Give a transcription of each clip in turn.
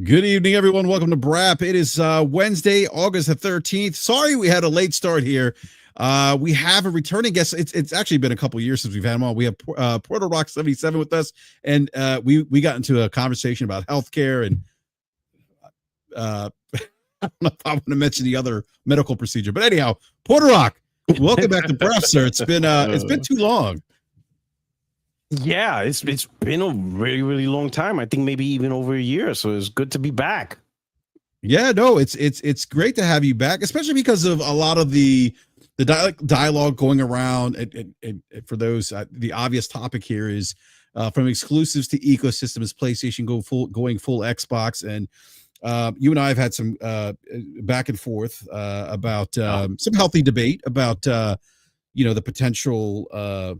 Good evening, everyone. Welcome to BRAP. It is Wednesday, August the 13th. Sorry we had a late start here. We have a returning guest. It's actually been a couple years since we've had him on. We have Porter Rock 77 with us, and we got into a conversation about healthcare and I don't know if I want to mention the other medical procedure, but anyhow, Porter Rock, welcome back to BRAP, sir. It's been too long. Yeah, it's been a really, really long time. I think maybe even over a year. So it's good to be back. Yeah, no, it's great to have you back, especially because of a lot of the dialogue going around. And for those, the obvious topic here is from exclusives to ecosystems, PlayStation going full Xbox, and you and I have had some back and forth about some healthy debate about the potential.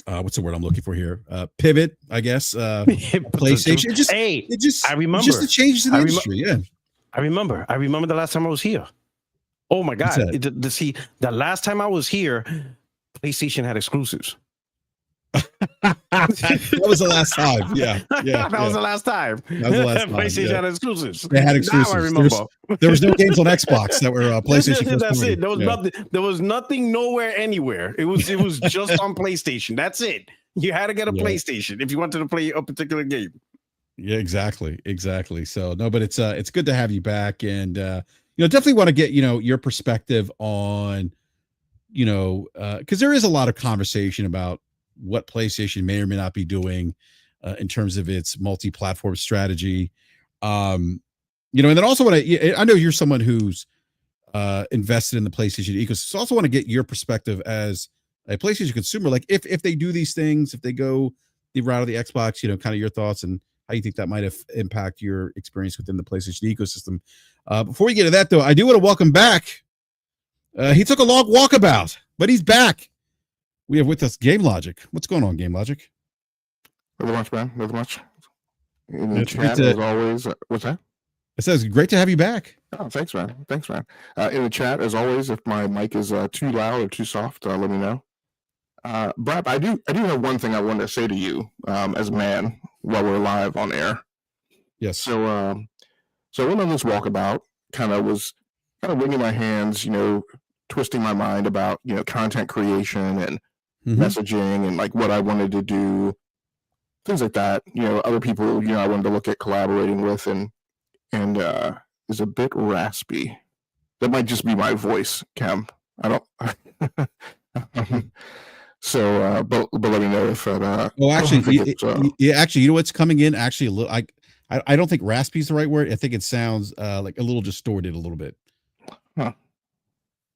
What's the word I'm looking for here? Pivot, I guess. PlayStation. I remember. Just the changes in the industry. Yeah. I remember the last time I was here. Oh my God. The last time I was here, PlayStation had exclusives. That was the last time. Yeah. That was the last time. PlayStation had exclusives. They had exclusives. Now I remember. There was no games on Xbox that were PlayStation. That's it. There was nothing nowhere anywhere. It was just on PlayStation. That's it. You had to get a PlayStation if you wanted to play a particular game. Yeah, exactly. So no, but it's good to have you back, and definitely want to get your perspective on because there is a lot of conversation about what PlayStation may or may not be doing in terms of its multi-platform strategy. And then also I know you're someone who's invested in the PlayStation ecosystem. So I also want to get your perspective as a PlayStation consumer. Like if they do these things, if they go the route of the Xbox, kind of your thoughts and how you think that might have impact your experience within the PlayStation ecosystem. Before we get to that though, I do want to welcome back. He took a long walkabout, but he's back. We have with us Game Logic. What's going on, Game Logic? Nothing much, man. Nothing much. In the chat, as always. What's that? It says great to have you back. Oh, thanks, man. In the chat, as always, if my mic is too loud or too soft, let me know. BRAP, I do have one thing I wanted to say to you as a man while we're live on air. Yes. So I went on this walkabout, was wringing my hands, twisting my mind about content creation and messaging and like what I wanted to do, things like that. Other people I wanted to look at collaborating with, and is a bit raspy. That might just be my voice, Cam. I don't. So, but let me know if that. Well, actually, you know what's coming in? Actually, a little. I don't think raspy is the right word. I think it sounds like a little distorted, a little bit. Huh.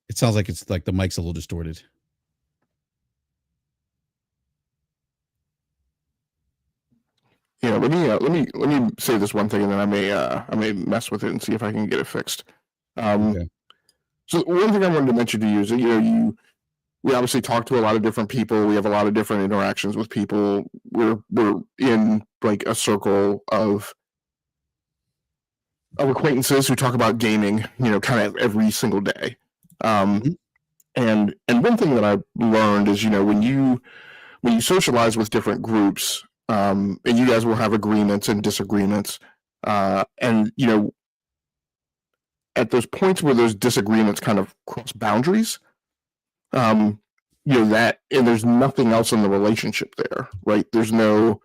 It sounds like it's like the mic's a little distorted. Yeah, let me say this one thing, and then I may mess with it and see if I can get it fixed. Okay. So one thing I wanted to mention to you is that we obviously talk to a lot of different people. We have a lot of different interactions with people. We're in like a circle of acquaintances who talk about gaming, kind of every single day. And one thing that I've learned is, when you socialize with different groups, and you guys will have agreements and disagreements, and at those points where those disagreements kind of cross boundaries, that, and there's nothing else in the relationship there, right? There's no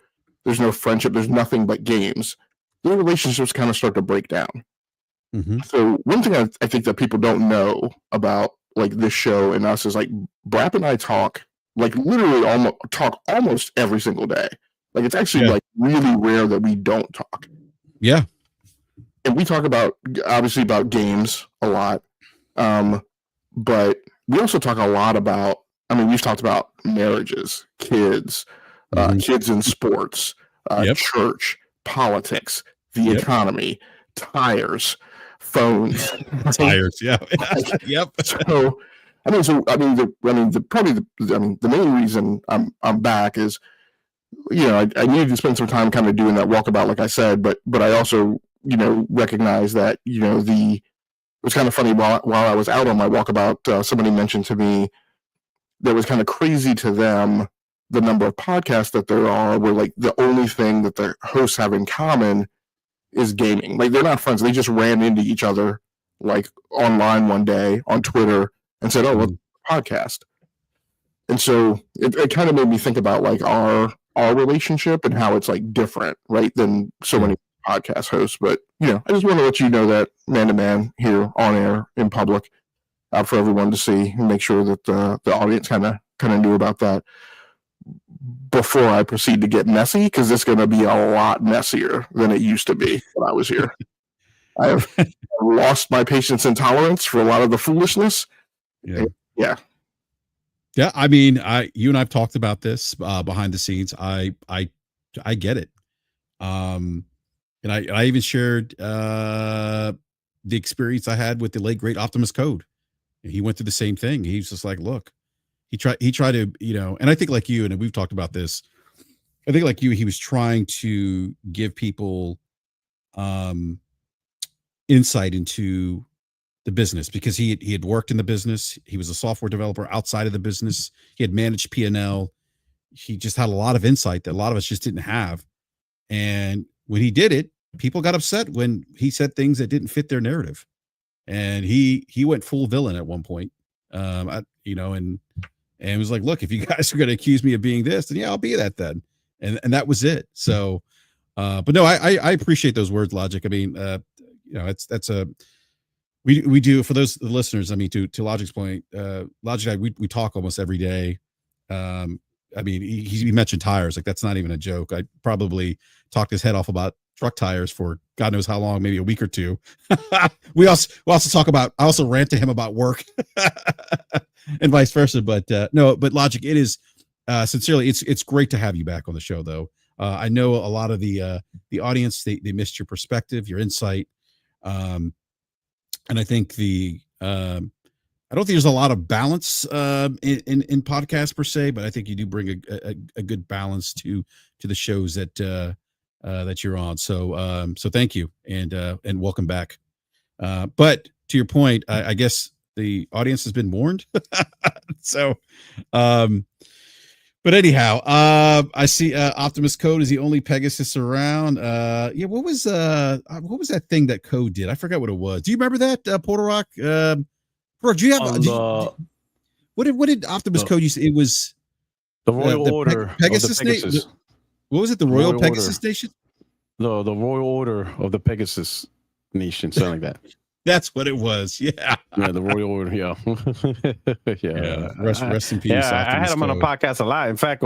friendship. There's nothing but games. The relationships kind of start to break down. So one thing I think that people don't know about like this show and us is like BRAP and I talk like literally almost every single day. Like it's actually like really rare that we don't talk. Yeah. And we talk obviously about games a lot. But we also talk a lot about, we've talked about marriages, kids, kids in sports, church, politics, the economy, tires, phones, tires. Yeah. Yep. So, the main reason I'm back is, I needed to spend some time kind of doing that walkabout, like I said, but I also, recognize that, it was kind of funny while I was out on my walkabout, somebody mentioned to me that was kind of crazy to them, the number of podcasts that there are, where like the only thing that the hosts have in common is gaming. Like they're not friends. They just ran into each other like online one day on Twitter and said, "Oh, let's podcast." And so it kind of made me think about like our relationship and how it's like different, right, than so many podcast hosts. But I just want to let you know that man to man here on air in public, out for everyone to see, and make sure that the audience kind of knew about that before I proceed to get messy, because it's going to be a lot messier than it used to be when I was here. I have lost my patience and tolerance for a lot of the foolishness. Yeah. I mean, you and I've talked about this behind the scenes. I get it. And I even shared the experience I had with the late great Optimus Code. And he went through the same thing. He's just like, look, he tried to, and I think like you, and we've talked about this, I think like you, he was trying to give people insight into the business, because he had worked in the business. He was a software developer outside of the business. He had managed P&L. He just had a lot of insight that a lot of us just didn't have. And when he did it, people got upset when he said things that didn't fit their narrative. And he went full villain at one point, and was like, look, if you guys are going to accuse me of being this, then yeah, I'll be that then. And that was it. So, but no, I appreciate those words, Logic. I mean, that's a, we do, for those listeners, I mean, to Logic's point, Logic and I, we talk almost every day. I mean, he mentioned tires. Like, that's not even a joke. I probably talked his head off about truck tires for God knows how long, maybe a week or two. we also talk about, I also rant to him about work and vice versa. But no, but Logic, it is sincerely, it's great to have you back on the show, though. I know a lot of the audience, they missed your perspective, your insight. And I think I don't think there's a lot of balance in podcasts per se, but I think you do bring a good balance to the shows that you're on. So thank you, and welcome back. But to your point, I guess the audience has been warned. So, but anyhow, I see Optimus Code is the only Pegasus around. Yeah, what was that thing that Code did? I forgot what it was. Do you remember that, Porter Rock? Bro, do you have what did Optimus Code use? It was the Royal Order Pegasus of the Pegasus. What was it? The Royal Pegasus Station? No, the Royal Order of the Pegasus Nation, something like that. That's what it was. Yeah. Yeah, the Royal Order. Yeah. Yeah. Rest in peace. Yeah, I had him on a podcast a lot. In fact,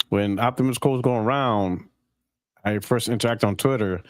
when Optimus Code was going around, I first interact on Twitter,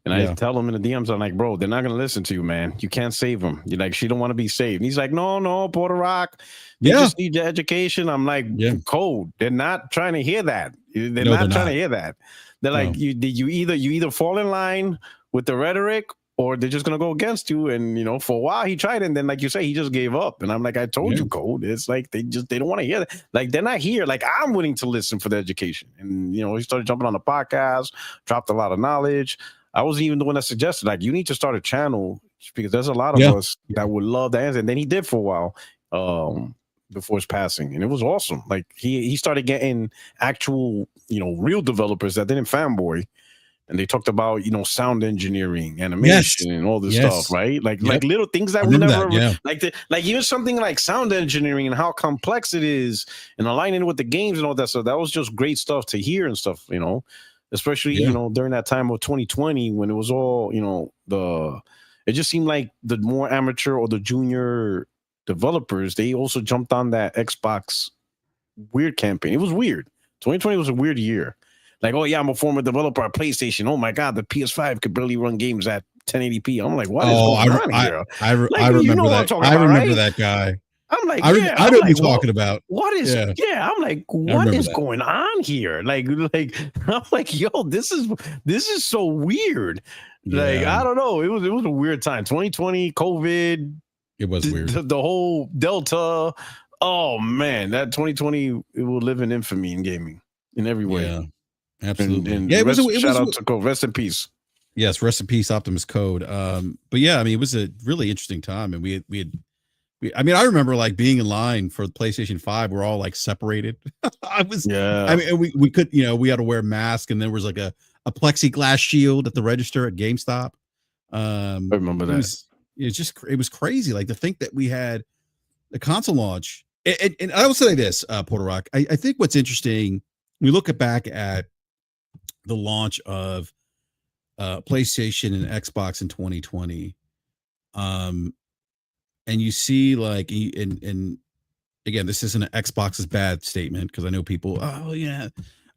and I tell him in the DMs, I'm like, bro, they're not gonna listen to you, man. You can't save them. You're like, she don't want to be saved. And he's like, no, Porter Rock. They just need your education. I'm like, Code. They're not trying to hear that. They're not trying to hear that. They're like, you either fall in line with the rhetoric, or they're just gonna go against you. And for a while he tried, and then, like you say, he just gave up. And I'm like, I told you, Code. It's like they don't want to hear that. Like, they're not here. Like, I'm willing to listen for the education. And he started jumping on the podcast, dropped a lot of knowledge. I was even the one that suggested, like, you need to start a channel, because there's a lot of us that would love the answer. And then he did for a while before his passing, and it was awesome. Like, he started getting actual real developers that didn't fanboy. And they talked about, sound engineering, animation, and all this stuff, right? Like little things that we never like even something like sound engineering and how complex it is, and aligning it with the games and all that. So that was just great stuff to hear and stuff, especially during that time of 2020, when it was all it just seemed like the more amateur or the junior developers, they also jumped on that Xbox weird campaign. It was weird. 2020 was a weird year. Like, oh yeah, I'm a former developer at PlayStation. Oh my God, the PS5 could barely run games at 1080p. I'm like, what is going on here? I remember that. I remember that guy. I'm like, I know what you're talking about. What is? Yeah, I'm like, what is going on here? Like, I'm like, yo, this is so weird. Like, I don't know. It was a weird time. 2020, COVID. It was weird. The whole Delta. Oh man, that 2020, it will live in infamy in gaming in every way. Yeah. Absolutely. And it was shout out to Code. Rest in peace. Yes, rest in peace, Optimus Code. But yeah, I mean, it was a really interesting time, and we had I mean, I remember like being in line for the PlayStation 5. We're all like separated. I mean, we could, we had to wear masks, and there was like a a plexiglass shield at the register at GameStop. I remember that. It was crazy. Like to think that we had the console launch. And I will say this, Porter Rock. I think what's interesting, we look back at the launch of PlayStation and Xbox in 2020. And you see like, and again, this isn't an Xbox's bad statement because I know people, oh yeah.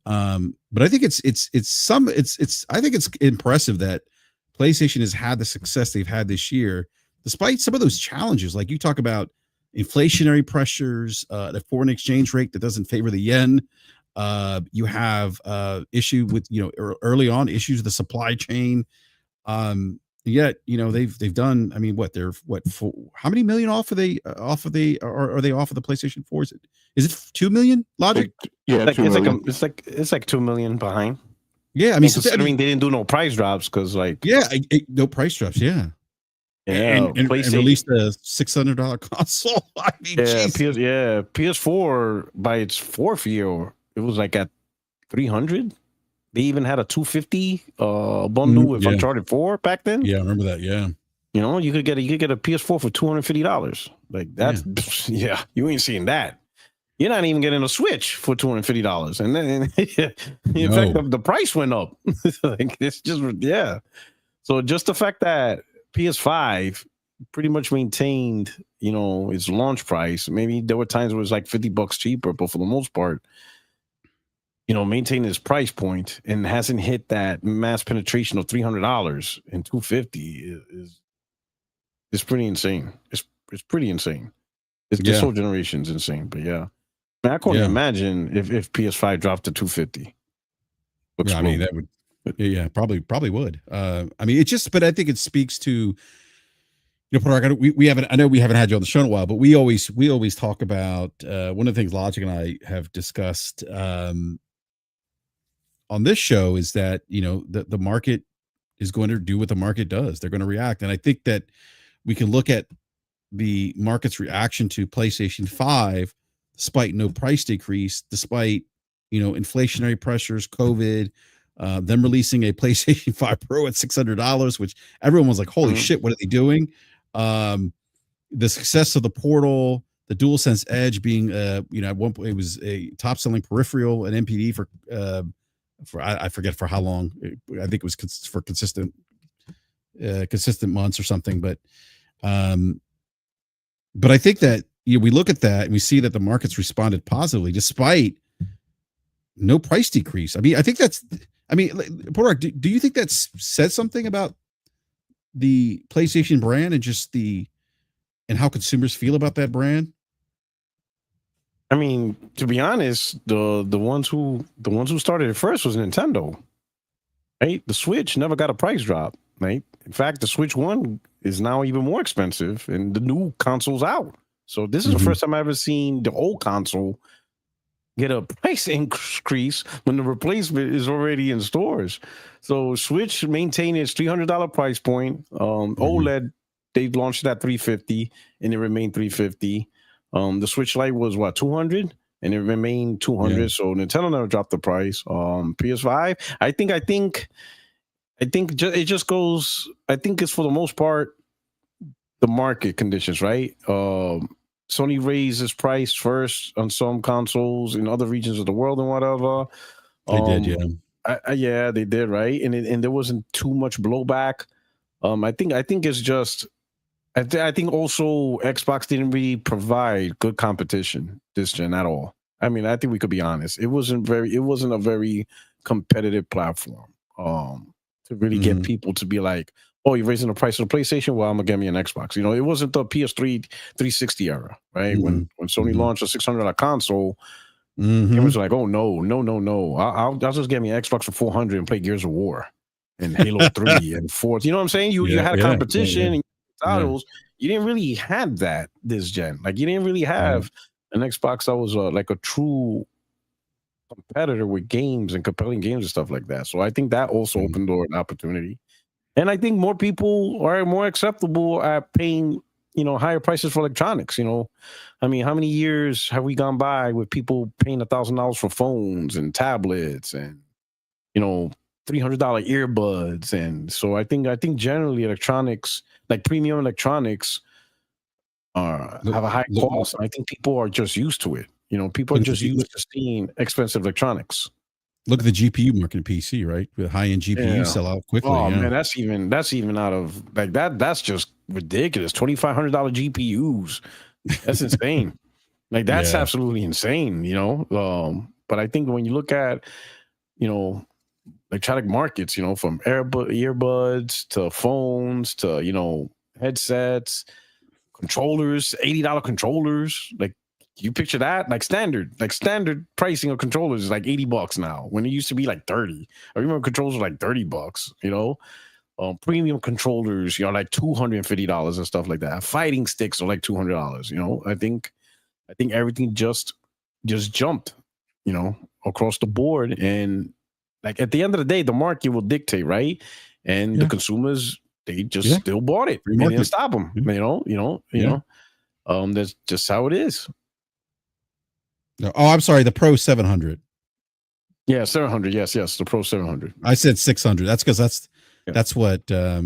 But I think I think it's impressive that PlayStation has had the success they've had this year, despite some of those challenges. Like you talk about inflationary pressures, the foreign exchange rate that doesn't favor the yen. You have issue with, early on issues with the supply chain. Yet, they've done, I mean, how many million off are they off of the PlayStation 4? Is it 2 million, Logic? Yeah, it's like 2 million behind. Yeah, I mean, considering they didn't do no price drops because no price drops, yeah. And released a $600 console. I mean, PS4 by its fourth year, it was like at 300. They even had a 250 bundle with Uncharted 4 back then. Yeah, I remember that. Yeah, you could get a PS4 for $250. Like that's you ain't seeing that. You're not even getting a Switch for $250, and then in fact the price went up. Like it's just So just the fact that PS5 pretty much maintained, its launch price. Maybe there were times where it was like $50 cheaper, but for the most part, maintaining its price point and hasn't hit that mass penetration of $300 and $250 is pretty insane. It's pretty insane. This whole generation's insane, but yeah. I couldn't imagine if PS5 dropped to $250. I mean, that would, probably would. I mean, but I think it speaks to, we haven't, I know we haven't had you on the show in a while, but we always talk about, one of the things Logic and I have discussed, on this show is that, the market is going to do what the market does. They're going to react. And I think that we can look at the market's reaction to PlayStation 5, despite no price decrease, despite, inflationary pressures, COVID, them releasing a PlayStation 5 Pro at $600, which everyone was like, holy shit, what are they doing? The success of the Portal, the DualSense Edge being, at one point it was a top selling peripheral, an MPD for I forget for how long. I think it was for consistent months or something. But I think that we look at that and we see that the market's responded positively despite no price decrease. I mean, I think Porter, do you think that says something about the PlayStation brand and just and how consumers feel about that brand? I mean, to be honest, the ones who started it first was Nintendo, right? The Switch never got a price drop, right? In fact, the Switch 1 is now even more expensive, and the new console's out. So this is the first time I've ever seen the old console get a price increase when the replacement is already in stores. So Switch maintained its $300 price point. OLED, they launched it at $350, and it remained $350. The Switch Lite was what, $200, and it remained $200. Yeah. So Nintendo never dropped the price. PS5, I think it just goes. I think it's for the most part the market conditions, right? Sony raised its price first on some consoles in other regions of the world and whatever. They did, yeah. They did, right? And there wasn't too much blowback. I think it's just. I think also Xbox didn't really provide good competition this gen at all. I mean, I think we could be honest. It wasn't a very competitive platform to really get people to be like, oh, you're raising the price of the PlayStation? Well, I'm gonna get me an Xbox. It wasn't the PS3 360 era, right? When Sony launched a $600 console, it was like, oh no. I'll just get me an Xbox for $400 and play Gears of War and Halo 3 and 4. You know what I'm saying? You had a competition and titles. You didn't really have that this gen. Like you didn't really have an Xbox that was like a true competitor with games and compelling games and stuff like that. So I think that also opened door an opportunity. And I think more people are more acceptable at paying, higher prices for electronics. I mean, how many years have we gone by with people paying $1,000 for phones and tablets and, $300 earbuds, and so I think generally electronics, like premium electronics, have a high cost. I think people are just used to it. People are just used to seeing expensive electronics. Look at the GPU market in PC, right? With high-end GPU sell out quickly. Oh man, that's even out of like that. That's just ridiculous. $2,500 GPUs. That's insane. Like that's absolutely insane. But I think when you look at electronic markets, from earbuds to phones to headsets, controllers, $80 controllers, like. You picture that like standard pricing of controllers is like $80 now when it used to be like 30. I remember controllers were like $30, premium controllers, like $250 and stuff like that. Fighting sticks are like $200. I think everything just jumped, across the board. And like at the end of the day, the market will dictate, right? And the consumers, they just still bought it. They didn't stop them, That's just how it is. Oh, I'm sorry. The Pro 700. Yeah, 700. Yes, the Pro 700. I said 600. That's because that's what I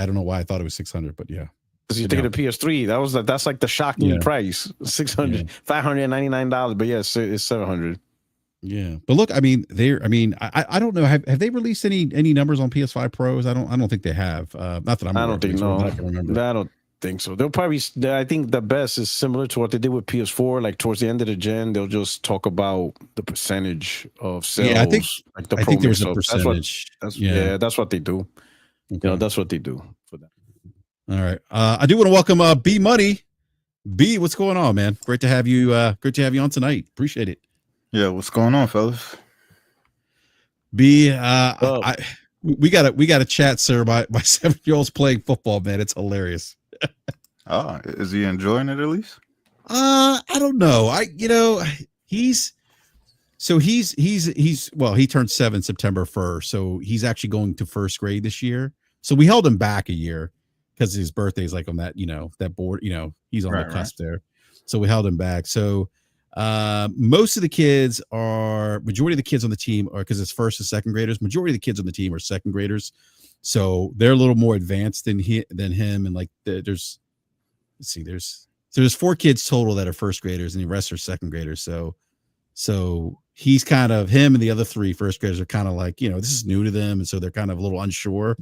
don't know why I thought it was 600, but yeah. Because you think of the PS3, that's like the shocking price, $600, $599. But yes, it's 700. Yeah, but look, I mean, I don't know. Have they released any numbers on PS5 Pros? I don't think they have. Not that I'm. I don't think no. I can remember. I don't think so. They'll probably. I think the best is similar to what they did with PS4. Like towards the end of the gen, they'll just talk about the percentage of sales. Yeah, I think. Like the I think there's a percentage. That's what they do. Okay. That's what they do for that. All right. I do want to welcome B Money. B, what's going on, man? Great to have you. Great to have you on tonight. Appreciate it. Yeah, what's going on, fellas? B, we got to chat, sir. My 7-year-old's playing football, man. It's hilarious. Oh, is he enjoying it at least? I don't know. He turned 7 September 1st, so he's actually going to first grade this year. So we held him back a year because his birthday is like on that, that board, he's on the cusp there. So we held him back. So majority of the kids on the team are, because it's first and second graders, majority of the kids on the team are second graders. So they're a little more advanced than him. And like there's 4 kids total that are first graders and the rest are second graders. So he's kind of, him and the other 3 first graders are kind of like, this is new to them. And so they're kind of a little unsure.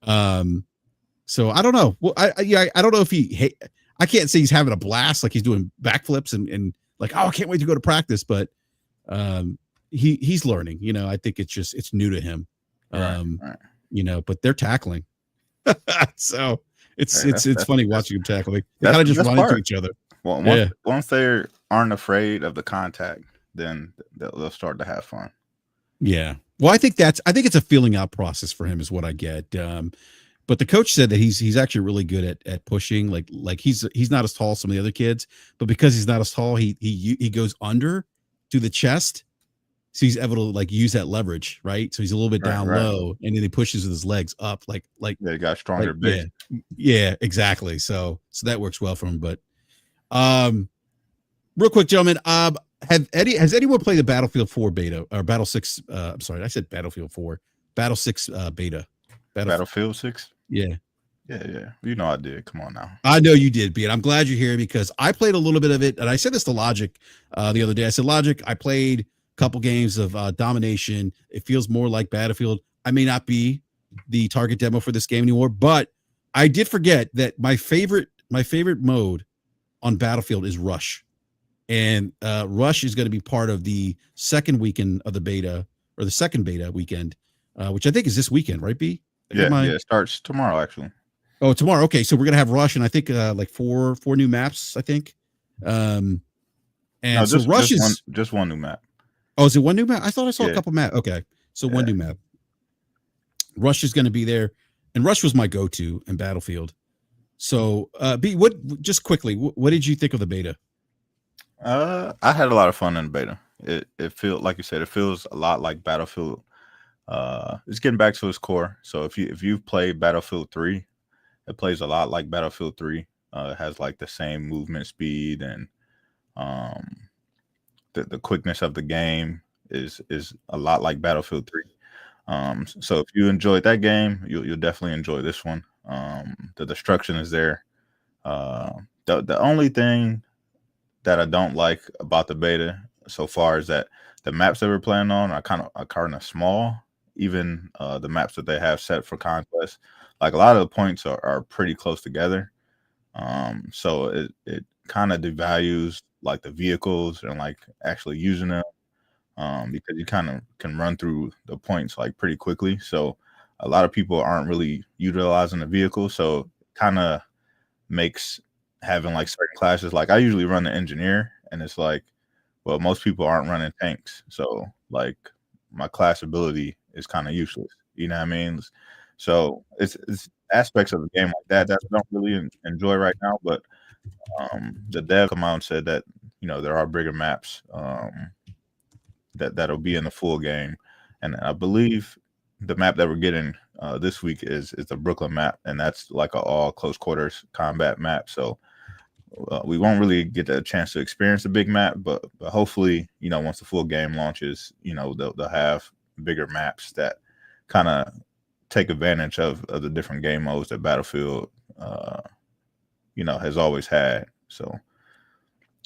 So I don't know. Well, I don't know if I can't say he's having a blast, like he's doing backflips and like, oh, I can't wait to go to practice. But he's learning, I think it's new to him. Right. But they're tackling. So it's funny watching them tackling. They kind of just run into each other. Well, once they aren't afraid of the contact, then they'll start to have fun. Yeah. Well, I think it's a feeling out process for him is what I get. But the coach said that he's actually really good at pushing. Like he's not as tall as some of the other kids, but because he's not as tall, he goes under to the chest. So he's able to like use that leverage, right? So he's a little bit down low, and then he pushes with his legs up, like they got stronger base. Yeah, exactly. So that works well for him. But real quick, gentlemen, has anyone played the Battlefield 4 beta or Battle 6? I'm sorry, I said Battlefield 4, Battle 6 beta. Battlefield 6. Yeah. I did. Come on now. I know you did, B, and I'm glad you're here because I played a little bit of it, and I said this to Logic the other day. I said, Logic, I played a couple games of domination. It feels more like Battlefield. I may not be the target demo for this game anymore, but I did forget that my favorite mode on Battlefield is Rush, and Rush is going to be part of the second weekend of the beta, or the second beta weekend, which I think is this weekend, right, B? It starts tomorrow, actually. Oh, tomorrow. Okay, so we're gonna have Rush, and I think like four new maps. I think, and so Rush is just one new map. Oh, is it one new map? I thought I saw a couple map. Okay, so one new map. Rush is going to be there, and Rush was my go-to in Battlefield. So, B, just quickly, what did you think of the beta? I had a lot of fun in the beta. It feels like you said, it feels a lot like Battlefield. It's getting back to its core. So if you've played Battlefield 3, it plays a lot like Battlefield 3. It has like the same movement speed, and the quickness of the game is a lot like Battlefield 3. So if you enjoyed that game, you'll definitely enjoy this one. The destruction is there. The only thing that I don't like about the beta so far is that the maps that we're playing on are kind of small. Even the maps that they have set for conquest, like a lot of the points are pretty close together. So it kind of devalues like the vehicles and like actually using them, because you kind of can run through the points like pretty quickly. So a lot of people aren't really utilizing the vehicle. So kind of makes having like certain classes, like I usually run the engineer, and it's like, well, most people aren't running tanks. So like my class ability is kind of useless. You know what I mean? So it's aspects of the game like that I don't really enjoy right now. But the dev come out and said that, you know, there are bigger maps that'll be in the full game, and I believe the map that we're getting this week is the Brooklyn map, and that's like an all close quarters combat map. So we won't really get a chance to experience the big map, but hopefully, you know, once the full game launches, you know, they'll have bigger maps that kind of take advantage of the different game modes that Battlefield, you know, has always had. So,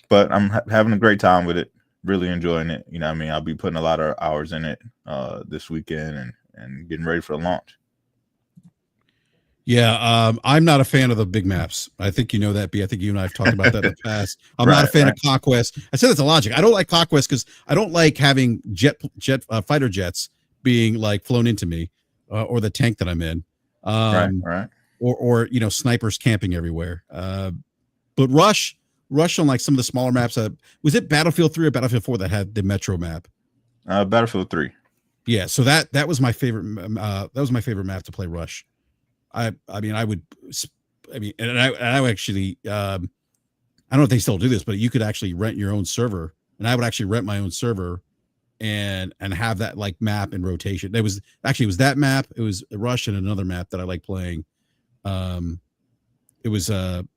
but I'm having a great time with it, really enjoying it. You know what I mean? I'll be putting a lot of hours in it this weekend and getting ready for the launch. Yeah, I'm not a fan of the big maps. I think you know that, B. I think you and I have talked about that in the past. I'm not a fan of Conquest. I said that's a logic. I don't like Conquest because I don't like having fighter jets being like flown into me, or the tank that I'm in, right. or you know, snipers camping everywhere. But Rush on like some of the smaller maps. Was it Battlefield 3 or Battlefield 4 that had the Metro map? Battlefield 3. Yeah, so that was my favorite. That was my favorite map to play Rush. I mean, I would actually, I don't know if they still do this, but you could actually rent your own server, and I would actually rent my own server and have that like map in rotation. It was that map. It was Rush and another map that I like playing. It was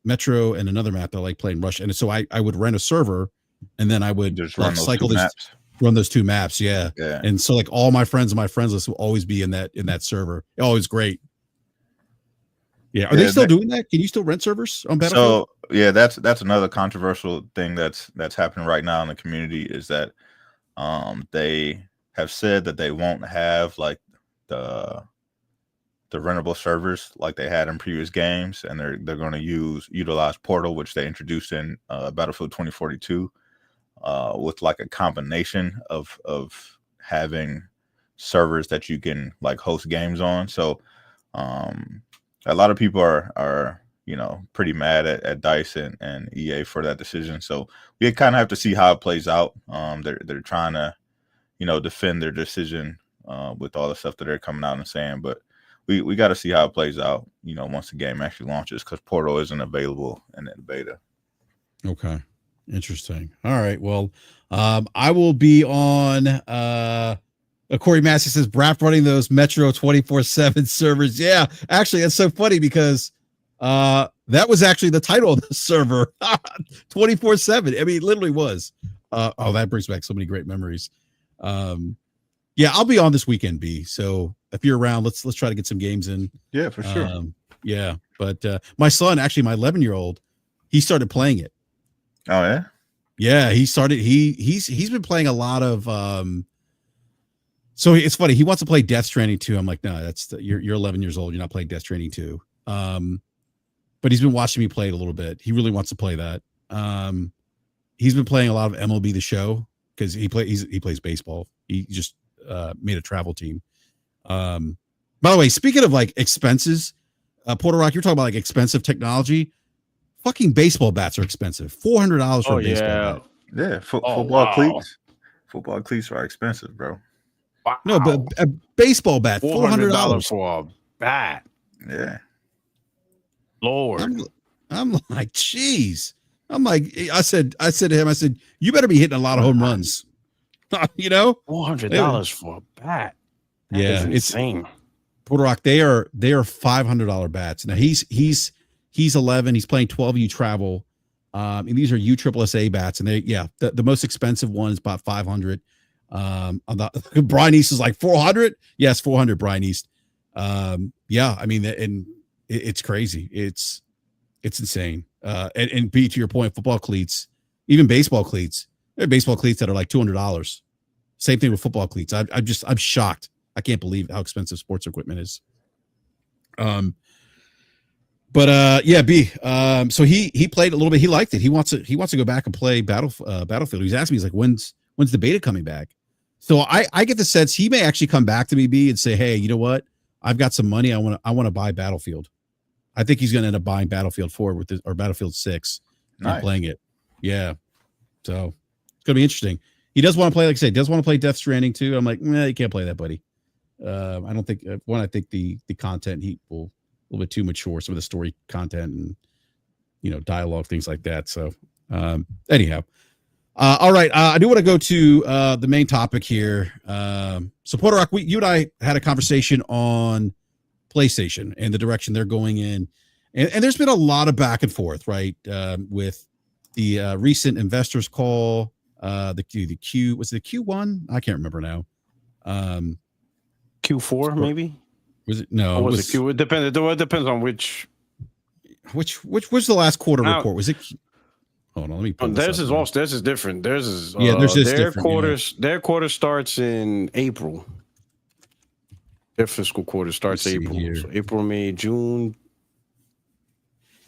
Metro and another map that I like playing Rush. And so I would rent a server, and then I would just like run those two maps. Yeah. And so like all my friends and my friends list will always be in that server. Oh, it's great. Yeah, are they still doing that? Can you still rent servers on Battlefield? So yeah, that's another controversial thing that's happening right now in the community, is that they have said that they won't have like the rentable servers like they had in previous games, and they're going to utilize Portal, which they introduced in Battlefield 2042, with like a combination of having servers that you can like host games on. So a lot of people are you know, pretty mad at DICE and EA for that decision. So we kind of have to see how it plays out. They're trying to, you know, defend their decision with all the stuff that they're coming out and saying, but we got to see how it plays out, you know, once the game actually launches, because Portal isn't available in the beta. Okay, interesting. All right, well, I will be on. Corey Massey says BRAP running those Metro 24/7 servers. Yeah, actually, that's so funny because that was actually the title of the server, 24/7. I mean, it literally was. Oh, that brings back so many great memories. Yeah, I'll be on this weekend, B. So if you're around, let's try to get some games in. Yeah, for sure. Yeah, but my son, actually, my 11-year-old, he started playing it. Oh yeah, yeah. He started. He's been playing a lot of. So it's funny. He wants to play Death Stranding 2. I'm like, no, you're 11 years old. You're not playing Death Stranding 2. But he's been watching me play it a little bit. He really wants to play that. He's been playing a lot of MLB The Show because he plays baseball. He just made a travel team. By the way, speaking of like expenses, Porter Rock, you're talking about like expensive technology. Fucking baseball bats are expensive. $400 for a baseball bat. Yeah, football cleats. Football cleats are expensive, bro. Wow. No, but a baseball bat, $400 for a bat. Yeah. Lord. I'm like, geez. I'm like, I said to him, I said, you better be hitting a lot of home runs. You know? $400 for a bat. That is insane. Porter Rock, they are $500 bats. Now he's 11, he's playing 12U travel. And these are USSSA bats, and the most expensive one is about $500. I'm not. Brian East is like 400. Yes, 400. Brian East. Yeah, I mean, and it's crazy. It's insane. And B, to your point, football cleats, even baseball cleats. There are baseball cleats that are like $200. Same thing with football cleats. I'm shocked. I can't believe how expensive sports equipment is. But yeah, B. So he played a little bit. He liked it. He wants to go back and play Battlefield. He's asking me, he's like, when's the beta coming back? So I get the sense he may actually come back to me, B, and say, hey, you know what? I've got some money. I want to buy Battlefield. I think he's going to end up buying Battlefield 4 or Battlefield 6 and playing it. Yeah. So it's going to be interesting. He does want to play, like I say, does want to play Death Stranding too. I'm like, nah, you can't play that, buddy. I don't think I think the content he will a little bit too mature, some of the story content and dialogue, things like that. So anyhow. All right. I do want to go to the main topic here. So Porter Rock, you and I had a conversation on PlayStation and the direction they're going in. And there's been a lot of back and forth, right? With the recent investors call, the Q, was it the Q1? I can't remember now. Q4 maybe? Was it? No. Or was it Q? It depends on which was the last quarter report? Was it? Hold on, let me pull theirs is different. Theirs is theirs is their different, quarters. Their quarter starts in April. Their fiscal quarter starts April. So April, May, June.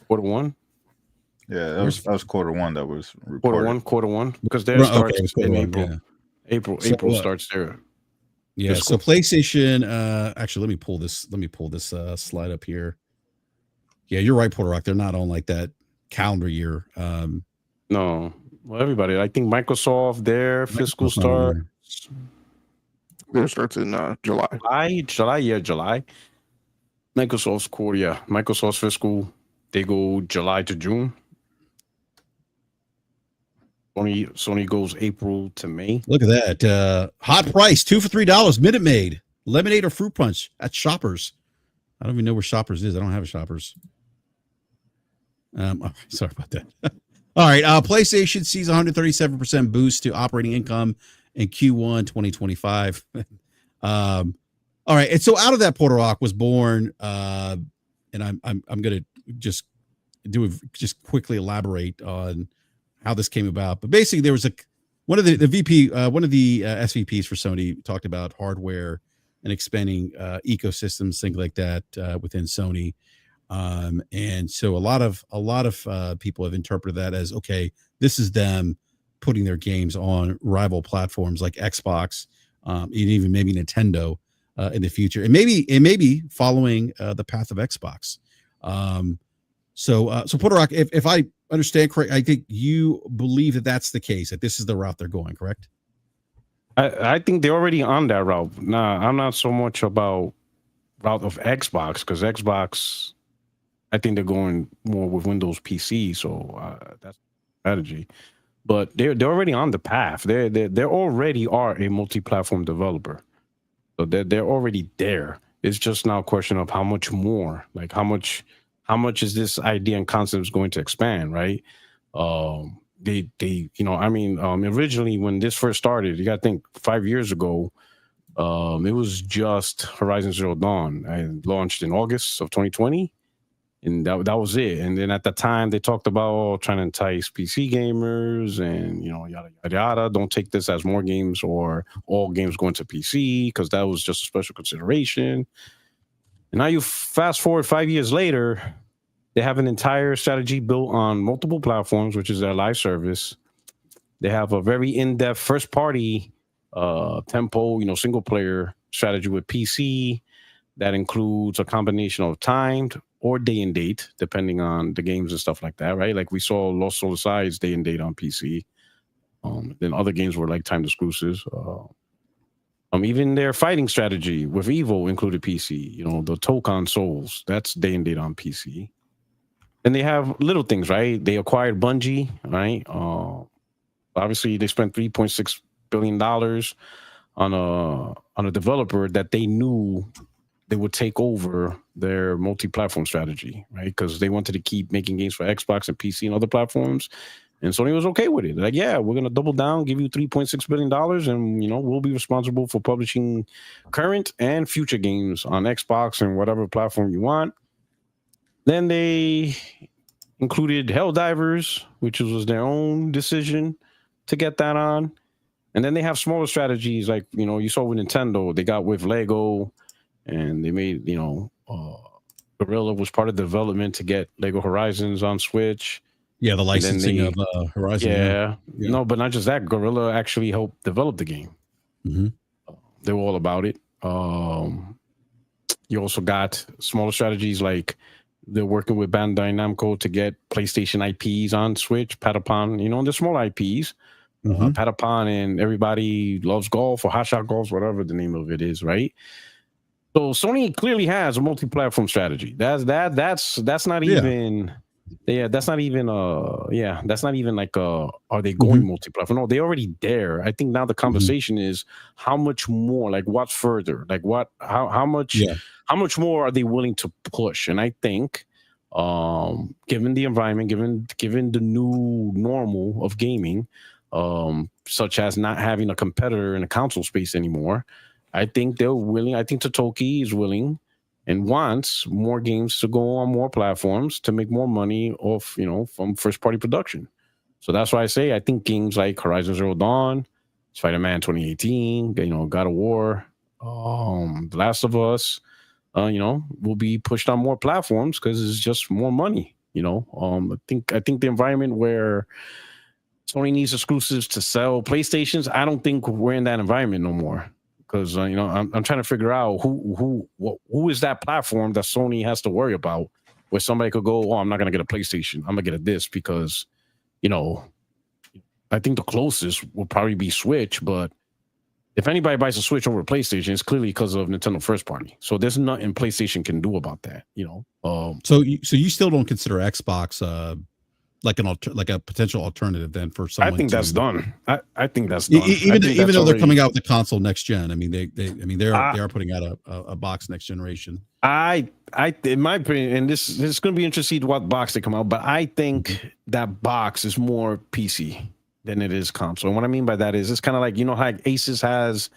Quarter one. Yeah, that was quarter one that was reported. Quarter one, because theirs starts in April. Yeah. April starts there. Yeah. Fiscal. So PlayStation. Actually, let me pull this slide up here. Yeah, you're right, Porter Rock. They're not on like that calendar year. No, well, everybody. I think Microsoft, their fiscal starts. Their starts in July. July. Microsoft's quarter, yeah. Microsoft's fiscal, they go July to June. Sony goes April to May. Look at that. Hot price, 2 for $3. Minute Maid, lemonade or fruit punch at Shoppers. I don't even know where Shoppers is. I don't have a Shoppers. Sorry about that. All right. PlayStation sees 137% boost to operating income in Q1 2025. All right. And so out of that, Porter Rock was born, and I'm going to just quickly elaborate on how this came about. But basically, there was one of the SVPs for Sony talked about hardware and expanding ecosystems, things like that within Sony. And so a lot of people have interpreted that as, okay, this is them putting their games on rival platforms like Xbox, and even maybe Nintendo in the future, and maybe following the path of Xbox. So Porter Rock, if I understand correct, I think you believe that that's the case, that this is the route they're going, correct? I think they're already on that route. Nah, I'm not so much about route of Xbox, because Xbox, I think they're going more with Windows PC, so that's strategy. But they're already on the path. They already are a multi-platform developer, so they're already there. It's just now a question of how much more, like how much is this idea and concept going to expand, right? Originally when this first started, you got to think 5 years ago, it was just Horizon Zero Dawn, and launched in August of 2020. And that was it. And then at the time, they talked about trying to entice PC gamers and, yada, yada, yada. Don't take this as more games or all games going to PC, because that was just a special consideration. And now you fast forward 5 years later, they have an entire strategy built on multiple platforms, which is their live service. They have a very in-depth first-party tempo, single-player strategy with PC that includes a combination of timed or day and date, depending on the games and stuff like that, right? Like we saw Lost Soul Aside's day and date on PC. Then other games were like timed exclusives. Even their fighting strategy with Evo included PC. The Tokon Souls, that's day and date on PC. And they have little things, right? They acquired Bungie, right? Obviously, they spent $3.6 billion on a developer that they knew they would take over their multi-platform strategy, right? Because they wanted to keep making games for Xbox and PC and other platforms. And Sony was okay with it. Like, yeah, we're gonna double down, give you $3.6 billion, and we'll be responsible for publishing current and future games on Xbox and whatever platform you want. Then they included Helldivers, which was their own decision to get that on. And then they have smaller strategies, like you saw with Nintendo, they got with Lego, and they made Guerrilla was part of the development to get Lego Horizons on Switch. Yeah, the licensing of Horizon. Yeah. No, but not just that. Guerrilla actually helped develop the game. Mm-hmm. They were all about it. You also got smaller strategies, like they're working with Bandai Namco to get PlayStation IPs on Switch, Patapon, the small IPs. Mm-hmm. Patapon and Everybody Loves Golf or Hot Shot Golf, whatever the name of it is, right? So Sony clearly has a multi-platform strategy. That's not even that's not even like are they going multi-platform? No, they're already there. I think now the conversation is how much more, like what's further, like how much more are they willing to push? And I think given the environment, given the new normal of gaming, such as not having a competitor in the console space anymore, I think they're willing. I think Totoki is willing and wants more games to go on more platforms to make more money off, from first party production. So that's why I say I think games like Horizon Zero Dawn, Spider-Man 2018, God of War, The Last of Us, will be pushed on more platforms because it's just more money. I think the environment where Sony needs exclusives to sell PlayStations, I don't think we're in that environment no more. Because I'm trying to figure out who is that platform that Sony has to worry about, where somebody could go, I'm not gonna get a PlayStation, I'm gonna get a disc, because I think the closest will probably be Switch. But if anybody buys a Switch over a PlayStation, it's clearly because of Nintendo first party. So there's nothing PlayStation can do about that. So you still don't consider Xbox like a potential alternative then for someone? I think that's done. I think that's done. Even though they're coming out with the console next gen. I mean, they are putting out a box next generation. In my opinion, and this is going to be interesting to what box they come out, but I think that box is more PC than it is console. And what I mean by that is it's kind of like how Asus has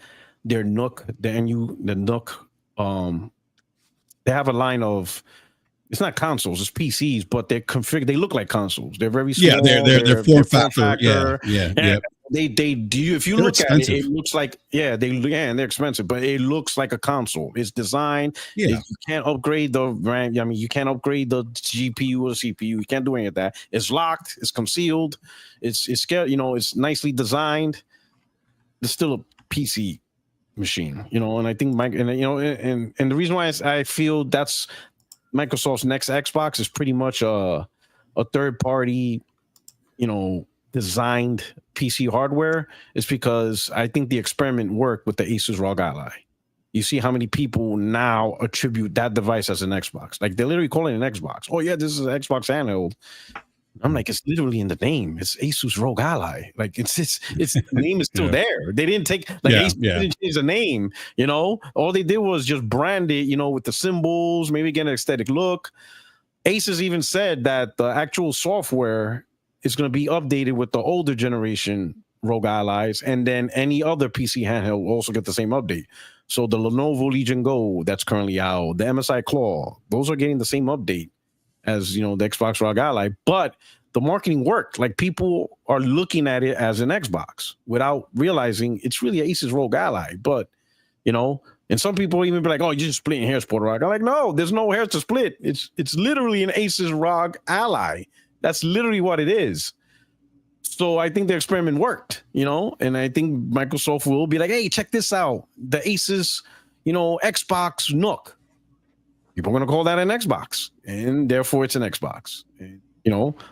their Nook, the Nook. They have a line of. It's not consoles, it's PCs, but they're configured. They look like consoles. They're very small. Yeah, they're form factor. Yeah. They do. If you they're look expensive. at it, it looks like and they're expensive, but it looks like a console. It's designed. Yeah. You can't upgrade the RAM. I mean, you can't upgrade the GPU or CPU. You can't do any of that. It's locked. It's concealed. It's scared. It's nicely designed. It's still a PC machine. And I think and the reason why I feel that's Microsoft's next Xbox is pretty much a third party, designed PC hardware, is because I think the experiment worked with the Asus ROG Ally. You see how many people now attribute that device as an Xbox. Like, they literally call it an Xbox. Oh yeah, this is an Xbox handheld. I'm like, it's literally in the name. It's Asus ROG Ally. Like, it's the name is still there. They didn't take Asus didn't change the name. All they did was just brand it. With the symbols, maybe get an aesthetic look. Asus even said that the actual software is going to be updated with the older generation ROG Allies, and then any other PC handheld will also get the same update. So the Lenovo Legion Go that's currently out, the MSI Claw, those are getting the same update as the Xbox ROG Ally, but the marketing worked. Like, people are looking at it as an Xbox without realizing it's really Asus ROG Ally. But and some people even be like, "Oh, you're just splitting hairs, Puerto Rico." I'm like, no, there's no hairs to split. It's literally an Asus ROG Ally. That's literally what it is. So I think the experiment worked, and I think Microsoft will be like, "Hey, check this out, the Asus, Xbox Nook. People are going to call that an Xbox, and therefore it's an Xbox." And,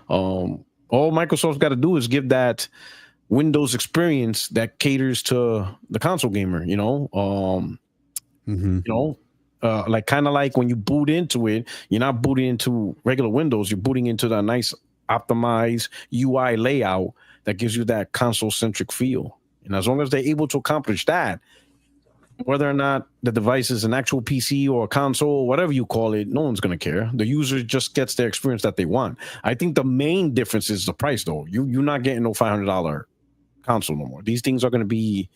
all Microsoft's got to do is give that Windows experience that caters to the console gamer. Like, kind of like when you boot into it, you're not booting into regular Windows. You're booting into the nice optimized UI layout that gives you that console centric feel. And as long as they're able to accomplish that, Whether or not the device is an actual PC or a console, whatever you call it, no one's going to care. The user just gets their experience that they want. I think the main difference is the price, though. You're not getting no $500 console no more. These things are going to be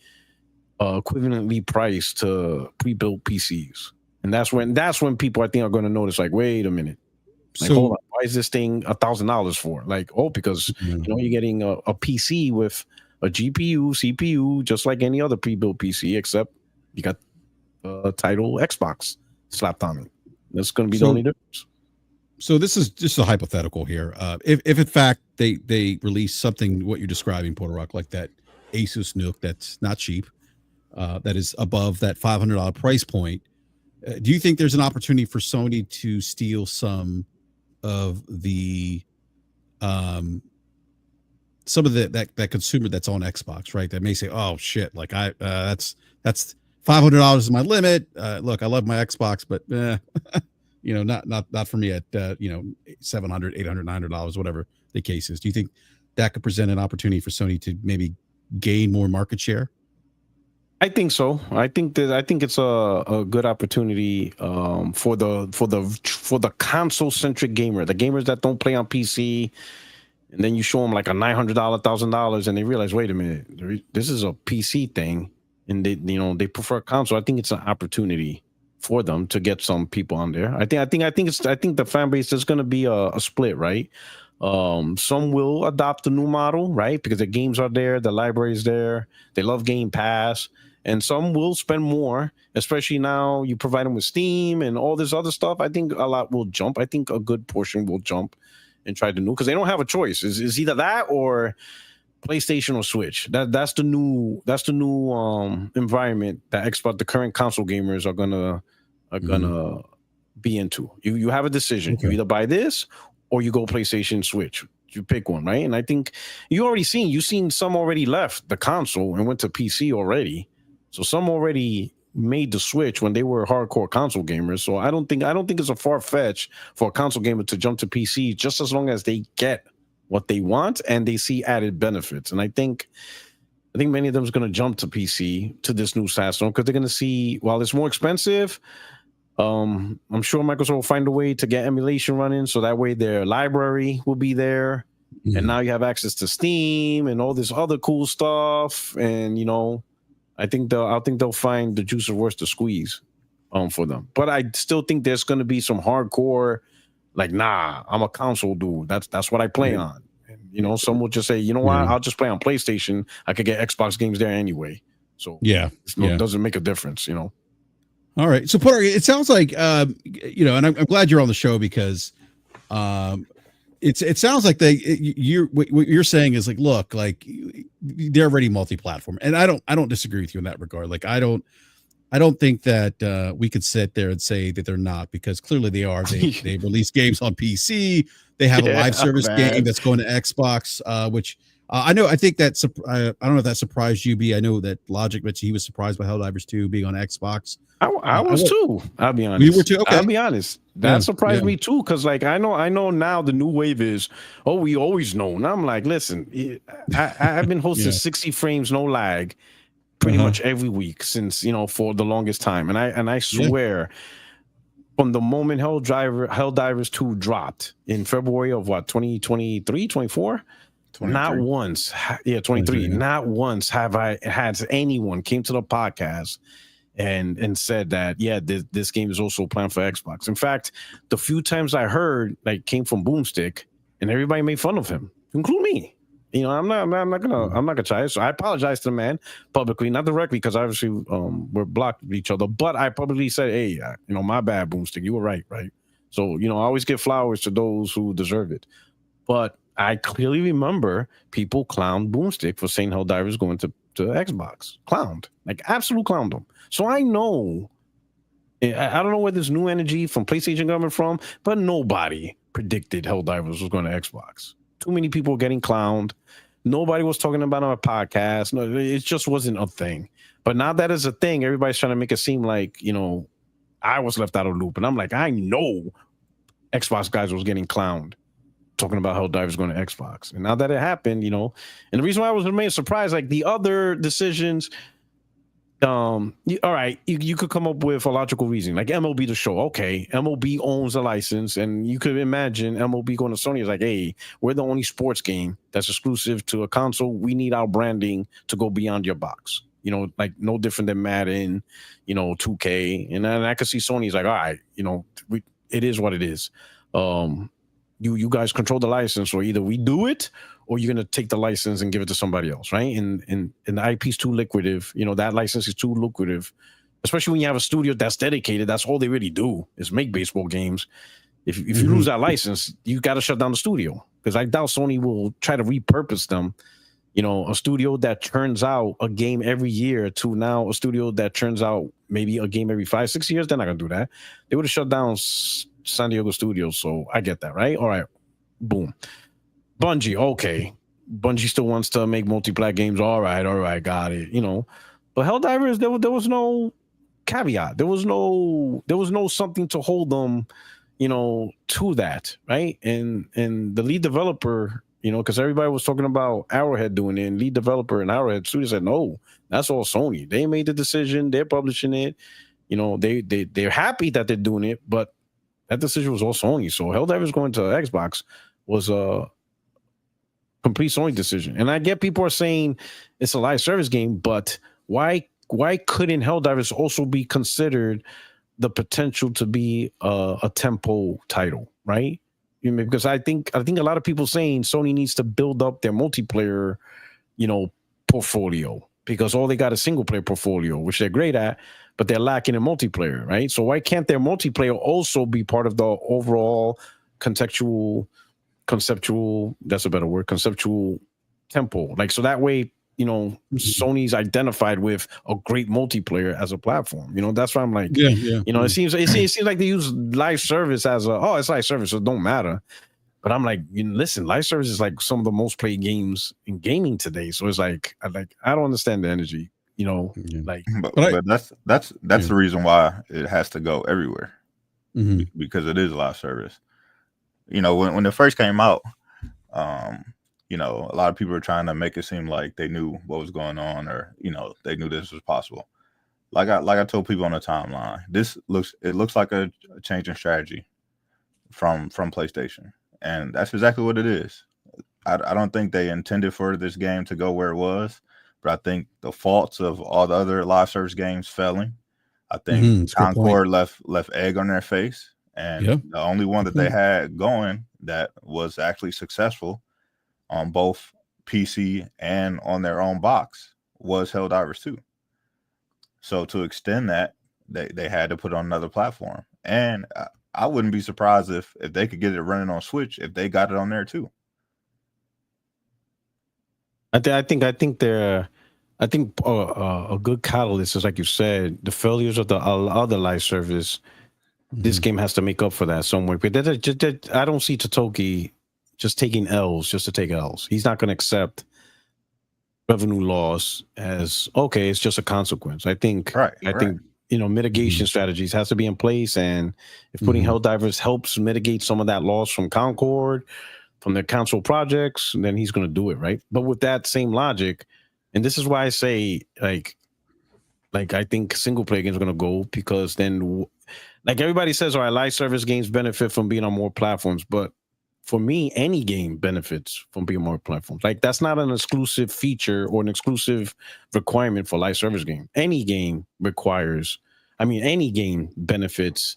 equivalently priced to pre-built PCs, and that's when people I think are going to notice, like, wait a minute, like, So hold on, why is this thing $1,000 for? Like, because you're getting a PC with a GPU, CPU, just like any other pre-built PC, except you got title Xbox slapped on it. That's going to be the only difference. So this is just a hypothetical here. If in fact they release something what you're describing, Porter Rock, like that Asus Nook that's not cheap, that is above that $500 price point, do you think there's an opportunity for Sony to steal some of the that consumer that's on Xbox, right? That may say, oh shit, like that's $500 is my limit. Look, I love my Xbox, but not for me at $700, $800, $900, whatever the case is. Do you think that could present an opportunity for Sony to maybe gain more market share? I think so. I think it's a good opportunity for the console centric gamer, the gamers that don't play on PC, and then you show them like a $900, $1,000, and they realize, wait a minute, this is a PC thing, and they prefer console. I think it's an opportunity for them to get some people on there. I think the fan base is going to be a split, right? Some will adopt the new model, right? Because the games are there, the library is there, they love Game Pass, and some will spend more, especially now you provide them with Steam and all this other stuff. I think a lot will jump. I think a good portion will jump and try the new, because they don't have a choice. Is either that or PlayStation or Switch. That's the new environment that the current console gamers are gonna be into. You have a decision. Okay. You either buy this or you go PlayStation, Switch. You pick one, right? And I think you've seen some already left the console and went to PC already. So some already made the switch when they were hardcore console gamers. So I don't think it's a far fetch for a console gamer to jump to PC, just as long as they get what they want and they see added benefits. And I think many of them is going to jump to PC, to this new platform, because they're going to see, while it's more expensive, I'm sure Microsoft will find a way to get emulation running, so that way their library will be there. And now you have access to Steam and all this other cool stuff. And I think they'll find the juice worth to squeeze for them. But I still think there's going to be some hardcore, like, nah, I'm a console dude. That's what I play on. And, some will just say, you know what, I'll just play on PlayStation. I could get Xbox games there anyway. So it doesn't make a difference, All right. So Porter, it sounds like, and I'm glad you're on the show, because it sounds like what you're saying is like, look, like they're already multi-platform, and I don't disagree with you in that regard. Like I don't think that we could sit there and say that they're not, because clearly they are. They release games on PC. They have a live service game that's going to Xbox, which I think that's I don't know if that surprised you, B. I know that Logic mentioned he was surprised by Helldivers 2 being on Xbox. I was too. I'll be honest. You were too. Okay. I'll be honest. That surprised me too, because like I know now the new wave is, we always know. And I'm like, listen, I've been hosting 60 frames no lag pretty much every week since for the longest time, and I swear, from the moment Helldivers 2 dropped in February of 2023, 24. Not once, 23. Not once have I had anyone came to the podcast and said that this game is also planned for Xbox. In fact, the few times I heard, like, came from Boomstick, and everybody made fun of him, include me. I'm not gonna try it. So I apologize to the man publicly, not directly, because obviously we're blocked with each other. But I publicly said, hey, my bad, Boomstick. You were right. So I always give flowers to those who deserve it. But I clearly remember people clowned Boomstick for saying Helldivers going to Xbox. Clowned, like absolute clowned them. So I know, I don't know where this new energy from PlayStation coming from, but nobody predicted Helldivers was going to Xbox. Too many people getting clowned. Nobody was talking about it on a podcast. No, it just wasn't a thing. But now that is a thing, everybody's trying to make it seem like, I was left out of the loop. And I'm like, I know Xbox guys was getting clowned talking about Helldivers going to Xbox. And now that it happened, and the reason why I was remain surprised, like the other decisions, all right, you could come up with a logical reason, like MLB The Show. Okay, MLB owns a license, and you could imagine MLB going to Sony is like, hey, we're the only sports game that's exclusive to a console. We need our branding to go beyond your box. Like no different than Madden, 2K, and then I could see Sony's like, all right, it is what it is. You guys control the license, or either we do it, or you're gonna take the license and give it to somebody else, right? And the IP is too lucrative. That license is too lucrative, especially when you have a studio that's dedicated. That's all they really do is make baseball games. If you lose that license, you got to shut down the studio, because I doubt Sony will try to repurpose them. A studio that churns out a game every year to now a studio that churns out maybe a game every 5-6 years. They're not gonna do that. They would have shut down San Diego studios. So I get that, right? All right, boom. Bungie, okay. Bungie still wants to make multiplayer games. All right, got it. But Helldivers, there was no caveat. There was no something to hold them, to that, right? And the lead developer, because everybody was talking about Arrowhead doing it, and lead developer and Arrowhead Studio said, no, that's all Sony. They made the decision. They're publishing it. They're happy that they're doing it, but that decision was all Sony. So Helldivers going to Xbox was a complete Sony decision. And I get people are saying it's a live service game, but why couldn't Helldivers also be considered the potential to be a tempo title, right? Because I think a lot of people saying Sony needs to build up their multiplayer, portfolio, because all they got is single player portfolio, which they're great at, but they're lacking in multiplayer, right? So why can't their multiplayer also be part of the overall conceptual, that's a better word, conceptual tempo? Like, so that way, Sony's identified with a great multiplayer as a platform. That's why I'm like, it seems like they use live service as it's live service, so it don't matter. But I'm like, listen, live service is like some of the most played games in gaming today. So it's like, I don't understand the energy, but that's the reason why it has to go everywhere, because it is live service. When it first came out, a lot of people are trying to make it seem like they knew what was going on, or they knew this was possible. Like I told people on the timeline, it looks like a change in strategy from PlayStation, and that's exactly what it is. I don't think they intended for this game to go where it was, but I think the faults of all the other live service games failing, I think Concord left egg on their face, and the only one that they had going that was actually successful on both PC and on their own box was Helldivers 2. So to extend that, they had to put on another platform. And I wouldn't be surprised if they could get it running on Switch, if they got it on there too. I think a good catalyst is, like you said, the failures of the other live service. This game has to make up for that somewhere. But I don't see Totoki just taking L's just to take L's. He's not going to accept revenue loss as, okay, it's just a consequence. I think mitigation strategies has to be in place, and if putting Helldivers helps mitigate some of that loss from Concord, from the console projects, then he's going to do it, right? But with that same logic, and this is why I say, like I think single player games are going to go, because then, like everybody says, all right, live service games benefit from being on more platforms, but for me, any game benefits from being on more platforms. Like, that's not an exclusive feature or an exclusive requirement for live service game. Any game benefits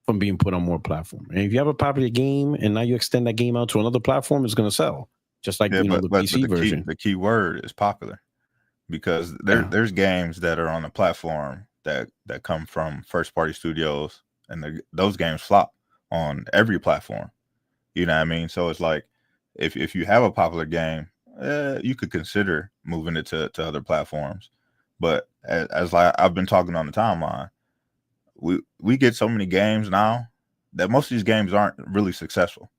from being put on more platforms. And if you have a popular game and now you extend that game out to another platform, it's going to sell. Just like, the PC version. The key word is popular, because there's games that are on the platform that come from first party studios, and those games flop on every platform. You know what I mean? So it's like, if you have a popular game, you could consider moving it to other platforms. But as like I've been talking on the timeline, we get so many games now that most of these games aren't really successful.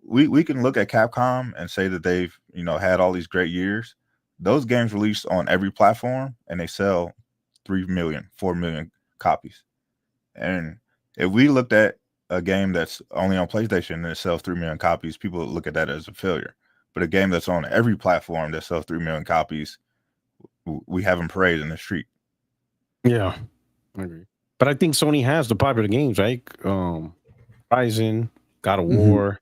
We can look at Capcom and say that they've had all these great years. Those games released on every platform, and they sell 3 million, 4 million copies. And if we looked at a game that's only on PlayStation and it sells 3 million copies, people look at that as a failure. But a game that's on every platform that sells 3 million copies, we have them parade in the street. Yeah, I agree. But I think Sony has the popular games, right? Horizon, God of War,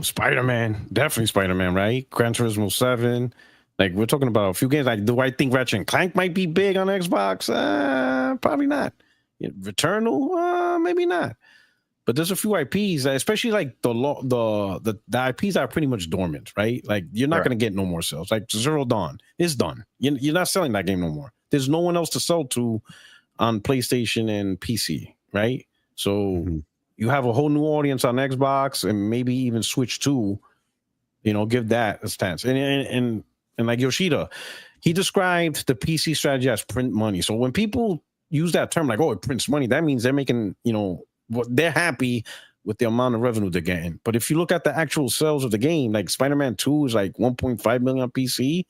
Spider-Man, definitely Spider-Man, right? Gran Turismo 7. Like, we're talking about a few games. Like, do I think Ratchet and Clank might be big on Xbox? Probably not. Returnal, maybe not. But there's a few IPs, especially like the IPs are pretty much dormant, right? Like, you're not going to get no more sales. Like Zero Dawn is done. You're not selling that game no more. There's no one else to sell to on PlayStation and PC, right? So you have a whole new audience on Xbox and maybe even Switch 2. Give that a stance. And like Yoshida, he described the PC strategy as print money. So when people use that term, like, oh, it prints money, that means they're making, they're happy with the amount of revenue they're getting. But if you look at the actual sales of the game, like Spider-Man 2 is like 1.5 million on PC.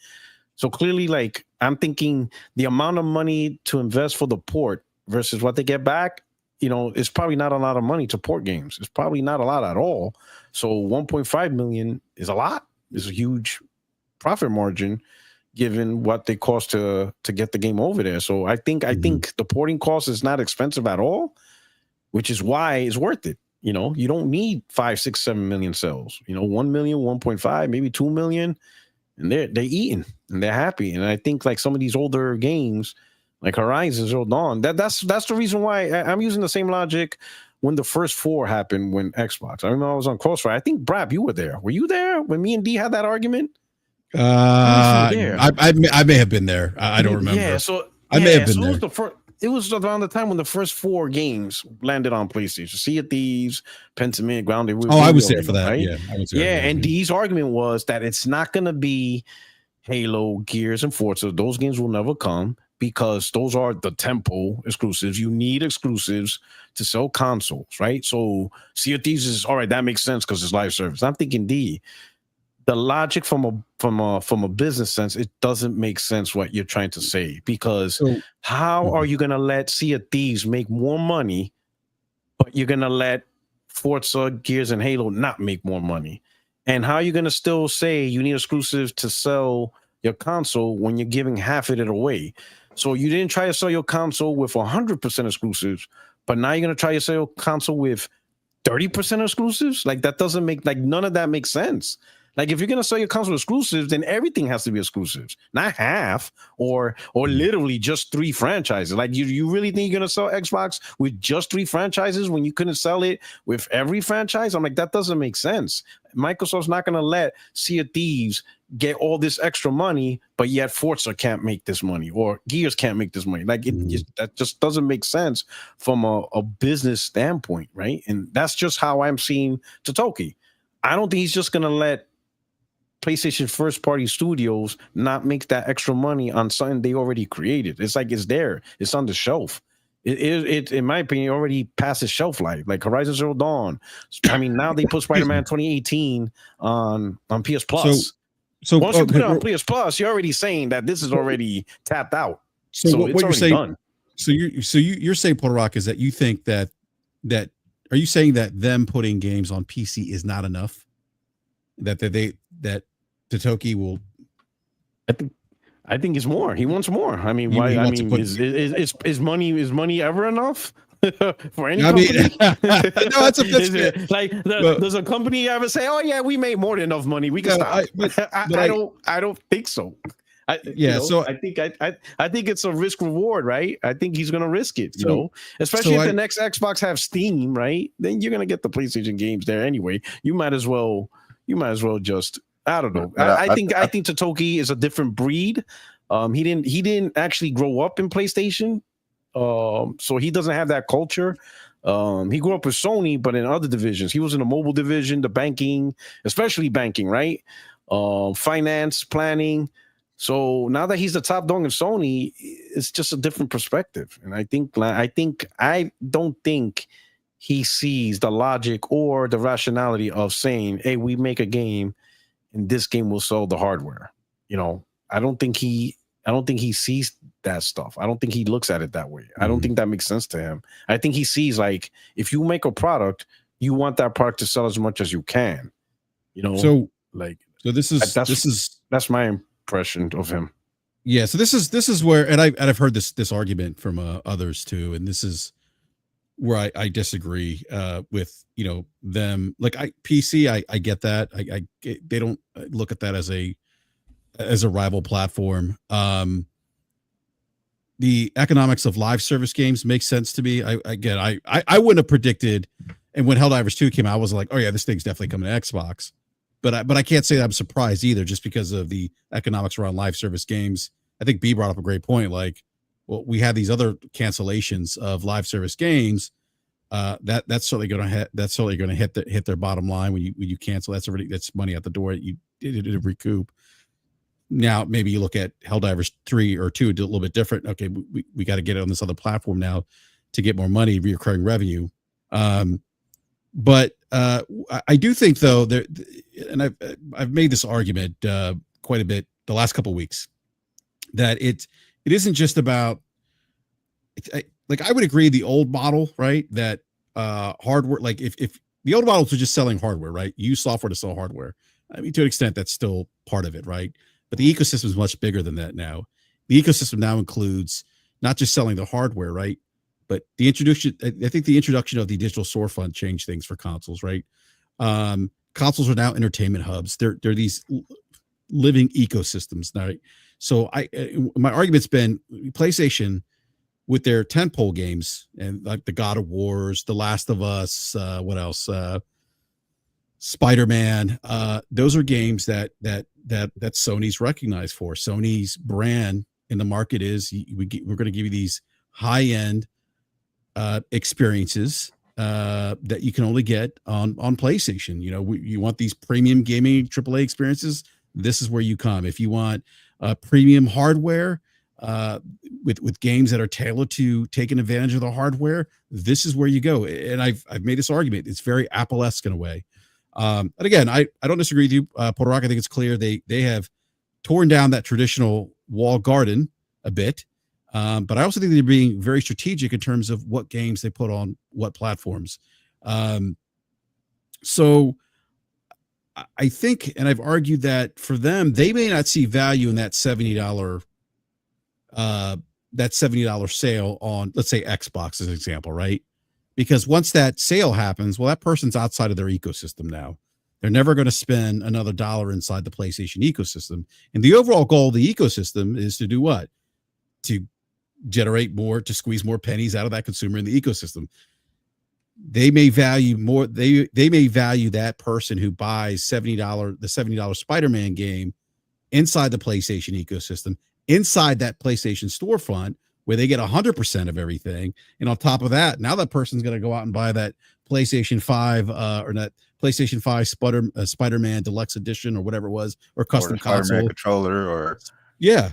So clearly, like, I'm thinking the amount of money to invest for the port versus what they get back, it's probably not a lot of money to port games. It's probably not a lot at all. So 1.5 million is a lot. It's a huge profit margin given what they cost to get the game over there. So I think the porting cost is not expensive at all, which is why it's worth it. You don't need 5, 6, 7 million sales. 1 million, 1.5, maybe 2 million. And they're eating and they're happy. And I think like some of these older games, like Horizon Zero Dawn, that's the reason why I'm using the same logic when the first 4 happened when Xbox. I remember I was on Crossfire. I think BRAP, you were there. Were you there when me and D had that argument? I may have been there. I don't remember. Yeah, so I may have been there. It was around the time when the first 4 games landed on PlayStation. Sea of Thieves, Pentiment, Grounded. I was there for that. Right? Yeah, I was there. Yeah, and D's argument was that it's not going to be Halo, Gears, and Forza. Those games will never come because those are the tempo exclusives. You need exclusives to sell consoles, right? So Sea of Thieves is all right. That makes sense because it's live service. I'm thinking the logic from a business sense, it doesn't make sense what you're trying to say, because how are you going to let Sea of Thieves make more money, but you're going to let Forza, Gears, and Halo not make more money? And how are you going to still say you need exclusives to sell your console when you're giving half of it away? So you didn't try to sell your console with 100% exclusives, but now you're going to try to sell your console with 30% exclusives? Like, that doesn't make, like, none of that makes sense. Like, if you're gonna sell your console exclusives, then everything has to be exclusives, not half or literally just 3 franchises. Like, you really think you're gonna sell Xbox with just 3 franchises when you couldn't sell it with every franchise? I'm like, that doesn't make sense. Microsoft's not gonna let Sea of Thieves get all this extra money, but yet Forza can't make this money or Gears can't make this money. Like, that just doesn't make sense from a business standpoint, right? And that's just how I'm seeing Totoki. I don't think he's just gonna let PlayStation first party studios not make that extra money on something they already created. It's like, it's there, it's on the shelf. It in my opinion already passed its shelf life. Like Horizon Zero Dawn. I mean, now they put Spider-Man 2018 on PS Plus. So once you put it on PS Plus, you're already saying that this is already tapped out. So what you're saying? Done. So you're saying, Puerto Rock, is that you think that are you saying that them putting games on PC is not enough? That Totoki will. I think it's more. He wants more. I mean, why? I mean, is money ever enough for any company? No, that's like does a company ever say, "Oh yeah, we made more than enough money. We can stop"? I don't think so. I think it's a risk reward, right? I think he's going to risk it, especially if the next Xbox have Steam, right? Then you're going to get the PlayStation games there anyway. You might as well just, I don't know. I think Totoki is a different breed. He didn't actually grow up in PlayStation, so he doesn't have that culture. He grew up with Sony, but in other divisions. He was in the mobile division, the banking, especially banking, right? Finance, planning. So now that he's the top dog in Sony, it's just a different perspective. And I don't think he sees the logic or the rationality of saying, "Hey, we make a game and this game will sell the hardware." I don't think he sees that stuff. I don't think he looks at it that way. I don't think that makes sense to him. I think he sees, like, if you make a product, you want that product to sell as much as you can. So this is that's my impression of him. Yeah, so this is where, and I've heard this argument from others too, and this is where I disagree with them. Like PC, I get that. They don't look at that as a rival platform. The economics of live service games makes sense to me. I wouldn't have predicted, and when Helldivers 2 came out, I was like, oh yeah, this thing's definitely coming to Xbox. But I can't say that I'm surprised either, just because of the economics around live service games. I think B brought up a great point. Like, well, we have these other cancellations of live service games. That's certainly going to hit their bottom line when you cancel. That's money out the door. You did recoup. Now maybe you look at Helldivers 3 or 2, a little bit different. Okay, we got to get it on this other platform now to get more money, recurring revenue. But I do think though there, and I've made this argument quite a bit the last couple of weeks, that it isn't just about. Like I would agree, the old model, right? That hardware, like if the old models were just selling hardware, right? You use software to sell hardware. I mean, to an extent, that's still part of it, right? But the ecosystem is much bigger than that now. The ecosystem now includes not just selling the hardware, right? But the introduction, I think the introduction of the digital storefront changed things for consoles, right? Consoles are now entertainment hubs. They're these living ecosystems, right? So my argument's been PlayStation with their tentpole games and like the God of Wars, The Last of Us, what else? Spider-Man. Those are games that Sony's recognized for. Sony's brand in the market is we're going to give you these high-end experiences that you can only get on PlayStation. You want these premium gaming AAA experiences. This is where you come. If you want premium hardware with games that are tailored to taking advantage of the hardware, this is where you go. And I've made this argument. It's very Apple-esque in a way. And again, I don't disagree with you, Puerto Rock. I think it's clear they have torn down that traditional wall garden a bit. But I also think they're being very strategic in terms of what games they put on what platforms. So I think, and I've argued that for them, they may not see value in that $70 sale on, let's say, Xbox as an example, right? Because once that sale happens, well, that person's outside of their ecosystem now. They're never going to spend another dollar inside the PlayStation ecosystem. And the overall goal of the ecosystem is to do what? To generate more, to squeeze more pennies out of that consumer in the ecosystem. They may value more. They may value that person who buys the $70 Spider-Man game inside the PlayStation ecosystem, inside that PlayStation storefront, where they get 100% of everything. And on top of that, now that person's going to go out and buy that PlayStation 5 or that PlayStation 5 Spider-Man Deluxe Edition or whatever it was, or custom console. Spider-Man controller or... Yeah.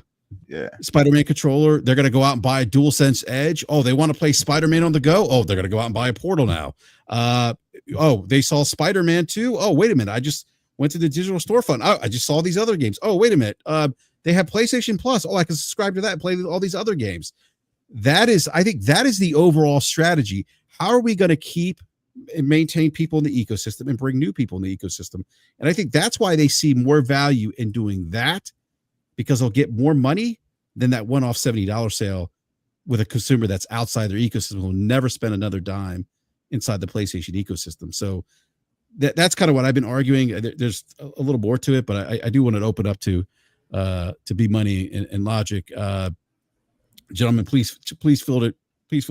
Spider-Man controller. They're going to go out and buy a DualSense Edge. Oh, they want to play Spider-Man on the go. Oh, they're going to go out and buy a Portal now. They saw Spider-Man 2. Oh, wait a minute. I just went to the digital storefront. Oh, I just saw these other games. Oh, wait a minute. They have PlayStation Plus. Oh, I can subscribe to that and play all these other games. I think that is the overall strategy. How are we going to keep and maintain people in the ecosystem and bring new people in the ecosystem? And I think that's why they see more value in doing that, because they'll get more money than that one-off $70 sale with a consumer that's outside their ecosystem, will never spend another dime inside the PlayStation ecosystem. So that's kind of what I've been arguing. There's a little more to it, but I do want to open up to be money and logic. Gentlemen, please feel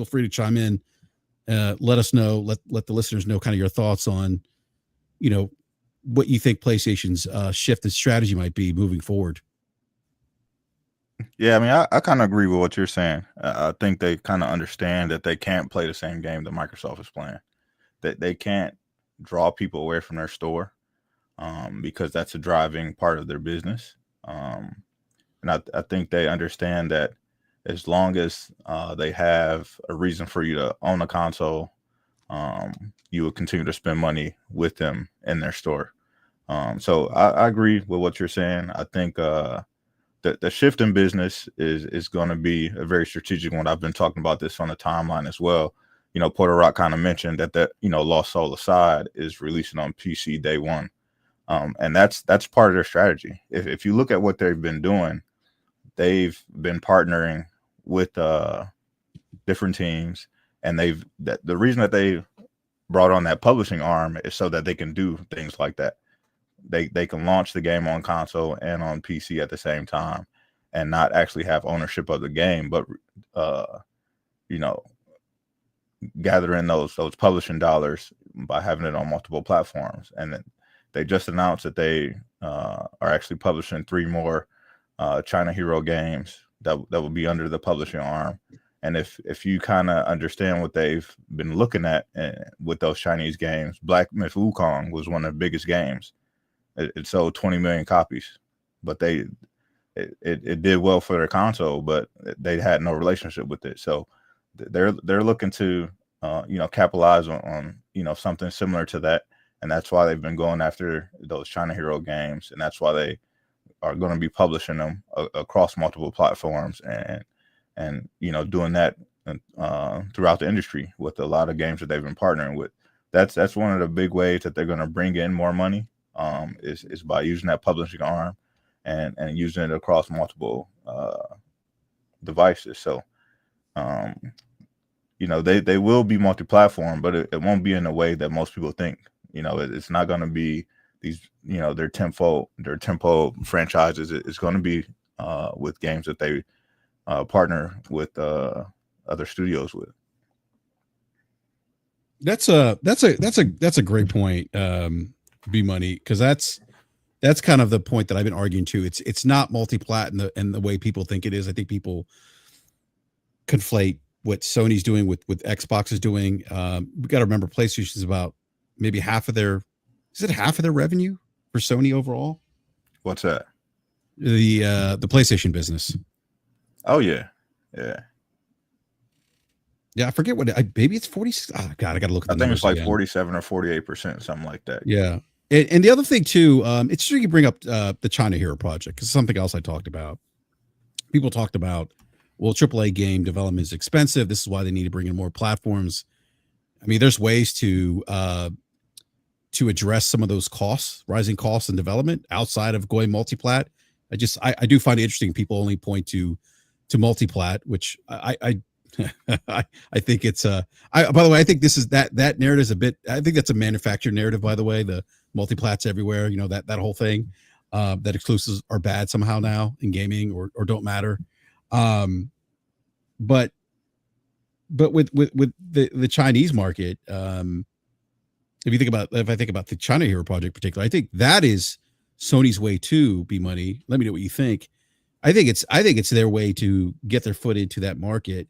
free to chime in. Let us know, let the listeners know kind of your thoughts on, what you think PlayStation's shift in strategy might be moving forward. Yeah, I mean, I kind of agree with what you're saying. I think they kind of understand that they can't play the same game that Microsoft is playing. That they can't draw people away from their store because that's a driving part of their business. And I think they understand that as long as they have a reason for you to own a console, you will continue to spend money with them in their store. So I agree with what you're saying. I think the shift in business is going to be a very strategic one. I've been talking about this on the timeline as well. Puerto Rock kind of mentioned that Lost Soul Aside is releasing on PC day one. And that's part of their strategy. If you look at what they've been doing, they've been partnering with different teams, and the reason that they brought on that publishing arm is so that they can do things like that. They can launch the game on console and on PC at the same time, and not actually have ownership of the game, but gather in those publishing dollars by having it on multiple platforms. And then they just announced that they are actually publishing 3 more China Hero games that will be under the publishing arm. And if you kind of understand what they've been looking at with those Chinese games, Black Myth Wukong was one of the biggest games. It sold 20 million copies, but it did well for their console, but they had no relationship with it. So they're looking to capitalize on something similar to that, and that's why they've been going after those China Hero games, and that's why they are going to be publishing them across multiple platforms, and doing that throughout the industry with a lot of games that they've been partnering with. That's one of the big ways that they're going to bring in more money, is by using that publishing arm and using it across multiple devices. So they will be multi-platform, but it won't be in the way that most people think. It's not going to be these their tempo franchises. It's going to be with games that they partner with other studios with. That's a great point, B Money, because that's kind of the point that I've been arguing too. It's not multi-plat in the way people think it is. I think people conflate what Sony's doing with Xbox is doing. We got to remember PlayStation is about maybe half of their revenue for Sony overall. What's that? The PlayStation business. Oh yeah. I forget maybe it's 40. Oh God, I got to look at the I think it's like again. 47 or 48%, something like that. Yeah. And the other thing too, it's true you bring up the China Hero project, because something else I talked about. People talked about, well, AAA game development is expensive. This is why they need to bring in more platforms. I mean, there's ways to address some of those rising costs in development outside of going multi-plat. I do find it interesting. People only point to multi-plat, which I think it's by the way, I think this is that narrative is I think that's a manufactured narrative, by the way. The multi-plats everywhere, that whole thing, that exclusives are bad somehow now in gaming or don't matter. But with the Chinese market, if I think about the China Hero project in particular, I think that is Sony's way to be money. Let me know what you think. I think it's their way to get their foot into that market,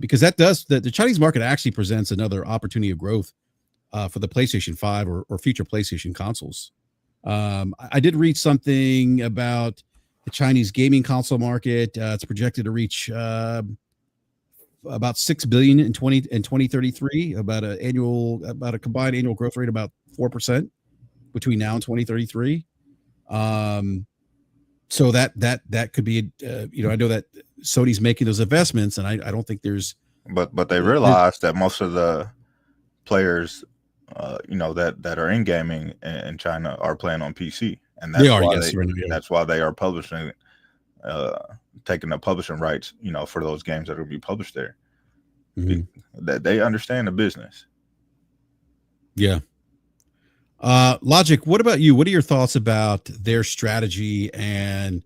because the Chinese market actually presents another opportunity of growth for the PlayStation 5 or future PlayStation consoles. I did read something about the Chinese gaming console market. It's projected to reach about 6 billion in 2033, about a combined annual growth rate about 4% between now and 2033. So that could be I know that Sony's making those investments, and I don't think there's but they realize that most of the players that are in gaming in China are playing on PC, and that's why they are publishing, taking the publishing rights, for those games that will be published there. Mm-hmm. That they understand the business. Yeah. Logic, what about you? What are your thoughts about their strategy and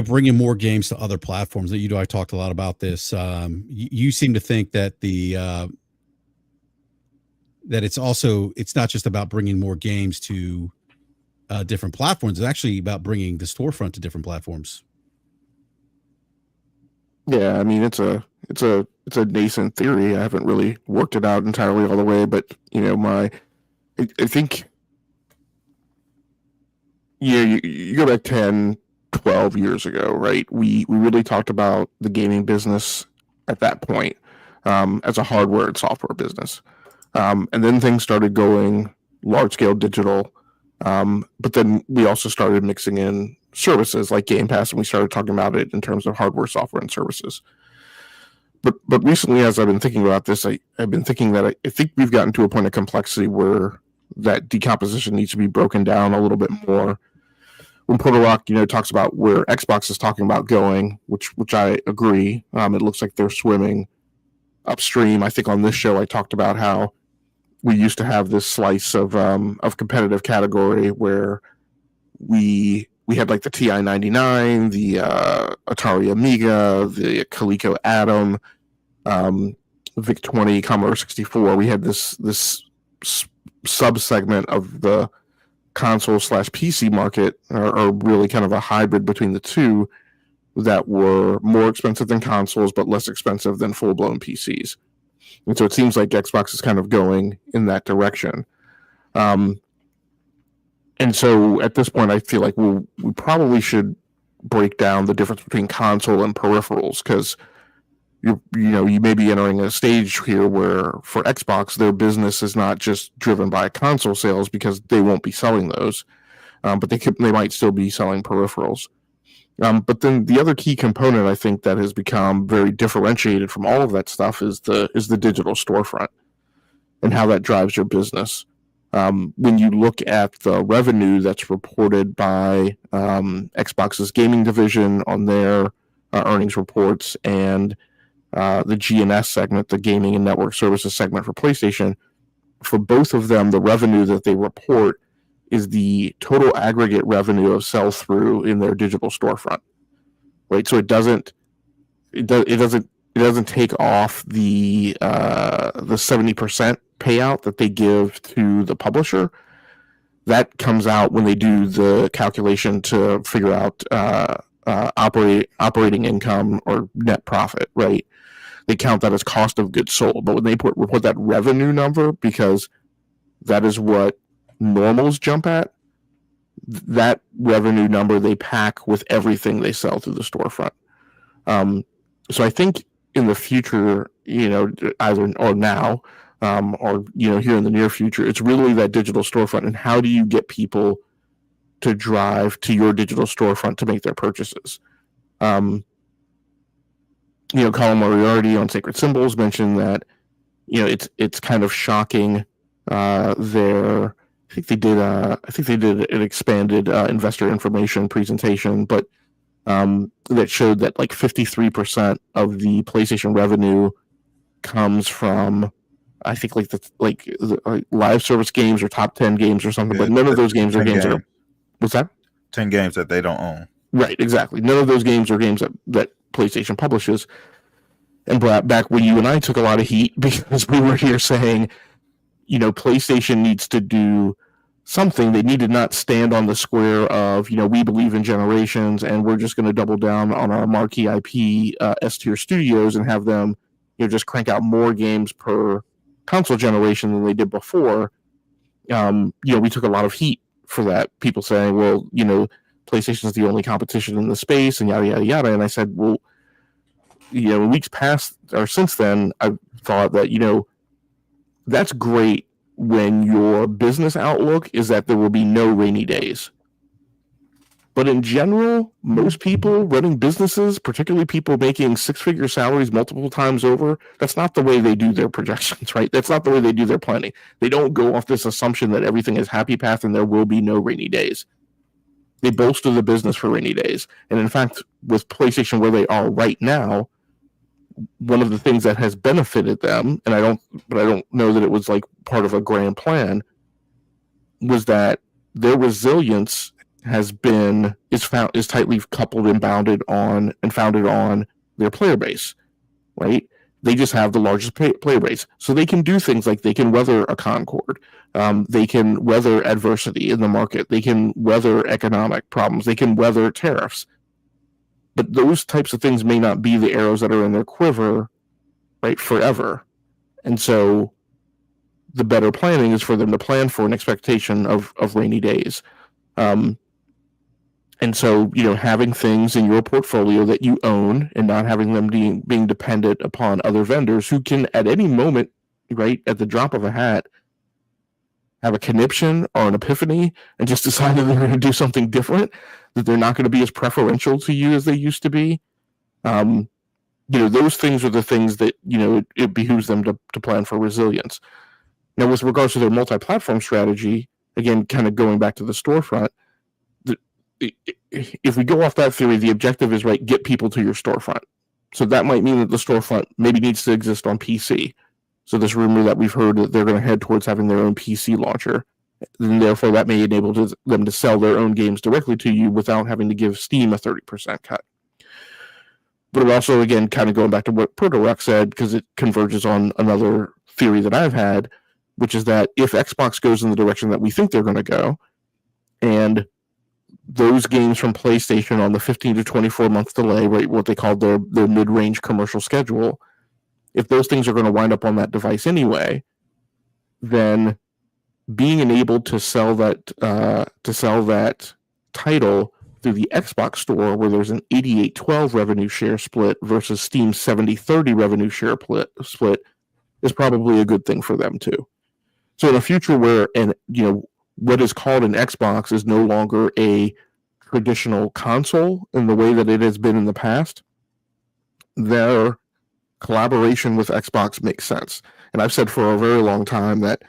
bringing more games to other platforms? I talked a lot about this. You seem to think that that it's not just about bringing more games to different platforms. It's actually about bringing the storefront to different platforms. Yeah, I mean, it's a nascent theory. I haven't really worked it out entirely all the way, but I think you go back 10, 12 years ago, right? We really talked about the gaming business at that point as a hardware and software business. And then things started going large scale digital. But then we also started mixing in services like Game Pass, and we started talking about it in terms of hardware, software, and services. But recently, as I've been thinking about this, I've been thinking that I think we've gotten to a point of complexity where that decomposition needs to be broken down a little bit more, when Porter Rock, talks about where Xbox is talking about going, which I agree. It looks like they're swimming upstream. I think on this show I talked about how we used to have this slice of competitive category where we had like the TI 99, the Atari Amiga, the Coleco Atom, VIC 20, Commodore 64. We had this sub segment of the console/PC market, or really kind of a hybrid between the two, that were more expensive than consoles but less expensive than full-blown PCs. And so it seems like Xbox is kind of going in that direction. And so at this point, I feel like we probably should break down the difference between console and peripherals, because you may be entering a stage here where for Xbox, their business is not just driven by console sales, because they won't be selling those, but they might still be selling peripherals. But then the other key component, I think, that has become very differentiated from all of that stuff is the digital storefront and how that drives your business. When you look at the revenue that's reported by Xbox's gaming division on their earnings reports, and the G&S segment, the gaming and network services segment for PlayStation, for both of them, the revenue that they report is the total aggregate revenue of sell-through in their digital storefront, right? So it doesn't take off the 70% payout that they give to the publisher. That comes out when they do the calculation to figure out operating income or net profit, right? They count that as cost of goods sold. But when they report that revenue number, because that is what normals jump at, that revenue number they pack with everything they sell through the storefront. So I think in the future, either or now, or here in the near future, it's really that digital storefront, and how do you get people to drive to your digital storefront to make their purchases? Colin Moriarty on Sacred Symbols mentioned that it's kind of shocking. I think they did an expanded investor information presentation, but that showed that like 53% of the PlayStation revenue comes from, I think, the live service games or top 10 games or something. But none of those games are games that are, what's that? 10 games that they don't own. Right, exactly. None of those games are games that PlayStation publishes. And back when you and I took a lot of heat because we were here saying, PlayStation needs to do something. They need to not stand on the square of, we believe in generations and we're just going to double down on our marquee IP S-tier studios and have them, just crank out more games per console generation than they did before. We took a lot of heat for that. People saying, well, PlayStation is the only competition in the space and yada, yada, yada. And I said, well, weeks past or since then, I've thought that, that's great when your business outlook is that there will be no rainy days. But in general, most people running businesses, particularly people making six-figure salaries multiple times over, that's not the way they do their projections, right? That's not the way they do their planning. They don't go off this assumption that everything is happy path and there will be no rainy days. They bolster the business for rainy days. And in fact, with PlayStation where they are right now, one of the things that has benefited them, and I don't know that it was like part of a grand plan, was that their resilience is tightly coupled and founded on their player base, right? They just have the largest player base, so they can do things like they can weather a Concord, they can weather adversity in the market, they can weather economic problems, they can weather tariffs. But those types of things may not be the arrows that are in their quiver, right, forever. And so the better planning is for them to plan for an expectation of rainy days. And so, having things in your portfolio that you own and not having them being dependent upon other vendors who can at any moment, right, at the drop of a hat, have a conniption or an epiphany and just decide that they're going to do something different, that they're not going to be as preferential to you as they used to be. Those things are the things that, it behooves them to plan for resilience. Now, with regards to their multi-platform strategy, again, kind of going back to the storefront, if we go off that theory, the objective is, right, get people to your storefront. So that might mean that the storefront maybe needs to exist on PC. So this rumor that we've heard that they're going to head towards having their own PC launcher, and therefore that may enable them to sell their own games directly to you without having to give Steam a 30% cut. But it also, again, kind of going back to what Proto-Rock said, because it converges on another theory that I've had, which is that if Xbox goes in the direction that we think they're going to go, and those games from PlayStation on the 15 to 24 month delay, right, what they call their mid-range commercial schedule, if those things are going to wind up on that device anyway, then being enabled to sell that title through the Xbox store, where there's an 88-12 revenue share split versus Steam's 70-30 revenue share split, is probably a good thing for them too. So in a future where what is called an Xbox is no longer a traditional console in the way that it has been in the past, their collaboration with Xbox makes sense. And I've said for a very long time that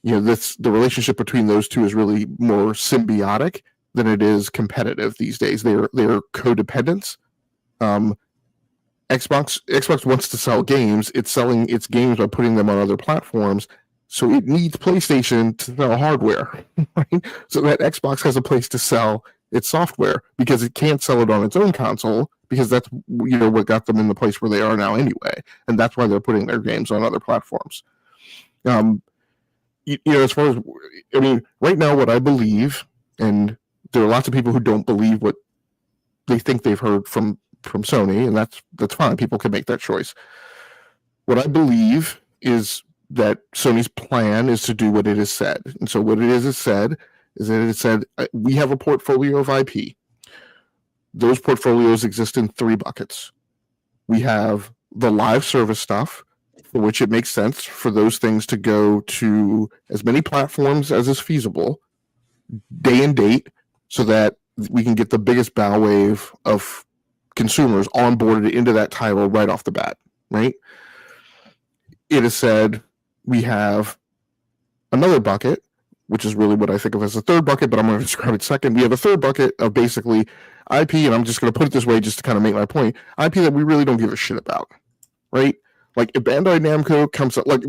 the relationship between those two is really more symbiotic than it is competitive these days. They're codependents. Xbox wants to sell games. It's selling its games by putting them on other platforms. So it needs PlayStation to sell hardware, right? So that Xbox has a place to sell its software, because it can't sell it on its own console, because that's what got them in the place where they are now anyway, and that's why they're putting their games on other platforms. As far as right now, what I believe, and there are lots of people who don't believe what they think they've heard from Sony, and that's fine. People can make that choice. What I believe is that Sony's plan is to do what it has said. And so what it has said is that it said, we have a portfolio of IP. Those portfolios exist in 3 buckets. We have the live service stuff, for which it makes sense for those things to go to as many platforms as is feasible, day and date, so that we can get the biggest bow wave of consumers onboarded into that title right off the bat, right? It is said we have another bucket, which is really what I think of as a third bucket, but I'm going to describe it second. We have a third bucket of basically IP, and I'm just going to put it this way just to kind of make my point, IP that we really don't give a shit about, right? Like if Bandai Namco comes up, like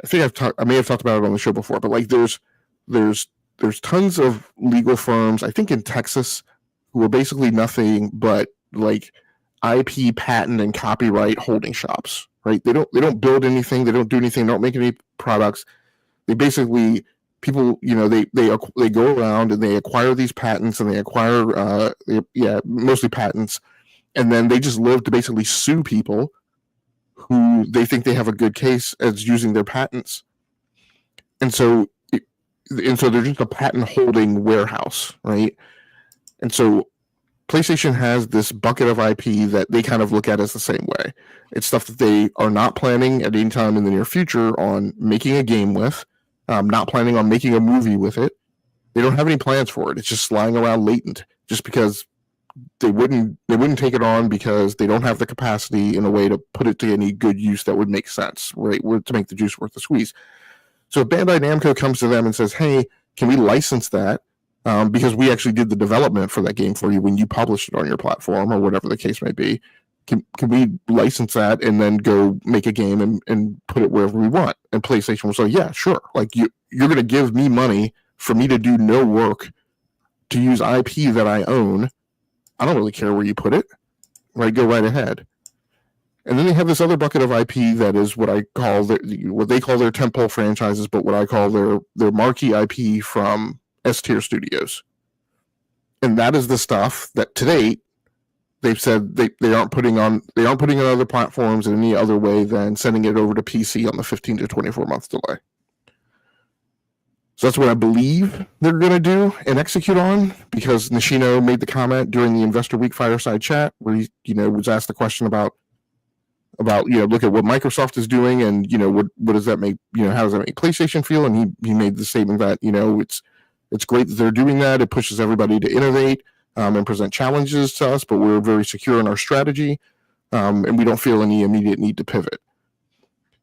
I think I may have talked about it on the show before, but like there's tons of legal firms, I think in Texas, who are basically nothing but like IP, patent, and copyright holding shops, right? They don't build anything, they don't do anything, they don't make any products. They basically, people, they go around and they acquire these patents, and they acquire mostly patents, and then they just live to basically sue people who they think they have a good case as using their patents. And so they're just a patent holding warehouse, right? And so PlayStation has this bucket of IP that they kind of look at as the same way. It's stuff that they are not planning at any time in the near future on making a game with, not planning on making a movie with it. They don't have any plans for it. It's just lying around latent, just because they wouldn't take it on, because they don't have the capacity in a way to put it to any good use that would make sense, right? To make the juice worth the squeeze. So if Bandai Namco comes to them and says, hey, can we license that? Because we actually did the development for that game for you when you published it on your platform, or whatever the case may be. Can we license that and then go make a game and put it wherever we want? And PlayStation will say, yeah, sure. Like you're going to give me money for me to do no work to use IP that I own. I don't really care where you put it. Right? Go right ahead. And then they have this other bucket of IP that is what I call what they call their tentpole franchises, but what I call their marquee IP from S-tier studios. And that is the stuff that to date they've said they aren't putting on other platforms in any other way than sending it over to PC on the 15 to 24 month delay. So that's what I believe they're going to do and execute on, because Nishino made the comment during the Investor Week fireside chat where he was asked the question about look at what Microsoft is doing, and what does that make, how does that make PlayStation feel? And he made the statement that it's great that they're doing that. It pushes everybody to innovate and present challenges to us, but we're very secure in our strategy, and we don't feel any immediate need to pivot.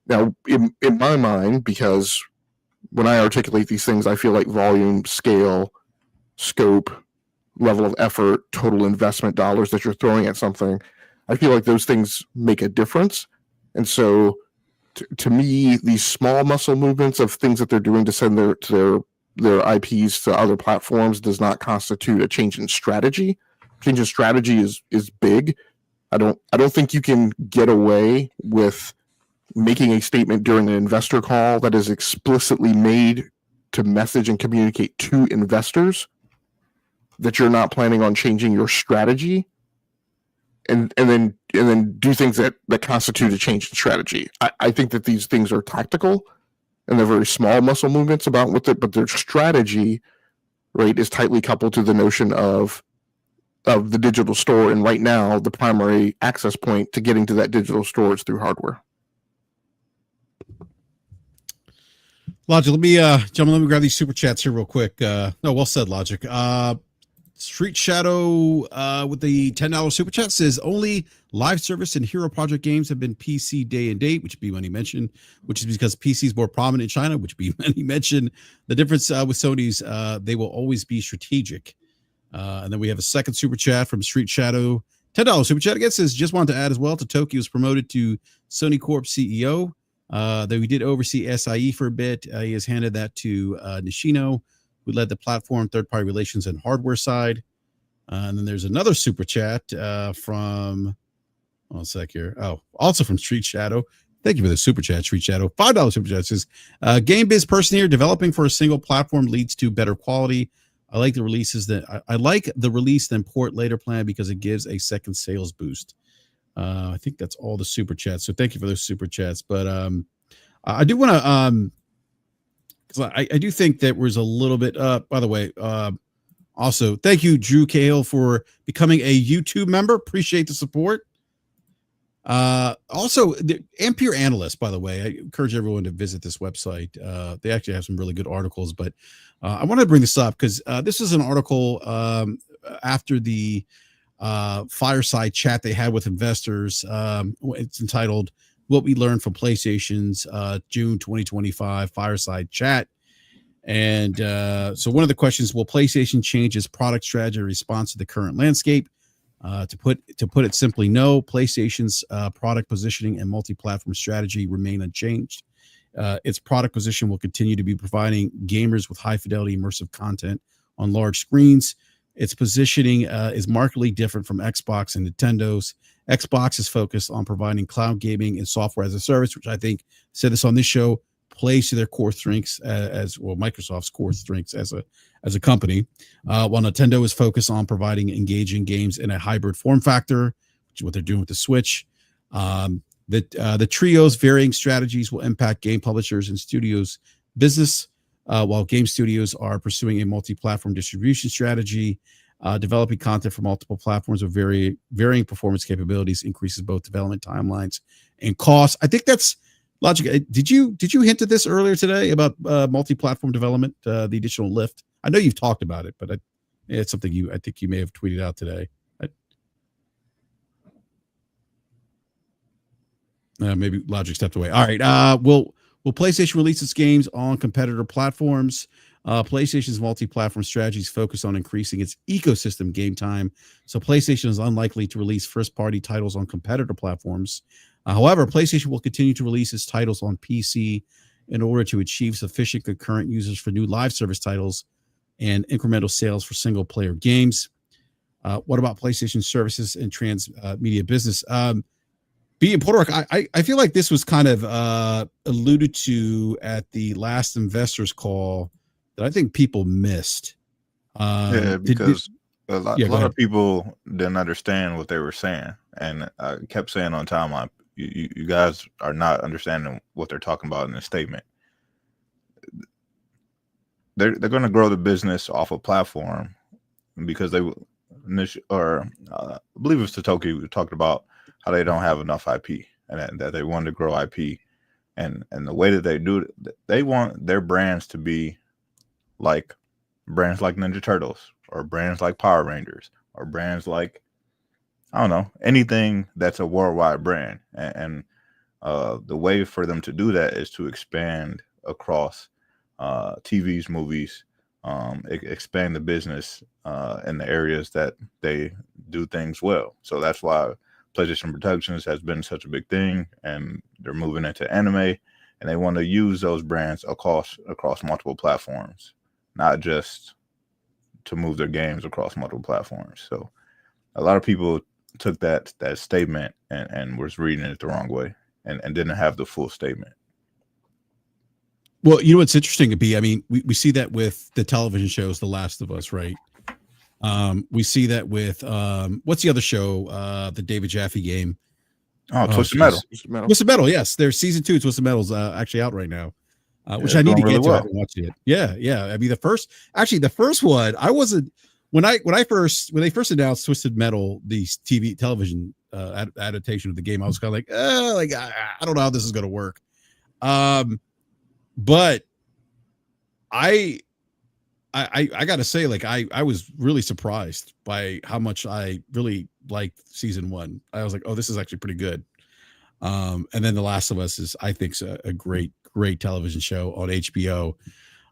Now, in my mind, because when I articulate these things, I feel like volume, scale, scope, level of effort, total investment dollars that you're throwing at something. I feel like those things make a difference. And so to me, these small muscle movements of things that they're doing to send their IPs to other platforms does not constitute a change in strategy. Change in strategy is big. I don't think you can get away with making a statement during an investor call that is explicitly made to message and communicate to investors that you're not planning on changing your strategy, and then do things that constitute a change in strategy. I think that these things are tactical and they're very small muscle movements about with it, but their strategy, right, is tightly coupled to the notion of the digital store. And right now, the primary access point to getting to that digital store is through hardware. Logic, gentlemen, let me grab these super chats here real quick. No, well said, Logic. Street Shadow with the $10 super chat says only live service and hero project games have been PC day and date, which B-Money mentioned, which is because PC is more prominent in China, which B-Money mentioned. The difference with Sony's, they will always be strategic. And then we have a second super chat from Street Shadow. $10 super chat again says, just wanted to add as well to Tokyo was promoted to Sony Corp CEO. Though he did oversee SIE for a bit. He has handed that to Nishino, who led the platform, third-party relations, and hardware side. And then there's another super chat from, one sec here. Oh, also from Street Shadow. Thank you for the super chat, Street Shadow. $5 super chat says, game biz person here, developing for a single platform leads to better quality. I like the releases I like the release then port later plan because it gives a second sales boost. I think that's all the super chats. So thank you for those super chats. But I do want to, because I do think that was a little bit, by the way, also, thank you, Drew Cahill, for becoming a YouTube member. Appreciate the support. Also, the Ampere Analyst, by the way, I encourage everyone to visit this website. They actually have some really good articles, but I want to bring this up because this is an article after the fireside chat they had with investors. It's entitled "What We Learned from PlayStation's June 2025 Fireside Chat." And so one of the questions: will PlayStation change its product strategy in response to the current landscape? To put it simply, no. PlayStation's product positioning and multi-platform strategy remain unchanged. Its product position will continue to be providing gamers with high fidelity immersive content on large screens. Its positioning is markedly different from Xbox and Nintendo's. Xbox is focused on providing cloud gaming and software as a service, which I think, said this on this show, plays to their core strengths as well, Microsoft's core strengths as a company, while Nintendo is focused on providing engaging games in a hybrid form factor, which is what they're doing with the Switch. The trio's varying strategies will impact game publishers and studios' business, while game studios are pursuing a multi-platform distribution strategy. Developing content for multiple platforms with varying performance capabilities increases both development timelines and costs. I think that's logic. Did you hint at this earlier today about multi-platform development, the additional lift? I know you've talked about it, but it's something I think you may have tweeted out today. Maybe Logic stepped away. All right. Will PlayStation release its games on competitor platforms? PlayStation's multi-platform strategy is focused on increasing its ecosystem game time, so PlayStation is unlikely to release first-party titles on competitor platforms. However, PlayStation will continue to release its titles on PC in order to achieve sufficient concurrent users for new live service titles and incremental sales for single-player games. What about PlayStation services and transmedia business? Being Puerto Rico, I feel like this was kind of alluded to at the last investors call that I think people missed. Because a lot of people didn't understand what they were saying, and I kept saying on timeline, you guys are not understanding what they're talking about in the statement. They're going to grow the business off a platform because I believe it was Totoki who talked about how they don't have enough IP and that they want to grow IP, and the way that they do it, they want their brands to be like brands like Ninja Turtles or brands like Power Rangers or brands like, I don't know, anything that's a worldwide brand. And the way for them to do that is to expand across TVs, movies, expand the business in the areas that they do things well. So that's why PlayStation Productions has been such a big thing, and they're moving into anime, and they want to use those brands across multiple platforms, not just to move their games across multiple platforms. So a lot of people took that statement and was reading it the wrong way and didn't have the full statement. Well, you know what's interesting to be, I mean, we see that with the television shows, The Last of Us, right? We see that with what's the other show? The David Jaffe game. Twisted Metal. Twisted Metal, yes. There's season 2 of Twisted Metal's actually out right now. Which I need to get to. I haven't watched it yet. Yeah. I mean, the first one, I wasn't when they first announced Twisted Metal, the television adaptation of the game, I was kind of like, I don't know how this is going to work. But I got to say, like, I was really surprised by how much I really liked season 1. I was like, oh, this is actually pretty good. And then The Last of Us is, I think, a great television show on HBO.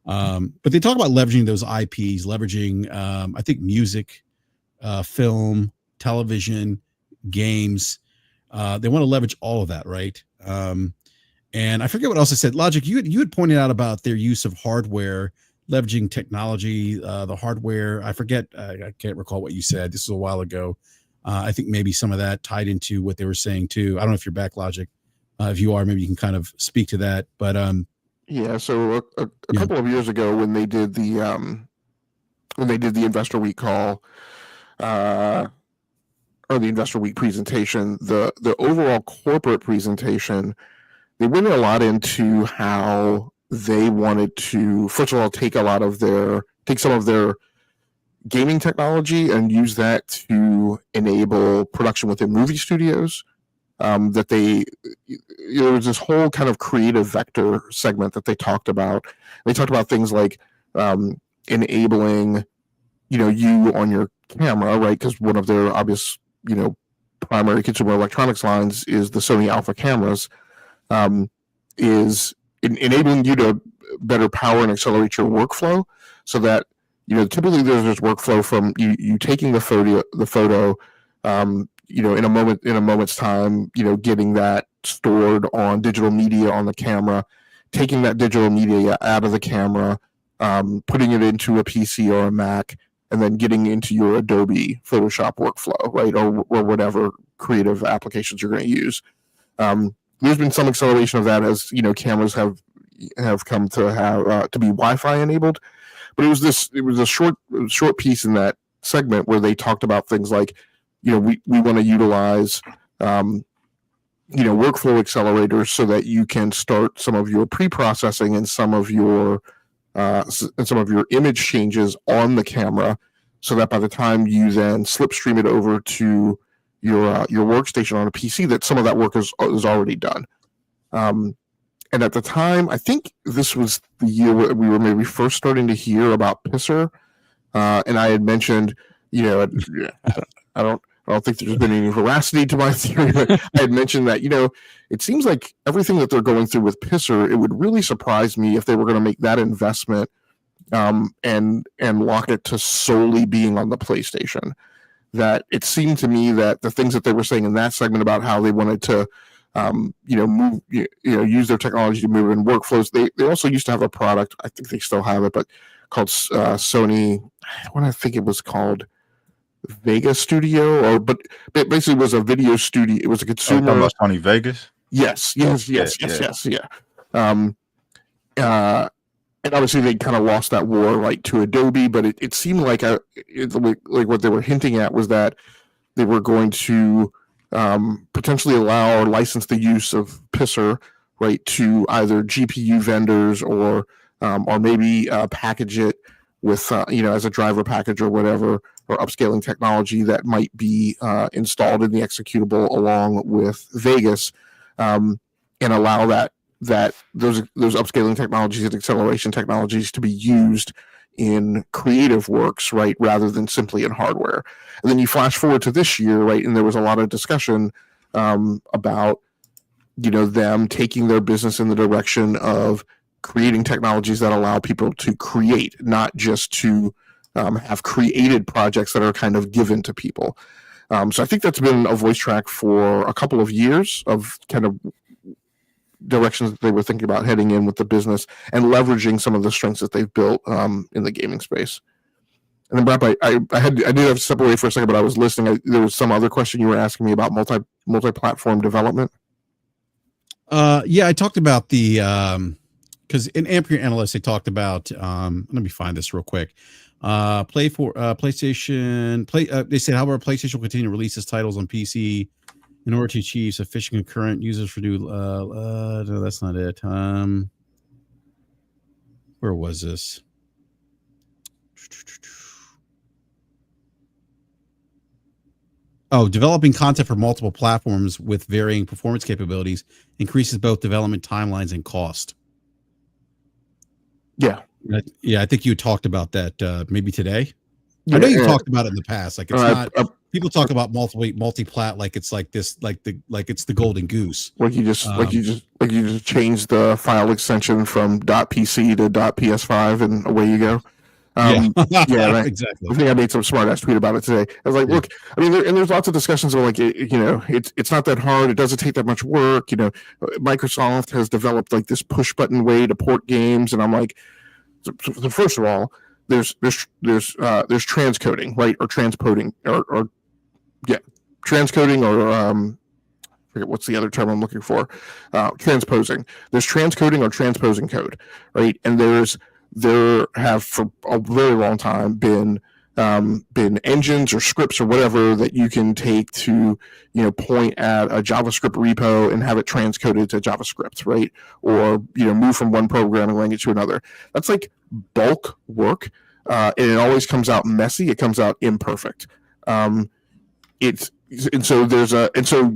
But they talk about leveraging those IPs, leveraging, I think, music, film, television, games. They want to leverage all of that, right? And I forget what else I said. Logic, you had pointed out about their use of hardware, leveraging technology, the hardware. I forget. I can't recall what you said. This was a while ago. I think maybe some of that tied into what they were saying too. I don't know if you're back, Logic. If you are, maybe you can kind of speak to that. But yeah. So a couple of years ago, when they did the Investor Week call, or the Investor Week presentation, the overall corporate presentation, they went a lot into how they wanted to, first of all, take some of their gaming technology and use that to enable production within movie studios. That there was this whole kind of creative vector segment that they talked about. They talked about things like enabling, you on your camera, right? Because one of their obvious, primary consumer electronics lines is the Sony Alpha cameras. Is enabling you to better power and accelerate your workflow, so that typically there's this workflow from you taking the photo, in a moment's time, getting that stored on digital media on the camera, taking that digital media out of the camera, putting it into a PC or a Mac, and then getting into your Adobe Photoshop workflow, right, or whatever creative applications you're going to use. There's been some acceleration of that as cameras have come to have to be Wi-Fi enabled, but it was a short piece in that segment where they talked about things like we want to utilize workflow accelerators so that you can start some of your pre-processing and some of your image changes on the camera, so that by the time you then slipstream it over to your workstation on a PC, that some of that work is already done. And at the time, I think this was the year where we were maybe first starting to hear about Pisser, and I had mentioned, I don't think there's been any veracity to my theory, but I had mentioned that it seems like everything that they're going through with Pisser, it would really surprise me if they were going to make that investment and lock it to solely being on the PlayStation. That it seemed to me that the things that they were saying in that segment about how they wanted to, move, use their technology to move in workflows. They also used to have a product, I think they still have it, but called Sony. I think it was called Vegas Studio, but it basically was a video studio. It was a consumer. Talking about Sony Vegas. Yes. And obviously they kind of lost that war right to Adobe, but it seemed like what they were hinting at was that they were going to potentially allow or license the use of Pisser, right, to either GPU vendors or maybe package it with as a driver package or whatever, or upscaling technology that might be installed in the executable along with Vegas, and allow those upscaling technologies and acceleration technologies to be used in creative works, right, rather than simply in hardware. And then you flash forward to this year, right, and there was a lot of discussion about them taking their business in the direction of creating technologies that allow people to create, not just to have created projects that are kind of given to people. So I think that's been a voice track for a couple of years of kind of directions that they were thinking about heading in with the business and leveraging some of the strengths that they've built in the gaming space. And then, BRAP, I did have to step away for a second, but I was listening. There was some other question you were asking me about multi-platform development. Yeah, I talked about the because in Ampere Analyst they talked about. Let me find this real quick. PlayStation. They said, however, PlayStation will continue to release its titles on PC in order to achieve sufficient concurrent users for new. No, that's not it. Where was this? Oh, developing content for multiple platforms with varying performance capabilities increases both development timelines and cost. Yeah. Yeah, I think you talked about that maybe today. Yeah, I know you talked about it in the past. Like it's not people talk about multi-plat like it's like this, like it's the golden goose. Like you just change the file extension from .pc to .ps5 and away you go. Exactly. I think I made some smart ass tweet about it today. I was like, look, I mean, there's lots of discussions of like, it's not that hard. It doesn't take that much work. Microsoft has developed like this push button way to port games, and I'm like, so first of all, there's transcoding, right, or transcoding, or transcoding, or I forget what's the other term I'm looking for. Transposing. There's transcoding or transposing code, right, and there have for a very long time been engines or scripts or whatever that you can take to point at a JavaScript repo and have it transcoded to JavaScript, right? Or move from one programming language to another. That's like bulk work, and it always comes out messy. It comes out imperfect. So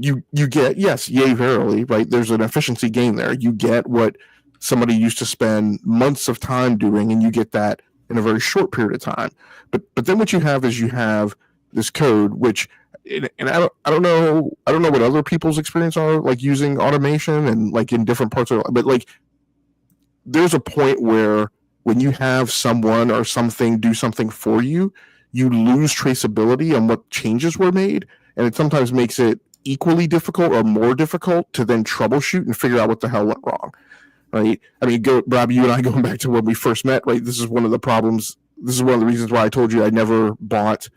you get, yes, yay verily, right? There's an efficiency gain there. You get what somebody used to spend months of time doing, and you get that in a very short period of time. But then what you have is you have this code, which, and I don't know what other people's experience are like using automation and like in different parts of it, but like there's a point where when you have someone or something do something for you, you lose traceability on what changes were made, and it sometimes makes it equally difficult or more difficult to then troubleshoot and figure out what the hell went wrong. Right. I mean, Rob, you and I going back to when we first met, right? This is one of the problems. This is one of the reasons why I told you I never bought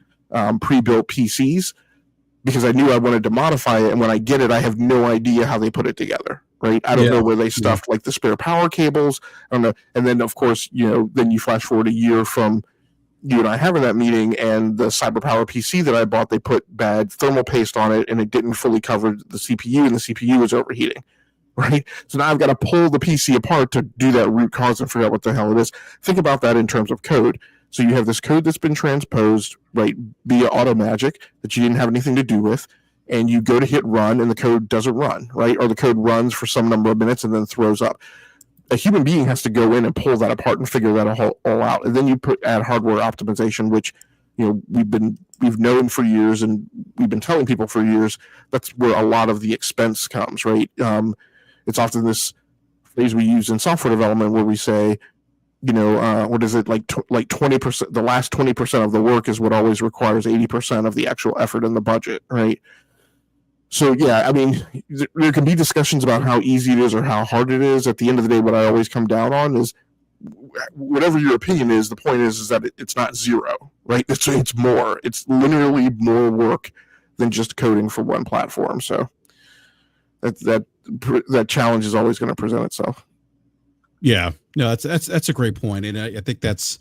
pre-built PCs, because I knew I wanted to modify it. And when I get it, I have no idea how they put it together. Right. I don't know where they stuffed like the spare power cables. I don't know. And then, of course, then you flash forward a year from you and I having that meeting, and the CyberPower PC that I bought, they put bad thermal paste on it and it didn't fully cover the CPU, and the CPU was overheating. Right. So now I've got to pull the PC apart to do that root cause and figure out what the hell it is. Think about that in terms of code. So you have this code that's been transposed, right, via AutoMagic that you didn't have anything to do with, and you go to hit run and the code doesn't run, right? Or the code runs for some number of minutes and then throws up. A human being has to go in and pull that apart and figure that all out. And then you add hardware optimization, which we've known for years, and we've been telling people for years that's where a lot of the expense comes, right? It's often this phrase we use in software development where we say, what is it, like 20%, the last 20% of the work is what always requires 80% of the actual effort in the budget, right? So, yeah, I mean, there can be discussions about how easy it is or how hard it is. At the end of the day, what I always come down on is whatever your opinion is, the point is that it's not zero, right? It's more. It's literally more work than just coding for one platform. So that challenge is always going to present itself. Yeah, no, that's a great point, and I think that's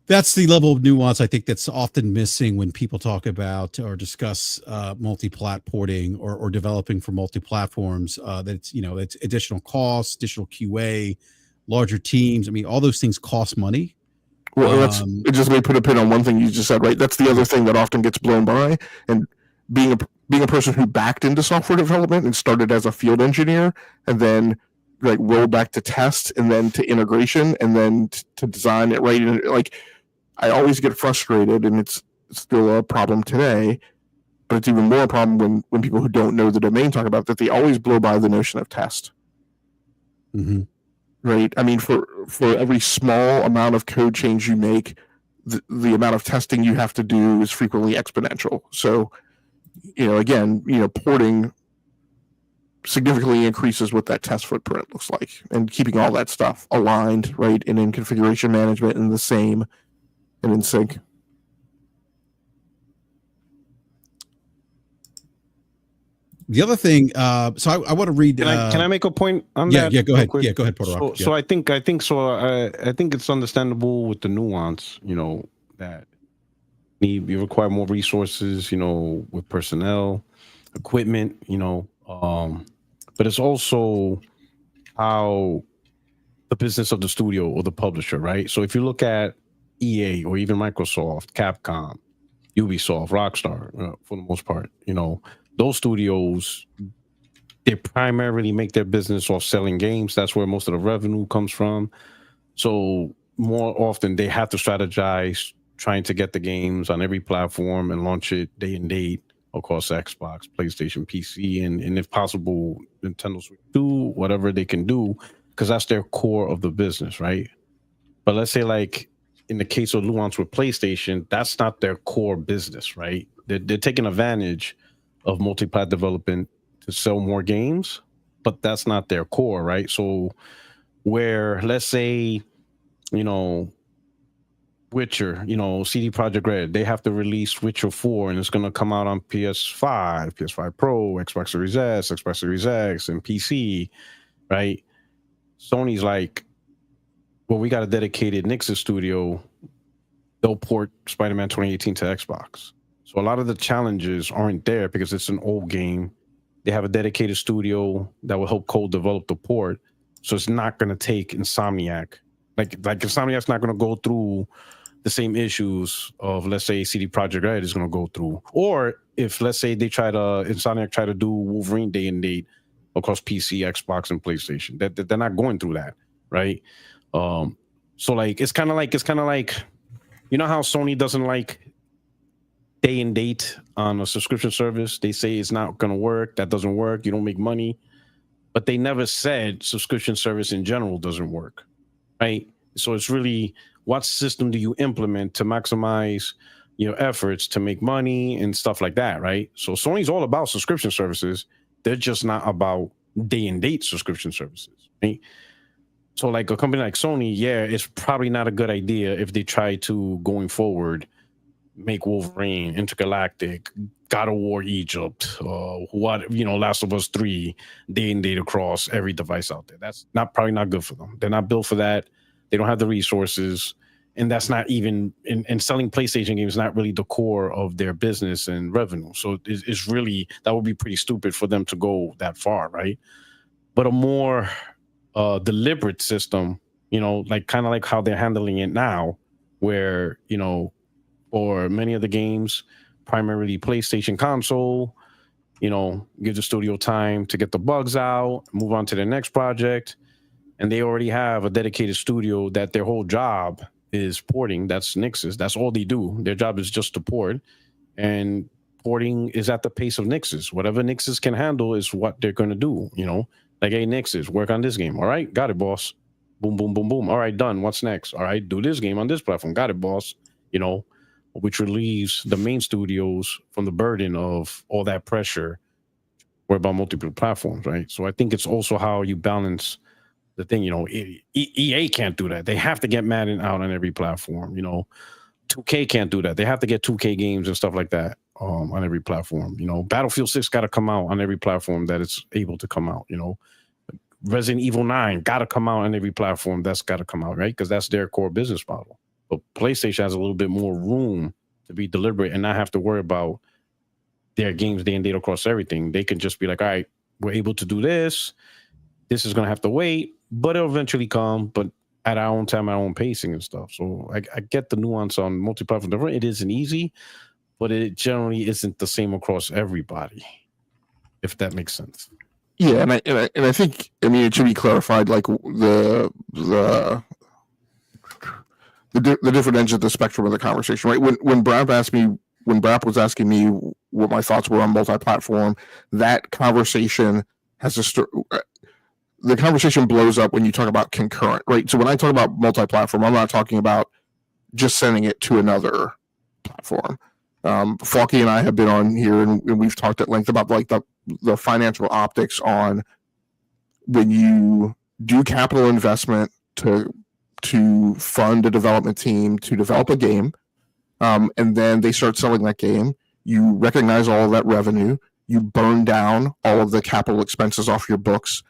the level of nuance I think that's often missing when people talk about or discuss multi-plat porting or developing for multi-platforms. That's it's additional costs, additional QA, larger teams. I mean, all those things cost money. Well, it just may put a pin on one thing you just said, right? That's the other thing that often gets blown by, and being a person who backed into software development and started as a field engineer and then like rolled back to test and then to integration and then to design it, right? And like I always get frustrated, and it's still a problem today, but it's even more a problem when people who don't know the domain talk about that. They always blow by the notion of test. Mm-hmm. right? I mean, for every small amount of code change you make, the amount of testing you have to do is frequently exponential. So, again, porting significantly increases what that test footprint looks like, and keeping all that stuff aligned, right, and in configuration management and the same and in sync. The other thing, so I want to read. Can I make a point on yeah, that? Yeah, go ahead. Quick? Yeah, go ahead, Porter. So I think it's understandable with the nuance, that you require more resources, with personnel, equipment, but it's also how the business of the studio or the publisher, right? So if you look at EA or even Microsoft, Capcom, Ubisoft, Rockstar, for the most part, those studios, they primarily make their business off selling games. That's where most of the revenue comes from. So more often they have to strategize trying to get the games on every platform and launch it day and date across Xbox, PlayStation, PC, and if possible, Nintendo Switch 2, whatever they can do, because that's their core of the business, right? But let's say, like in the case of Nuance with PlayStation, that's not their core business, right? They're taking advantage of multi-plat development to sell more games, but that's not their core, right? So where, let's say, Witcher, CD Projekt Red, they have to release Witcher 4 and it's going to come out on PS5, PS5 Pro, Xbox Series S, Xbox Series X, and PC, right? Sony's like, well, we got a dedicated Nixon studio. They'll port Spider-Man 2018 to Xbox. So a lot of the challenges aren't there because it's an old game. They have a dedicated studio that will help co-develop the port. So it's not going to take Insomniac. Like Insomniac's not going to go through the same issues of, let's say, CD Projekt Red is going to go through. Or if, let's say, Insomniac try to do Wolverine day and date across PC, Xbox, and PlayStation. They're not going through that, right? So like it's kind of like how Sony doesn't like day and date on a subscription service. They say it's not going to work. That doesn't work. You don't make money. But they never said subscription service in general doesn't work, right? So it's really, what system do you implement to maximize your efforts to make money and stuff like that, right? So Sony's all about subscription services. They're just not about day and date subscription services, right? So like a company like Sony, it's probably not a good idea if they try to, going forward, make Wolverine, Intergalactic, God of War Egypt, Last of Us 3, day and date across every device out there. That's probably not good for them. They're not built for that. They don't have the resources. And that's not even, and selling PlayStation games is not really the core of their business and revenue. So it's really, that would be pretty stupid for them to go that far, right? But a more deliberate system, kind of like how they're handling it now, where, for many of the games, primarily PlayStation console, give the studio time to get the bugs out, move on to the next project. And they already have a dedicated studio that their whole job is porting. That's Nix's. That's all they do. Their job is just to port. And porting is at the pace of Nix's. Whatever Nix's can handle is what they're going to do, Like, hey, Nix's, work on this game. All right, got it, boss. Boom, boom, boom, boom. All right, done. What's next? All right, do this game on this platform. Got it, boss. Which relieves the main studios from the burden of all that pressure. We're about multiple platforms, right? So I think it's also how you balance the thing. EA can't do that. They have to get Madden out on every platform. 2K can't do that. They have to get 2K games and stuff like that on every platform. Battlefield 6 got to come out on every platform that it's able to come out. Resident Evil 9 got to come out on every platform that's got to come out, right? Because that's their core business model. But PlayStation has a little bit more room to be deliberate and not have to worry about their games day and date across everything. They can just be like, all right, we're able to do this. This is going to have to wait, but it'll eventually come, but at our own time, our own pacing and stuff. So I get the nuance on multi-platform. It isn't easy, but it generally isn't the same across everybody, if that makes sense. Yeah, and I think, it should be clarified, like the different ends of the spectrum of the conversation, right? When BRAP was asking me what my thoughts were on multi-platform, that conversation has the conversation blows up when you talk about concurrent, right? So when I talk about multi-platform, I'm not talking about just sending it to another platform. Falky and I have been on here and we've talked at length about like the financial optics on when you do capital investment to fund a development team to develop a game, and then they start selling that game. You recognize all of that revenue, you burn down all of the capital expenses off your books,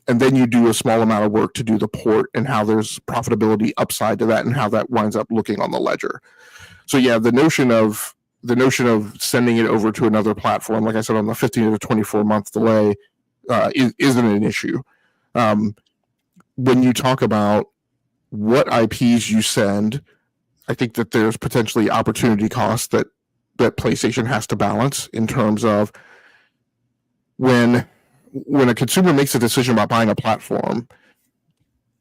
and then you do a small amount of work to do the port and how there's profitability upside to that and how that winds up looking on the ledger. So yeah, the notion of sending it over to another platform, like I said, on the 15 to 24 month delay, isn't an issue. When you talk about what IPs you send, I think that there's potentially opportunity costs that PlayStation has to balance in terms of when a consumer makes a decision about buying a platform.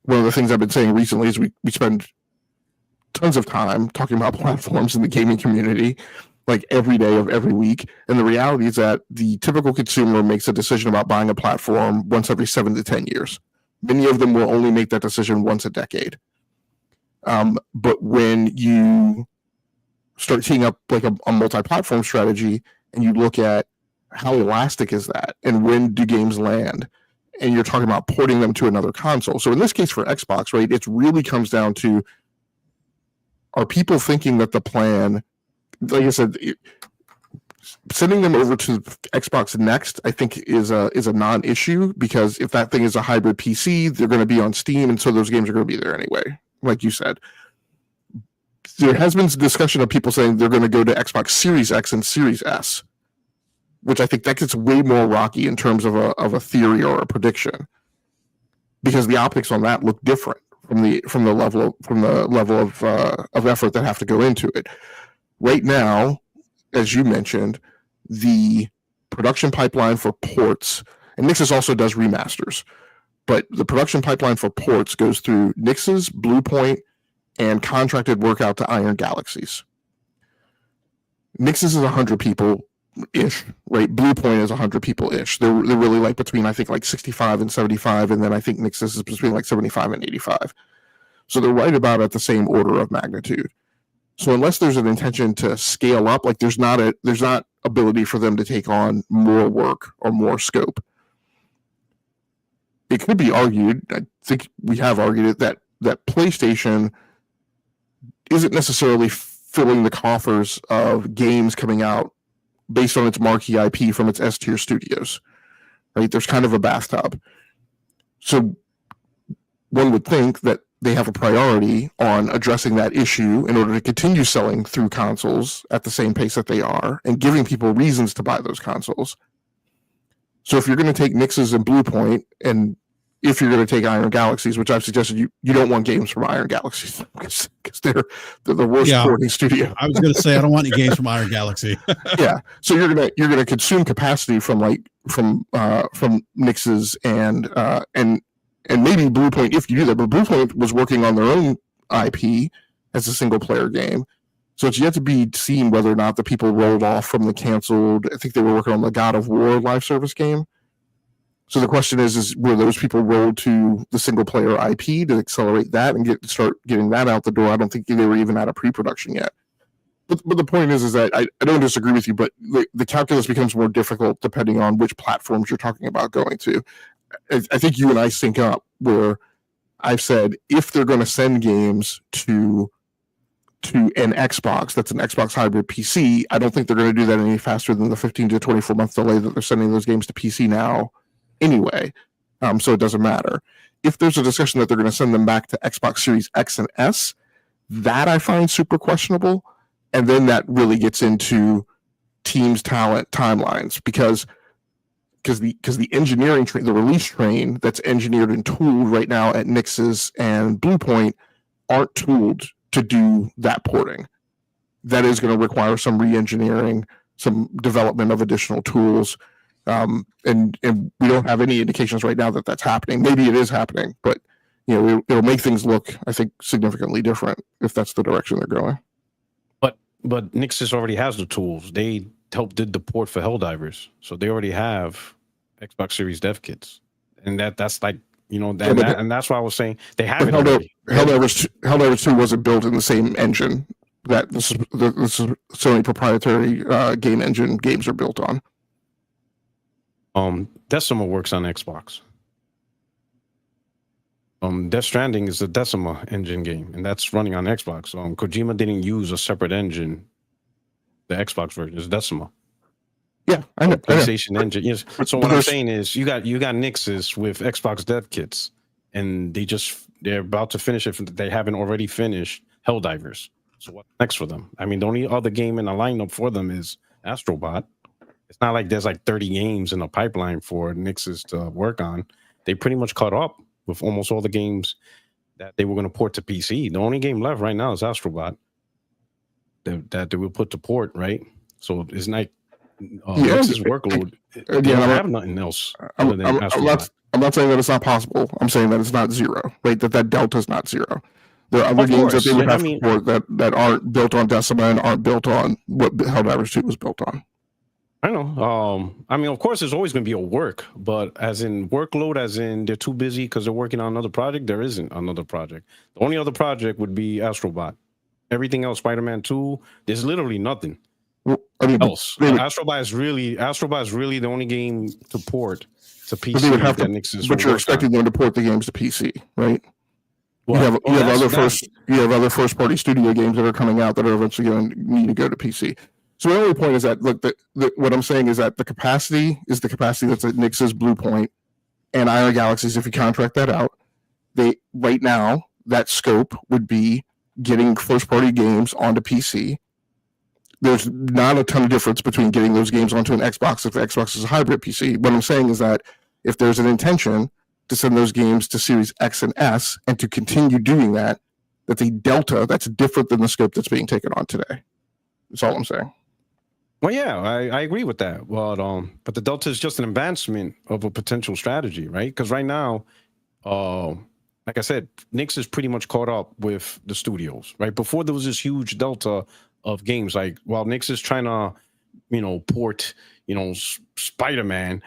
One of the things I've been saying recently is we spend tons of time talking about platforms in the gaming community, like every day of every week. And the reality is that the typical consumer makes a decision about buying a platform once every 7 to 10 years. Many of them will only make that decision once a decade. But when you start teeing up like a multi-platform strategy and you look at how elastic is that and when do games land, and you're talking about porting them to another console. So in this case for Xbox, right, it really comes down to, are people thinking that the plan, like I said, sending them over to Xbox Next, I think is a non-issue, because if that thing is a hybrid PC, they're going to be on Steam, and so those games are going to be there anyway, like you said. There has been discussion of people saying they're going to go to Xbox Series X and Series S, which I think that gets way more rocky in terms of a theory or a prediction, because the optics on that look different from the level of effort that have to go into it. Right now, as you mentioned, the production pipeline for ports, and Nixxes also does remasters, but the production pipeline for ports goes through Nixxes, Bluepoint, and contracted work out to Iron Galaxies. Nixxes is 100 people-ish, right? Bluepoint is 100 people-ish. They're really like between, I think, like 65 and 75, and then I think Nixxes is between like 75 and 85. So they're right about at the same order of magnitude. So unless there's an intention to scale up, like there's not ability for them to take on more work or more scope. It could be argued, I think we have argued it, that PlayStation isn't necessarily filling the coffers of games coming out based on its marquee IP from its S-tier studios. Right? There's kind of a bathtub. So one would think that they have a priority on addressing that issue in order to continue selling through consoles at the same pace that they are and giving people reasons to buy those consoles. So if you're going to take Nixxes and Bluepoint, and if you're going to take Iron Galaxies, which I've suggested, you don't want games from Iron Galaxies because they're the worst porting studio. I was going to say I don't want any games from Iron Galaxy. Yeah, so you're gonna consume capacity from Nixxes and maybe Bluepoint if you do that. But Bluepoint was working on their own IP as a single player game, so it's yet to be seen whether or not the people rolled off from the canceled. I think they were working on the God of War live service game. So the question is were those people rolled to the single player IP to accelerate that and start getting that out the door? I don't think they were even out of pre-production yet. But the point is that I don't disagree with you, but the calculus becomes more difficult depending on which platforms you're talking about going to. I think you and I sync up where I've said if they're going to send games to an Xbox, that's an Xbox hybrid PC, I don't think they're going to do that any faster than the 15 to 24 month delay that they're sending those games to PC now anyway. So it doesn't matter. If there's a discussion that they're going to send them back to Xbox Series X and S, that I find super questionable. And then that really gets into teams' talent timelines because the engineering train, the release train that's engineered and tooled right now at Nixxes and Bluepoint aren't tooled to do that porting. That is going to require some re-engineering, some development of additional tools. And we don't have any indications right now that that's happening. Maybe it is happening, but it'll make things look, I think, significantly different if that's the direction they're going. But Nixxes already has the tools. They did the port for Helldivers, so they already have Xbox Series dev kits, and that's like and that's why I was saying they have it already. Helldivers 2 wasn't built in the same engine that this is Sony proprietary game engine games are built on. Decima works on Xbox. Death Stranding is a Decima engine game, and that's running on Xbox. Kojima didn't use a separate engine. The Xbox version is Decima. Yeah, I know. PlayStation engine. Yes. So what I'm saying is, you got Nixes with Xbox dev kits, and they're about to finish it. They haven't already finished Helldivers. So what's next for them? I mean, the only other game in the lineup for them is Astrobot. It's not like there's like 30 games in the pipeline for Nixes to work on. They pretty much caught up with almost all the games that they were going to port to PC. The only game left right now is Astrobot that they will put to port, right? So it's like Nix's workload. They don't have nothing else other than Astrobot. I'm not saying that it's not possible. I'm saying that it's not zero, right? That delta is not zero. There are other games that they would have to port that aren't built on Decima and aren't built on what Helldivers 2 was built on. I know. I mean, of course, there's always going to be a work, but as in workload, as in they're too busy because they're working on another project, there isn't another project. The only other project would be Astrobot. Everything else, Spider-Man 2, there's literally nothing else. Astrobot is really the only game to port to PC that Nixes. But you're expecting them to port the games to PC, right? Well, you have other first-party studio games that are coming out that are eventually going to need to go to PC. So my only point is that, look, what I'm saying is that the capacity is the capacity that's at Nix's Blue Point and Iron Galaxies. If you contract that out, right now that scope would be getting first-party games onto PC. There's not a ton of difference between getting those games onto an Xbox if the Xbox is a hybrid PC. What I'm saying is that if there's an intention to send those games to Series X and S and to continue doing that, that's a delta that's different than the scope that's being taken on today. That's all I'm saying. Well, yeah, I agree with that. But the delta is just an advancement of a potential strategy, right? Because right now, like I said, Nix is pretty much caught up with the studios, right? Before there was this huge delta of games, like while Nix is trying to, port, Spider-Man,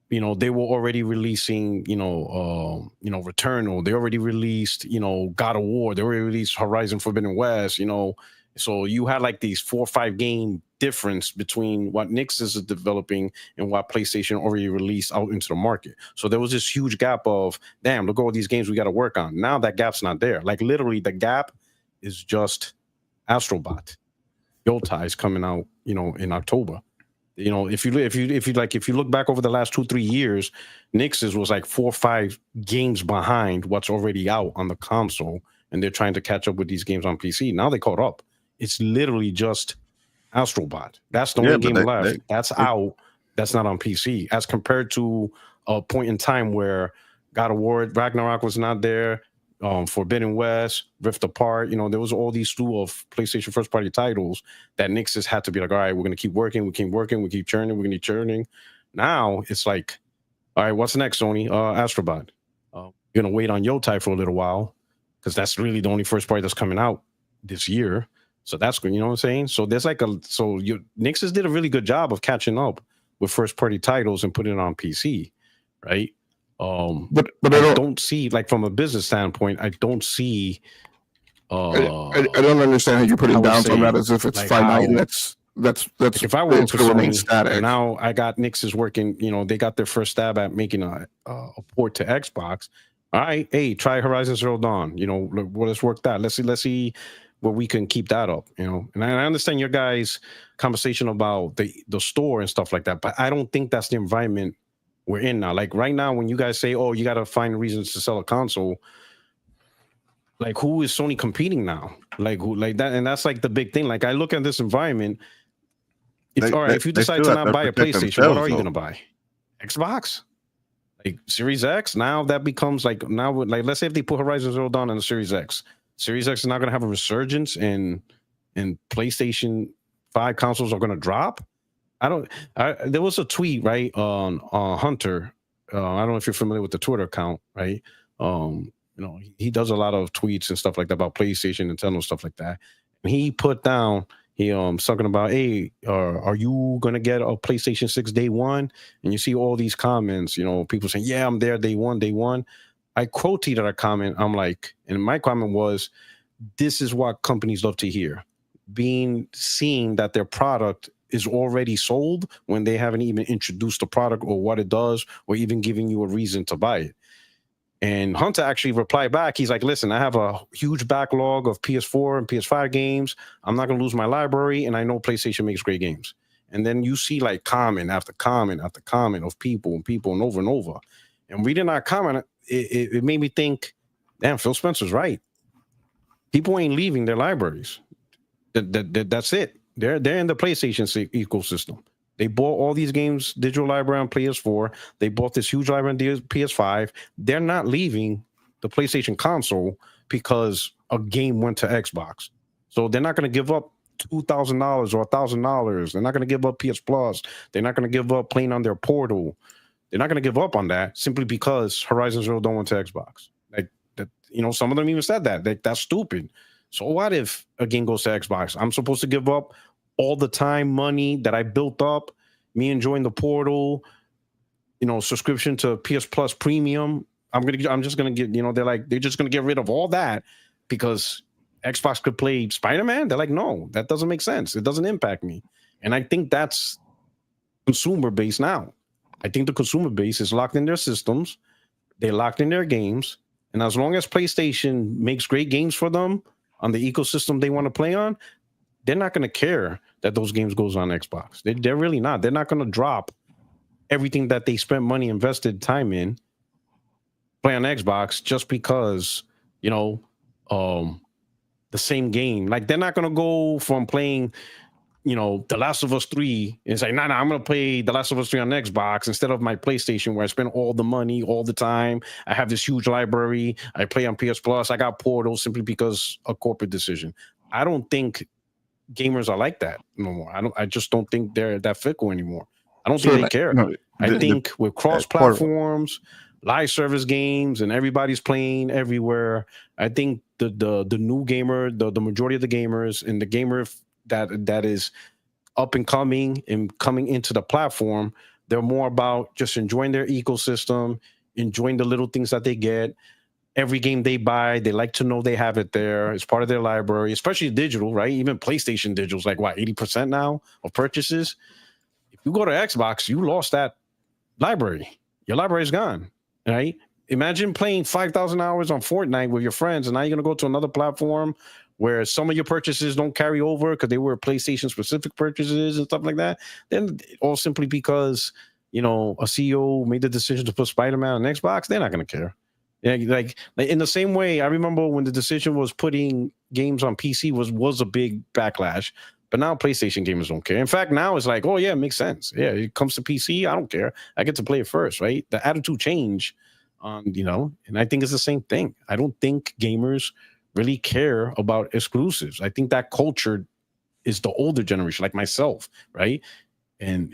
they were already releasing, Returnal. They already released, God of War. They already released Horizon Forbidden West, So you had like these 4 or 5 game difference between what Nix is developing and what PlayStation already released out into the market. So there was this huge gap of, damn, look at all these games we got to work on. Now that gap's not there. Like literally the gap is just Astrobot. Yotai is coming out, in October. If you look back over the last 2-3 years, Nix's was like 4 or 5 games behind what's already out on the console, and they're trying to catch up with these games on PC. Now they caught up. It's literally just Astrobot. That's the only game left. That's out. That's not on PC. As compared to a point in time where God of War, Ragnarok was not there. Forbidden West, Rift Apart. There was all these slew of PlayStation first-party titles that Nix's had to be like, all right, we're going to keep working. We keep working. We keep churning. We're going to keep churning. Now it's like, all right, what's next, Sony? Astrobot. You're going to wait on Yotai for a little while because that's really the only first-party that's coming out this year. So that's good, you know what I'm saying? So there's like Nix's did a really good job of catching up with first party titles and putting it on PC, right? But I don't see, like from a business standpoint, I don't see. I don't understand how you're putting bounds on that as if it's like finite. That's like if I were to remain static. Now I got Nix's working. They got their first stab at making a port to Xbox. All right, hey, try Horizon Zero Dawn. Let's work that. Let's see where we can keep that up, And I understand your guys' conversation about the store and stuff like that, but I don't think that's the environment we're in now. Like right now, when you guys say, "Oh, you got to find reasons to sell a console," like who is Sony competing now? Like who, like that, and that's like the big thing. Like I look at this environment. It's all right if you decide to not buy a PlayStation. What are you going to buy? Xbox, like Series X. Now that becomes like let's say if they put Horizon Zero Dawn on the Series X. Series X is not going to have a resurgence and PlayStation 5 consoles are going to drop. There was a tweet, right, on Hunter. I don't know if you're familiar with the Twitter account, right? He does a lot of tweets and stuff like that about PlayStation, Nintendo, stuff like that. And he put down, talking about, hey, are you going to get a PlayStation 6 day one? And you see all these comments, people saying, yeah, I'm there day one. I quoted a comment. I'm like, and my comment was, this is what companies love to hear. Seeing that their product is already sold when they haven't even introduced the product or what it does, or even giving you a reason to buy it. And Hunter actually replied back. He's like, listen, I have a huge backlog of PS4 and PS5 games. I'm not going to lose my library. And I know PlayStation makes great games. And then you see like comment after comment after comment of people and over and over. And reading that comment, it made me think, damn, Phil Spencer's right. People ain't leaving their libraries. That's it. They're in the PlayStation ecosystem. They bought all these games, digital library on PS4. They bought this huge library on PS5. They're not leaving the PlayStation console because a game went to Xbox. So they're not going to give up $2,000 or $1,000. They're not going to give up PS Plus. They're not going to give up playing on their portal. They're not going to give up on that simply because Horizon Zero Dawn went to Xbox. Like that, some of them even said that. That's stupid. So what if a game goes to Xbox? I'm supposed to give up all the time, money that I built up, me enjoying the portal, subscription to PS Plus Premium. I'm just gonna get, they're just gonna get rid of all that because Xbox could play Spider-Man. They're like, no, that doesn't make sense. It doesn't impact me. And I think that's consumer base now. I think the consumer base is locked in their systems. They're locked in their games. And as long as PlayStation makes great games for them on the ecosystem they want to play on, they're not going to care that those games goes on Xbox. They're really not. They're not going to drop everything that they spent money, invested time in, play on Xbox just because, the same game. Like, they're not going to go from playing, The Last of Us 3 and say, nah, I'm going to play The Last of Us 3 on Xbox instead of my PlayStation where I spend all the money all the time. I have this huge library. I play on PS Plus. I got Portal simply because a corporate decision. I don't think gamers are like that no more. I just don't think they're that fickle anymore. I don't think they care. I think with cross platforms, live service games, and everybody's playing everywhere, I think the new gamer, the majority of the gamers and the gamer that is up and coming into the platform, they're more about just enjoying their ecosystem, enjoying the little things that they get. Every game they buy, they like to know they have it there. It's part of their library, especially digital, right? Even PlayStation digital is like, 80% now of purchases? If you go to Xbox, you lost that library. Your library is gone, right? Imagine playing 5,000 hours on Fortnite with your friends, and now you're going to go to another platform where some of your purchases don't carry over because they were PlayStation-specific purchases and stuff like that. Then all simply because, a CEO made the decision to put Spider-Man on Xbox, they're not going to care. Yeah, like in the same way, I remember when the decision was putting games on PC was a big backlash. But now PlayStation gamers don't care. In fact, now it's like, oh yeah, it makes sense. Yeah, it comes to PC, I don't care. I get to play it first, right? The attitude change, and I think it's the same thing. I don't think gamers really care about exclusives. I think that culture is the older generation, like myself, right? And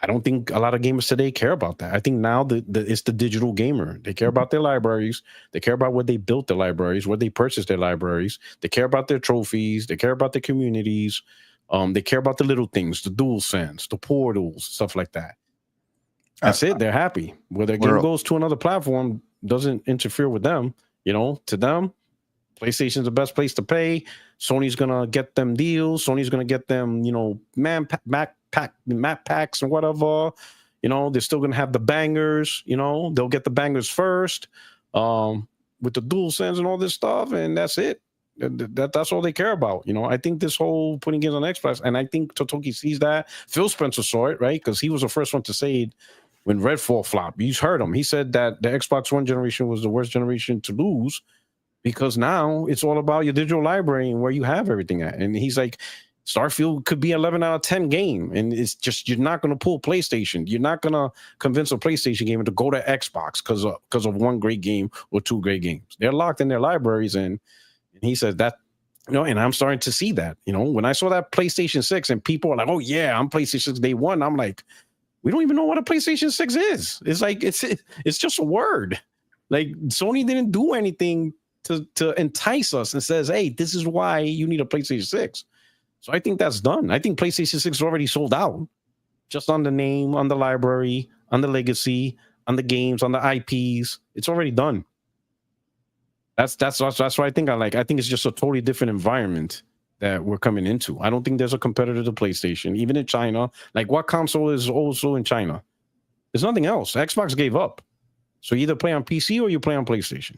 I don't think a lot of gamers today care about that. I think now it's the digital gamer. They care about their libraries. They care about where they built their libraries, where they purchased their libraries. They care about their trophies. They care about their communities. They care about the little things, the DualSense, the portals, stuff like that. That's it. They're happy. Whether a game goes to another platform doesn't interfere with them. To them, PlayStation's the best place to pay. Sony's gonna get them deals. Sony's gonna get them, map packs and whatever. They're still gonna have the bangers. They'll get the bangers first, with the DualSense and all this stuff, and that's it. That's all they care about. I think this whole putting games on Xbox, and I think Totoki sees that. Phil Spencer saw it, right? Because he was the first one to say it when Redfall flopped. You heard him. He said that the Xbox One generation was the worst generation to lose because now it's all about your digital library and where you have everything at. And he's like, Starfield could be 11 out of 10 game, and it's just you're not going to pull PlayStation. You're not going to convince a PlayStation gamer to go to Xbox because of one great game or two great games. They're locked in their libraries, and he says that, and I'm starting to see that. When I saw that PlayStation 6 and people are like, "Oh yeah, I'm PlayStation 6 day one," I'm like, we don't even know what a PlayStation 6 is. It's like it's just a word. Like Sony didn't do anything to entice us and says, "Hey, this is why you need a PlayStation 6." So I think that's done. I think PlayStation 6 is already sold out, just on the name, on the library, on the legacy. on the games, on the IPs. It's already done. That's why I think I think it's just a totally different environment that we're coming into. I don't think there's a competitor to PlayStation, even in China. Like, what console is also in China? There's nothing else. Xbox gave up. So you either play on PC or you play on PlayStation,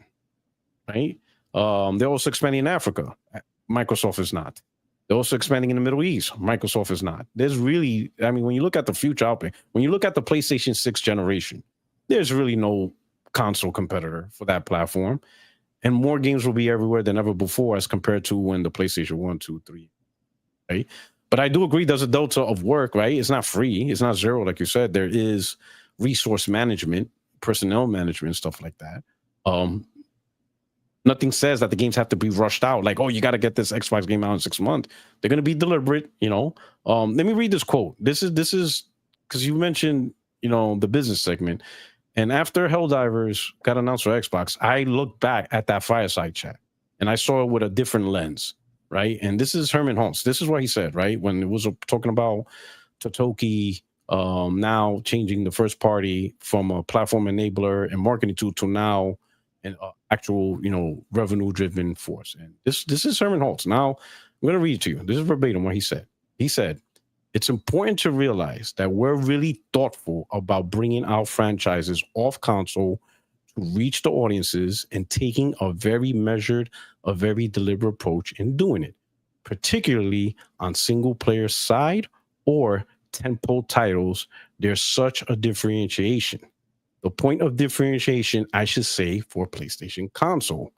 right? They're also expanding in Africa. Microsoft is not. They're also expanding in the Middle East. Microsoft is not. There's really, I mean, when you look at the future out there, when you look at the PlayStation 6 generation, there's really no console competitor for that platform. And more games will be everywhere than ever before as compared to when the PlayStation 1, 2, 3, right? But I do agree there's a delta of work, right? It's not free. It's not zero, like you said. There is resource management, personnel management, stuff like that. Nothing says that the games have to be rushed out. Like, oh, you got to get this Xbox game out in 6 months. They're going to be deliberate, you know. Let me read this quote. This is because you mentioned, you know, the business segment. And after Helldivers got announced for Xbox, I looked back at that fireside chat and I saw it with a different lens, right? And this is Herman Holtz. This is what he said, right? When it was talking about Totoki now changing the first party from a platform enabler and marketing tool to now an actual, you know, revenue-driven force. And this is Herman Holtz. Now, I'm going to read it to you. This is verbatim what he said. He said, it's important to realize that we're really thoughtful about bringing our franchises off console to reach the audiences and taking a very measured, a very deliberate approach in doing it, particularly on single-player side or tentpole titles. There's such a differentiation. The point of differentiation, I should say, for PlayStation console,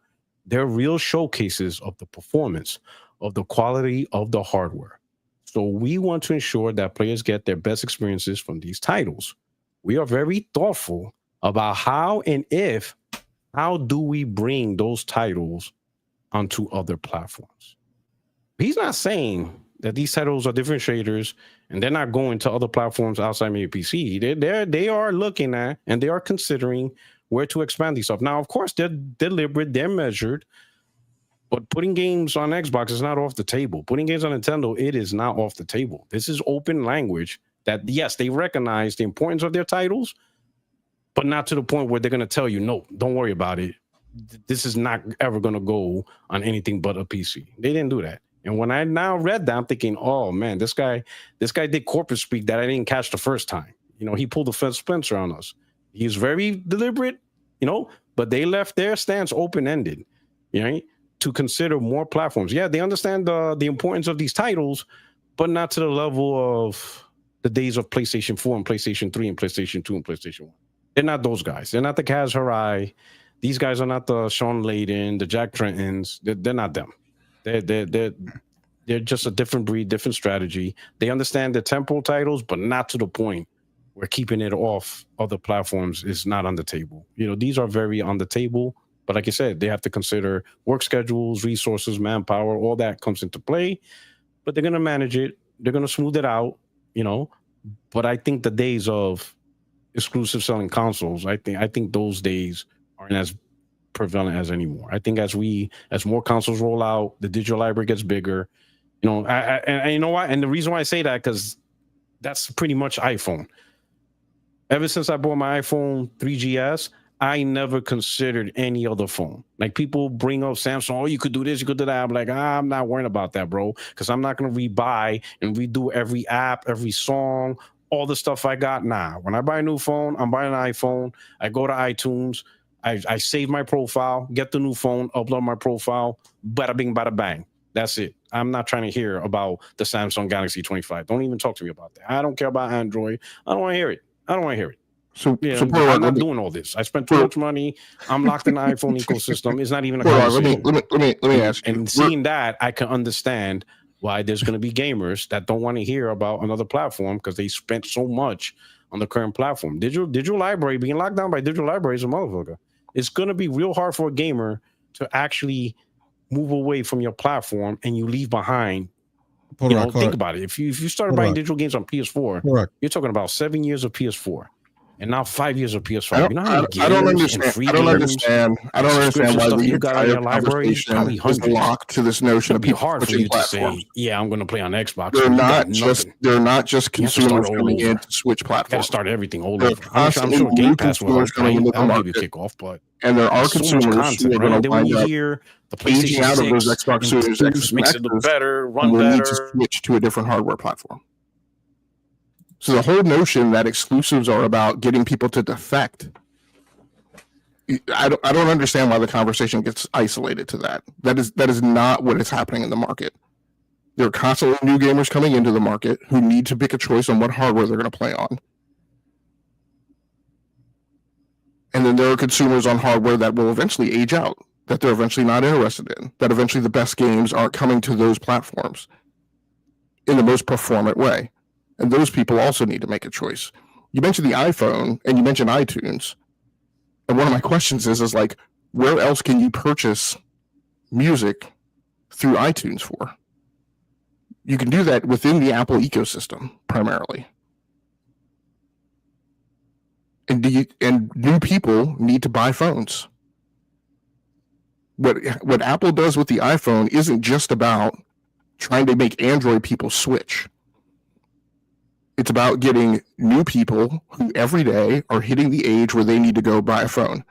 they're real showcases of the performance, of the quality of the hardware. So we want to ensure that players get their best experiences from these titles. We are very thoughtful about how do we bring those titles onto other platforms. He's not saying that these titles are differentiators and they're not going to other platforms outside maybe PC. They are looking at and they are considering where to expand these stuff. Now, of course, they're deliberate, they're measured, but putting games on Xbox is not off the table. Putting games on Nintendo, it is not off the table. This is open language that, yes, they recognize the importance of their titles, but not to the point where they're going to tell you, no, don't worry about it. This is not ever going to go on anything but a PC. They didn't do that. And when I now read that, I'm thinking, oh man, this guy did corporate speak that I didn't catch the first time. You know, he pulled the Phil Spencer on us. He's very deliberate, you know, but they left their stance open-ended, you know, to consider more platforms. Yeah, they understand the importance of these titles, but not to the level of the days of PlayStation 4 and PlayStation 3 and PlayStation 2 and PlayStation 1. They're not those guys. They're not the Kaz Hirai. These guys are not the Sean Layden, the Jack Trentons. They're not them. They're just a different breed, different strategy. They understand the temporal titles, but not to the point where keeping it off other platforms is not on the table. You know, these are very on the table, but like I said, they have to consider work schedules, resources, manpower, all that comes into play. But they're going to manage it. They're going to smooth it out, you know. But I think the days of exclusive selling consoles, I think those days aren't as prevalent as anymore. I think as more consoles roll out, the digital library gets bigger. You know, and you know why? And the reason why I say that, because that's pretty much iPhone. Ever since I bought my iPhone 3GS, I never considered any other phone. Like, people bring up Samsung, oh, you could do this, you could do that. I'm like, I'm not worrying about that, bro, because I'm not going to rebuy and redo every app, every song, all the stuff I got. Nah, when I buy a new phone, I'm buying an iPhone. I go to iTunes. I save my profile, get the new phone, upload my profile, bada bing, bada bang. That's it. I'm not trying to hear about the Samsung Galaxy 25. Don't even talk to me about that. I don't care about Android. I don't want to hear it. So yeah, I'm not doing all this. I spent too much money. I'm locked in the iPhone ecosystem. It's not even a conversation. Let me ask you. And seeing that, I can understand why there's going to be gamers that don't want to hear about another platform because they spent so much on the current platform. Digital library, being locked down by digital library is a motherfucker. It's going to be real hard for a gamer to actually move away from your platform and you leave behind. Think about it. If you started buying digital games on PS4, you're talking about 7 years of PS4. And now 5 years of PS5. I You know how many I don't games and understand. free I don't games understand. I and don't understand subscription why stuff the you got in entire your library? Probably conversation is hundreds. locked to this notion It'd of be people hard for switching you to platforms. say, "Yeah, I'm going to play on Xbox." They're when you got not just nothing. consumers You have to start all coming in over. to switch You got to platforms. start everything all There are over. I'm constantly sure new Game Pass will consumers help. coming into the I'll give you market, kickoff, but and there are there's so much consumers who content, are right? going And to then when wind you up hear the aging PlayStation out of those 6 Xbox Series X improves, and makes it X's better, and run will need to better. switch to a different hardware platform. So the whole notion that exclusives are about getting people to defect, I don't understand why the conversation gets isolated to that. That is not what is happening in the market. There are constantly new gamers coming into the market who need to pick a choice on what hardware they're going to play on. And then there are consumers on hardware that will eventually age out, that they're eventually not interested in, that eventually the best games aren't coming to those platforms in the most performant way. And those people also need to make a choice. You mentioned the iPhone and you mentioned iTunes. And one of my questions is like, where else can you purchase music through iTunes for? You can do that within the Apple ecosystem primarily. And new people need to buy phones. What Apple does with the iPhone isn't just about trying to make Android people switch. It's about getting new people who every day are hitting the age where they need to go buy a phone.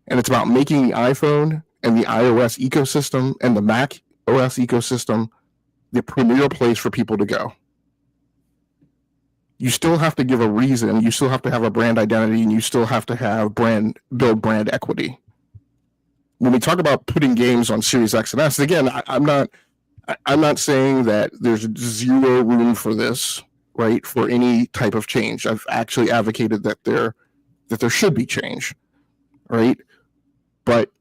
And it's about making the iPhone and the iOS ecosystem and the Mac OS ecosystem the premier place for people to go. You still have to give a reason, you still have to have a brand identity, and you still have to have build brand equity. When we talk about putting games on Series X and S, again, I'm not saying that there's zero room for this, right? For any type of change. I've actually advocated that there should be change, right? But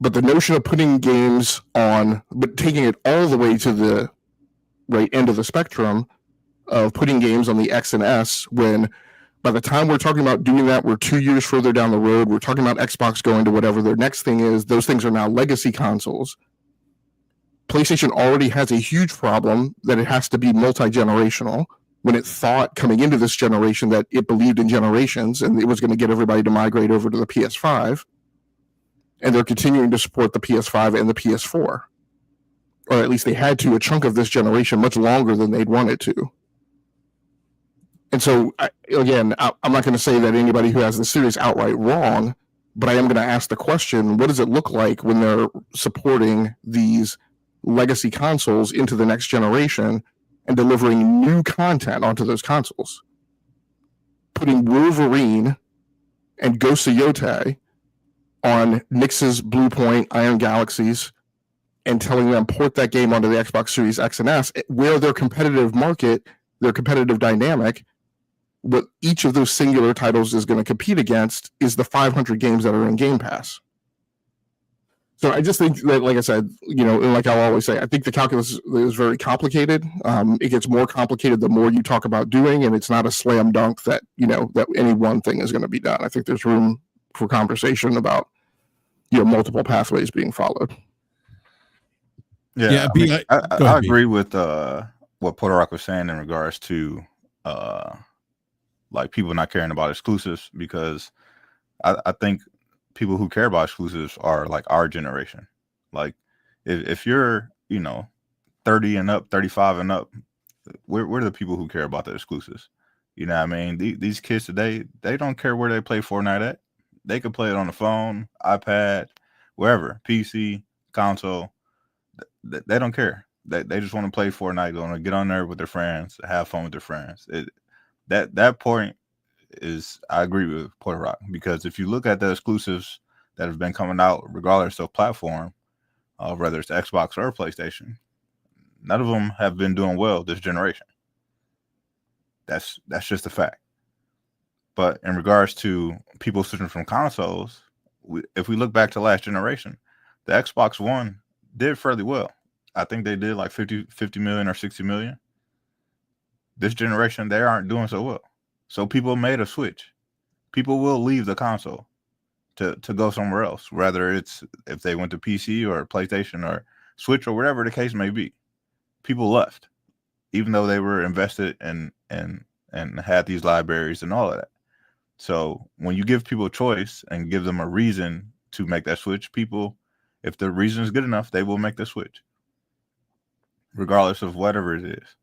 the notion of putting games on, but taking it all the way to the right end of the spectrum of putting games on the X and S, when by the time we're talking about doing that, we're 2 years further down the road. We're talking about Xbox going to whatever their next thing is. Those things are now legacy consoles. PlayStation already has a huge problem that it has to be multi-generational, when it thought coming into this generation that it believed in generations and it was going to get everybody to migrate over to the PS5. And they're continuing to support the PS5 and the PS4. Or at least they had to a chunk of this generation much longer than they'd wanted to. And so, again, I'm not going to say that anybody who has the series outright wrong, but I am going to ask the question, what does it look like when they're supporting these legacy consoles into the next generation and delivering new content onto those consoles? Putting Wolverine and Ghost of Yotei on Nix's Bluepoint Iron Galaxies and telling them port that game onto the Xbox Series X and S, where their competitive market, their competitive dynamic, what each of those singular titles is going to compete against is the 500 games that are in Game Pass. So I just think that, like I said, and like I'll always say, I think the calculus is very complicated. It gets more complicated the more you talk about doing, and it's not a slam dunk that, that any one thing is going to be done. I think there's room for conversation about, multiple pathways being followed. Yeah, I agree with what Porter Rock was saying in regards to like people not caring about exclusives, because I think people who care about exclusives are like our generation. Like if you're 30 and up, 35 and up, we're the people who care about the exclusives. You know what I mean? These kids today, they don't care where they play Fortnite at. They can play it on the phone, iPad, wherever, PC, console. They don't care. They just want to play Fortnite, going to get on there with their friends, have fun with their friends. That point is, I agree with Porter Rock, because if you look at the exclusives that have been coming out, regardless of platform, whether it's Xbox or PlayStation, none of them have been doing well this generation. That's just a fact. But in regards to people switching from consoles, if we look back to last generation, the Xbox One did fairly well. I think they did like 50 million or 60 million. This generation, they aren't doing so well. So people made a switch. People will leave the console to go somewhere else, whether it's if they went to PC or PlayStation or Switch or whatever the case may be. People left, even though they were invested and had these libraries and all of that. So when you give people a choice and give them a reason to make that switch, people, if the reason is good enough, they will make the switch, regardless of whatever it is.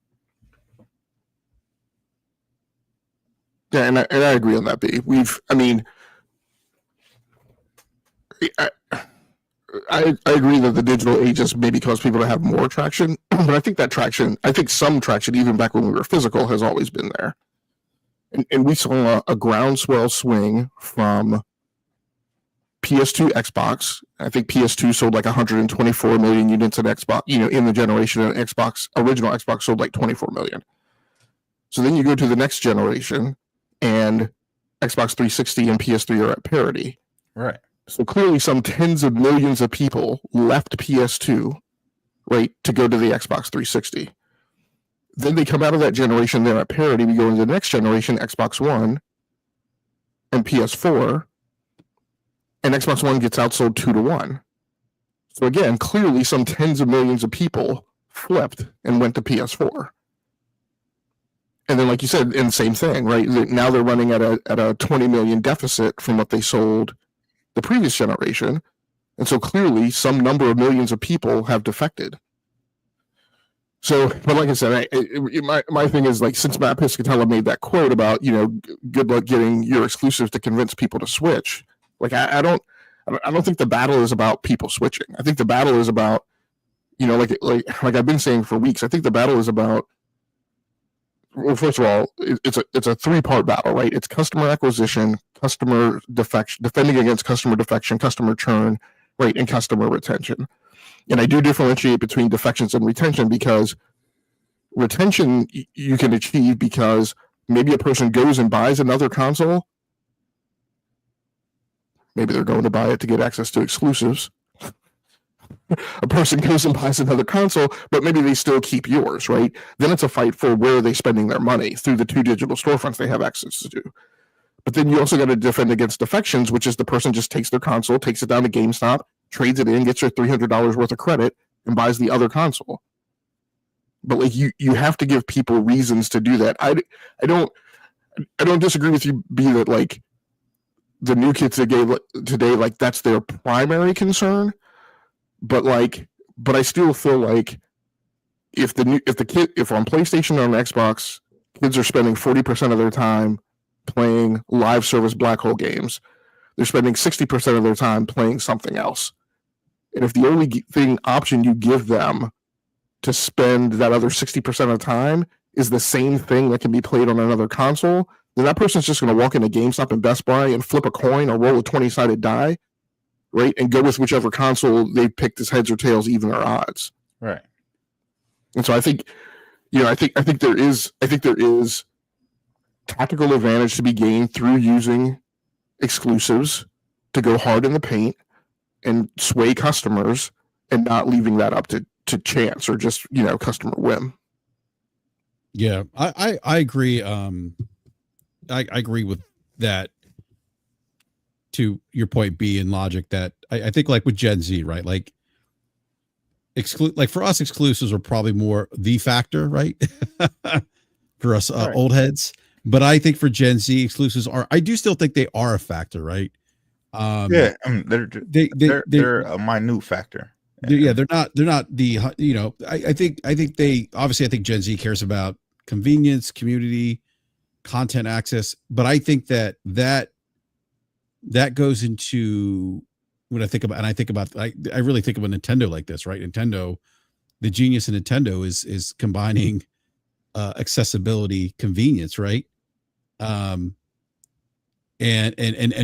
Yeah, and I agree on that, B. I agree that the digital age has maybe caused people to have more traction, but I think some traction, even back when we were physical, has always been there. And we saw a groundswell swing from PS2, Xbox. I think PS2 sold like 124 million units at Xbox, in the generation, and original Xbox sold like 24 million. So then you go to the next generation, and Xbox 360 and PS3 are at parity. Right. So clearly some tens of millions of people left PS2, right, to go to the Xbox 360. Then they come out of that generation, they're at parity. We go into the next generation, Xbox One and PS4, and Xbox One gets outsold 2-1. So again, clearly some tens of millions of people flipped and went to PS4. And then, like you said, and same thing, right? Now they're running at a 20 million deficit from what they sold the previous generation. And so clearly some number of millions of people have defected. So, but like I said, my thing is, like, since Matt Piscatella made that quote about, good luck getting your exclusives to convince people to switch. Like, I don't think the battle is about people switching. I think the battle is about, like I've been saying for weeks, I think the battle is about, well, first of all, it's a 3-part battle, right? It's customer acquisition, customer defection, defending against customer defection, customer churn, right, and customer retention. And I do differentiate between defections and retention, because retention you can achieve because maybe a person goes and buys another console. Maybe they're going to buy it to get access to exclusives. A person goes and buys another console, but maybe they still keep yours, right? Then it's a fight for where are they spending their money through the 2 digital storefronts they have access to. But then you also got to defend against defections, which is the person just takes their console, takes it down to GameStop, trades it in, gets their $300 worth of credit, and buys the other console. But like you have to give people reasons to do that. I don't disagree with you, B, that like the new kids today, like that's their primary concern. But I still feel like if on PlayStation or on Xbox, kids are spending 40% of their time playing live service black hole games, they're spending 60% of their time playing something else. And if the only option you give them to spend that other 60% of the time is the same thing that can be played on another console, then that person's just going to walk into GameStop and Best Buy and flip a coin or roll a 20-sided die, right, and go with whichever console they picked as heads or tails, even or odds. Right. And so I think, I think there is tactical advantage to be gained through using exclusives to go hard in the paint and sway customers, and not leaving that up to chance or just customer whim. Yeah, I agree. I agree with that. To your point, B, in logic, that I think like with Gen Z, right? Like for us, exclusives are probably more the factor, right? For us Right. old heads. But I think for Gen Z, exclusives I do still think they are a factor, right? They're a minute factor. They're not the, I think Gen Z cares about convenience, community, content access, but I think that goes into when I think about, I really think of a Nintendo like this, right? Nintendo, the genius of Nintendo is combining accessibility, convenience, right? And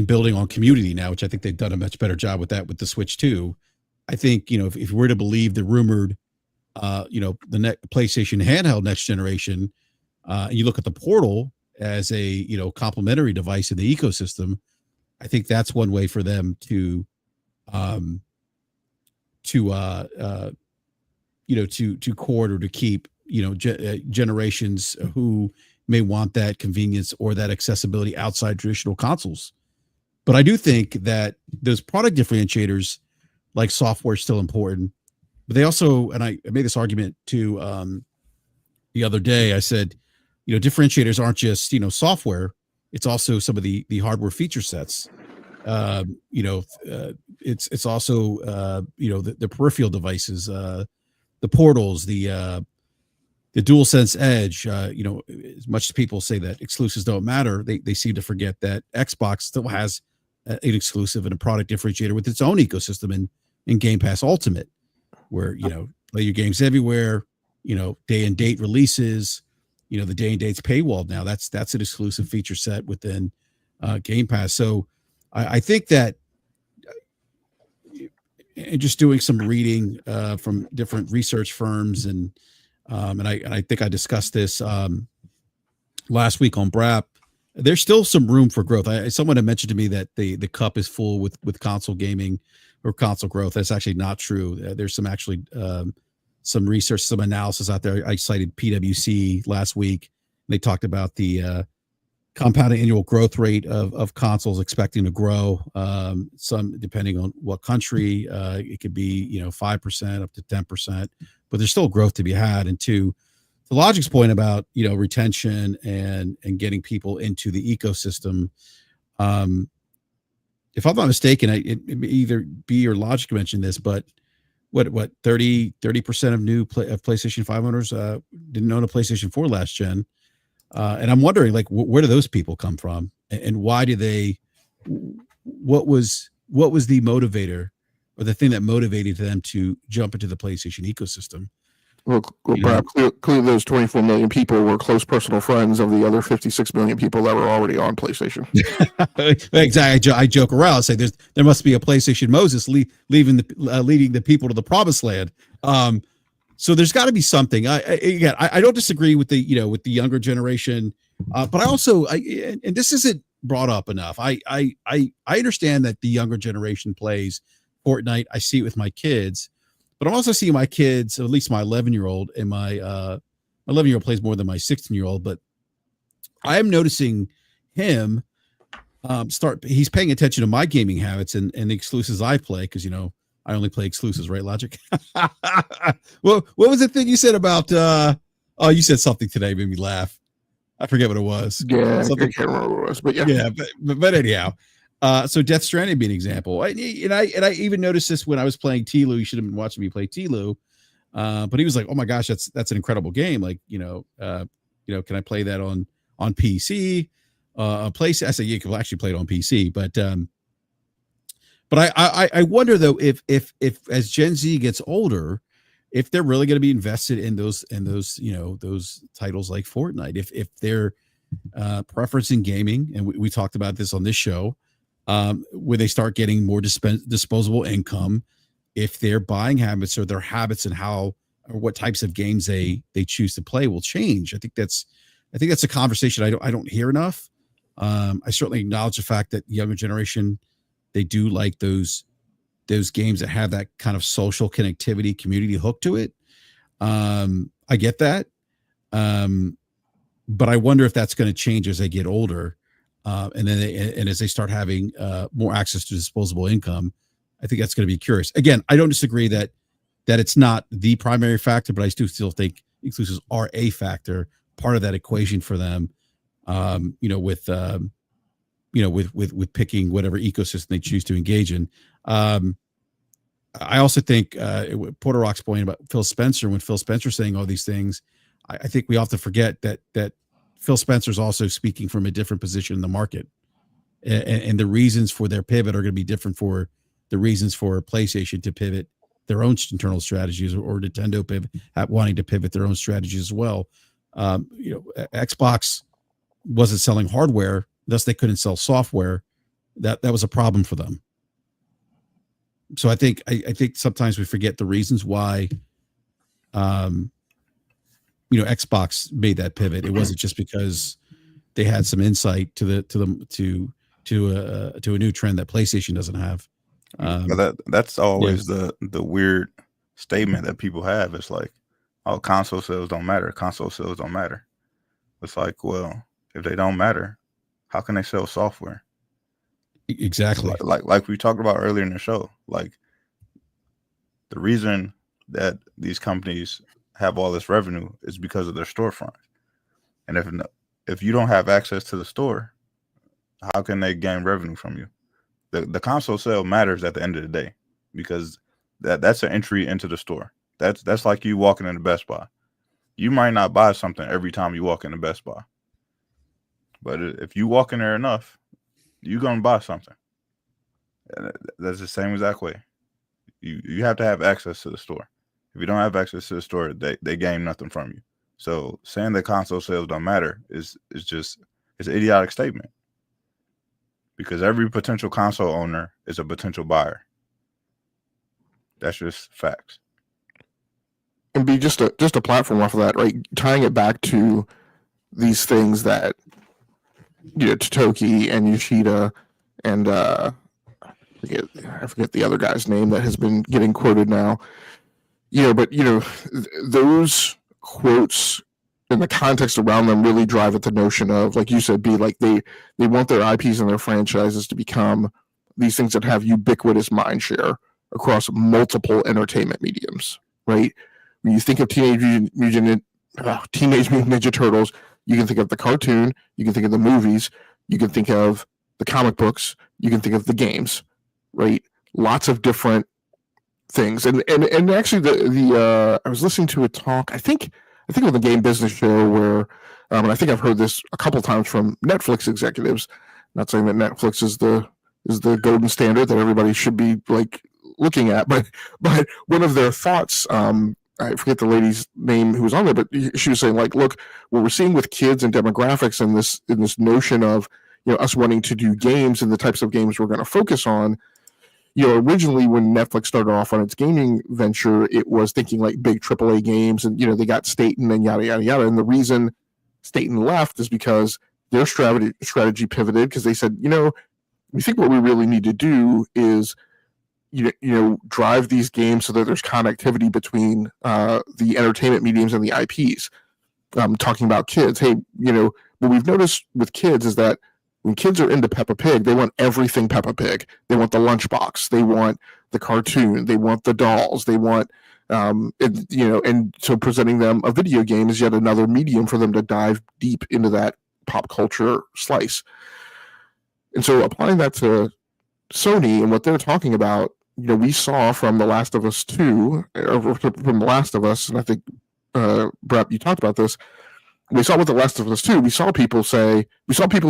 building on community now, which I think they've done a much better job with that with the Switch 2. I think, if we're to believe the rumored, the PlayStation handheld next generation, you look at the Portal as a, complementary device in the ecosystem. I think that's one way for them to court or to keep, generations who may want that convenience or that accessibility outside traditional consoles. But I do think that those product differentiators, like software, is still important. But they also, and I made this argument to the other day, I said, differentiators aren't just, software. it's also some of the hardware feature sets. It's also the peripheral devices, the portals, the DualSense Edge. As much as people say that exclusives don't matter, they seem to forget that Xbox still has an exclusive and a product differentiator with its own ecosystem in Game Pass Ultimate, where play your games everywhere. Day and date releases. The day and date's paywall now. That's an exclusive feature set within Game Pass. So I think that, and just doing some reading from different research firms, and I think I discussed this last week on BRAP. There's still some room for growth. Someone had mentioned to me that the cup is full with console gaming or console growth. That's actually not true. There's some research, some analysis out there. I cited PwC last week. They talked about the compounded annual growth rate of consoles expecting to grow. Some, depending on what country, it could be 5% up to 10%, but there's still growth to be had. And to the Logic's point about retention and getting people into the ecosystem, if I'm not mistaken, it may either be or Logic mentioned this, but what 30% of of PlayStation 5 owners didn't own a PlayStation 4 last gen. And I'm wondering, like, where do those people come from, and why do they? What was the motivator, or the thing that motivated them to jump into the PlayStation ecosystem? Well, clearly those 24 million people were close personal friends of the other 56 million people that were already on PlayStation. Exactly. I joke around, say there must be a PlayStation Moses leading the people to the promised land. So there's got to be something. I don't disagree with the younger generation, but I also and this isn't brought up enough. I understand that the younger generation plays Fortnite. I see it with my kids, but I'm also seeing my kids, at least my 11-year-old, and my 11-year-old plays more than my 16-year-old. But I am noticing him he's paying attention to my gaming habits and the exclusives I play, because I only play exclusives, right, Logic? Well, what was the thing you said about you said something today, made me laugh. I forget what it was. Yeah, I can't remember what it was, but yeah. Yeah, but anyhow. So Death Stranding being an example. I even noticed this when I was playing Tlu. You should have been watching me play Tlu. But he was like, "Oh my gosh, that's an incredible game. Like, can I play that on PC? PlayStation?" I said, "Yeah, you can actually play it on PC." But I wonder though, if as Gen Z gets older, if they're really going to be invested in those titles like Fortnite, if their preference in gaming, and we talked about this on this show, where they start getting more disposable income, if their buying habits or their habits and how or what types of games they choose to play will change. I think that's a conversation I don't hear enough. I certainly acknowledge the fact that younger generation, they do like those games that have that kind of social connectivity, community hook to it. I get that. But I wonder if that's going to change as they get older. And as they start having more access to disposable income. I think that's going to be curious. Again, I don't disagree that it's not the primary factor, but I do still think exclusives are a factor, part of that equation for them. With picking whatever ecosystem they choose to engage in. I also think Porter Rock's point about Phil Spencer, when Phil Spencer saying all these things, I think we often forget that Phil Spencer is also speaking from a different position in the market, and the reasons for their pivot are going to be different for the reasons for PlayStation to pivot their own internal strategies, or Nintendo wanting to pivot their own strategies as well. Xbox wasn't selling hardware, thus they couldn't sell software. That was a problem for them. So I think sometimes we forget the reasons why Xbox made that pivot. It wasn't just because they had some insight to a new trend that PlayStation doesn't have. That's always the weird statement that people have. It's like, oh, console sales don't matter. Console sales don't matter. It's like, well, if they don't matter, how can they sell software? Exactly. Like we talked about earlier in the show. Like, the reason that these companies have all this revenue is because of their storefront. And if you don't have access to the store, How can they gain revenue from you? The console sale matters at the end of the day, because that's an entry into the store. That's like you walking into Best Buy. You might not buy something every time you walk into Best Buy, but if you walk in there enough, you're gonna buy something. And that's the same exact way. You have to have access to the store. If you don't have access to the store, they gain nothing from you. So saying that console sales don't matter is just it's an idiotic statement, because every potential console owner is a potential buyer. That's just facts. And be just a platform off of that, right? Tying it back to these things that, you know, Totoki and Yoshida and I forget the other guy's name that has been getting quoted now. You know, but you know, those quotes and the context around them really drive at the notion of, like you said, be like they want their IPs and their franchises to become these things that have ubiquitous mind share across multiple entertainment mediums, right? When you think of Teenage Mutant Ninja Turtles, you can think of the cartoon, you can think of the movies, you can think of the comic books, you can think of the games, right? Lots of different things. And actually the I was listening to a talk, I think on the Game Business Show, where and I think I've heard this a couple times from Netflix executives. Not saying that Netflix is the golden standard that everybody should be like looking at, but one of their thoughts, I forget the lady's name who was on there, but she was saying, like, look, what we're seeing with kids and demographics in this notion of, you know, us wanting to do games and the types of games we're going to focus on. You know, originally when Netflix started off on its gaming venture, it was thinking like big AAA games, and, you know, they got Staten and yada yada yada. And the reason Staten left is because their strategy pivoted, because they said, you know, we think what we really need to do is, you know, drive these games so that there's connectivity between the entertainment mediums and the IPs. Talking about kids, hey, you know, what we've noticed with kids is that when kids are into Peppa Pig, they want everything Peppa Pig. They want the lunchbox. They want the cartoon. They want the dolls. They want, you know, and so presenting them a video game is yet another medium for them to dive deep into that pop culture slice. And so applying that to Sony and what they're talking about, you know, we saw from The Last of Us 2, or from The Last of Us, and I think, BRAP, you talked about this. We saw with The Last of Us 2, we saw people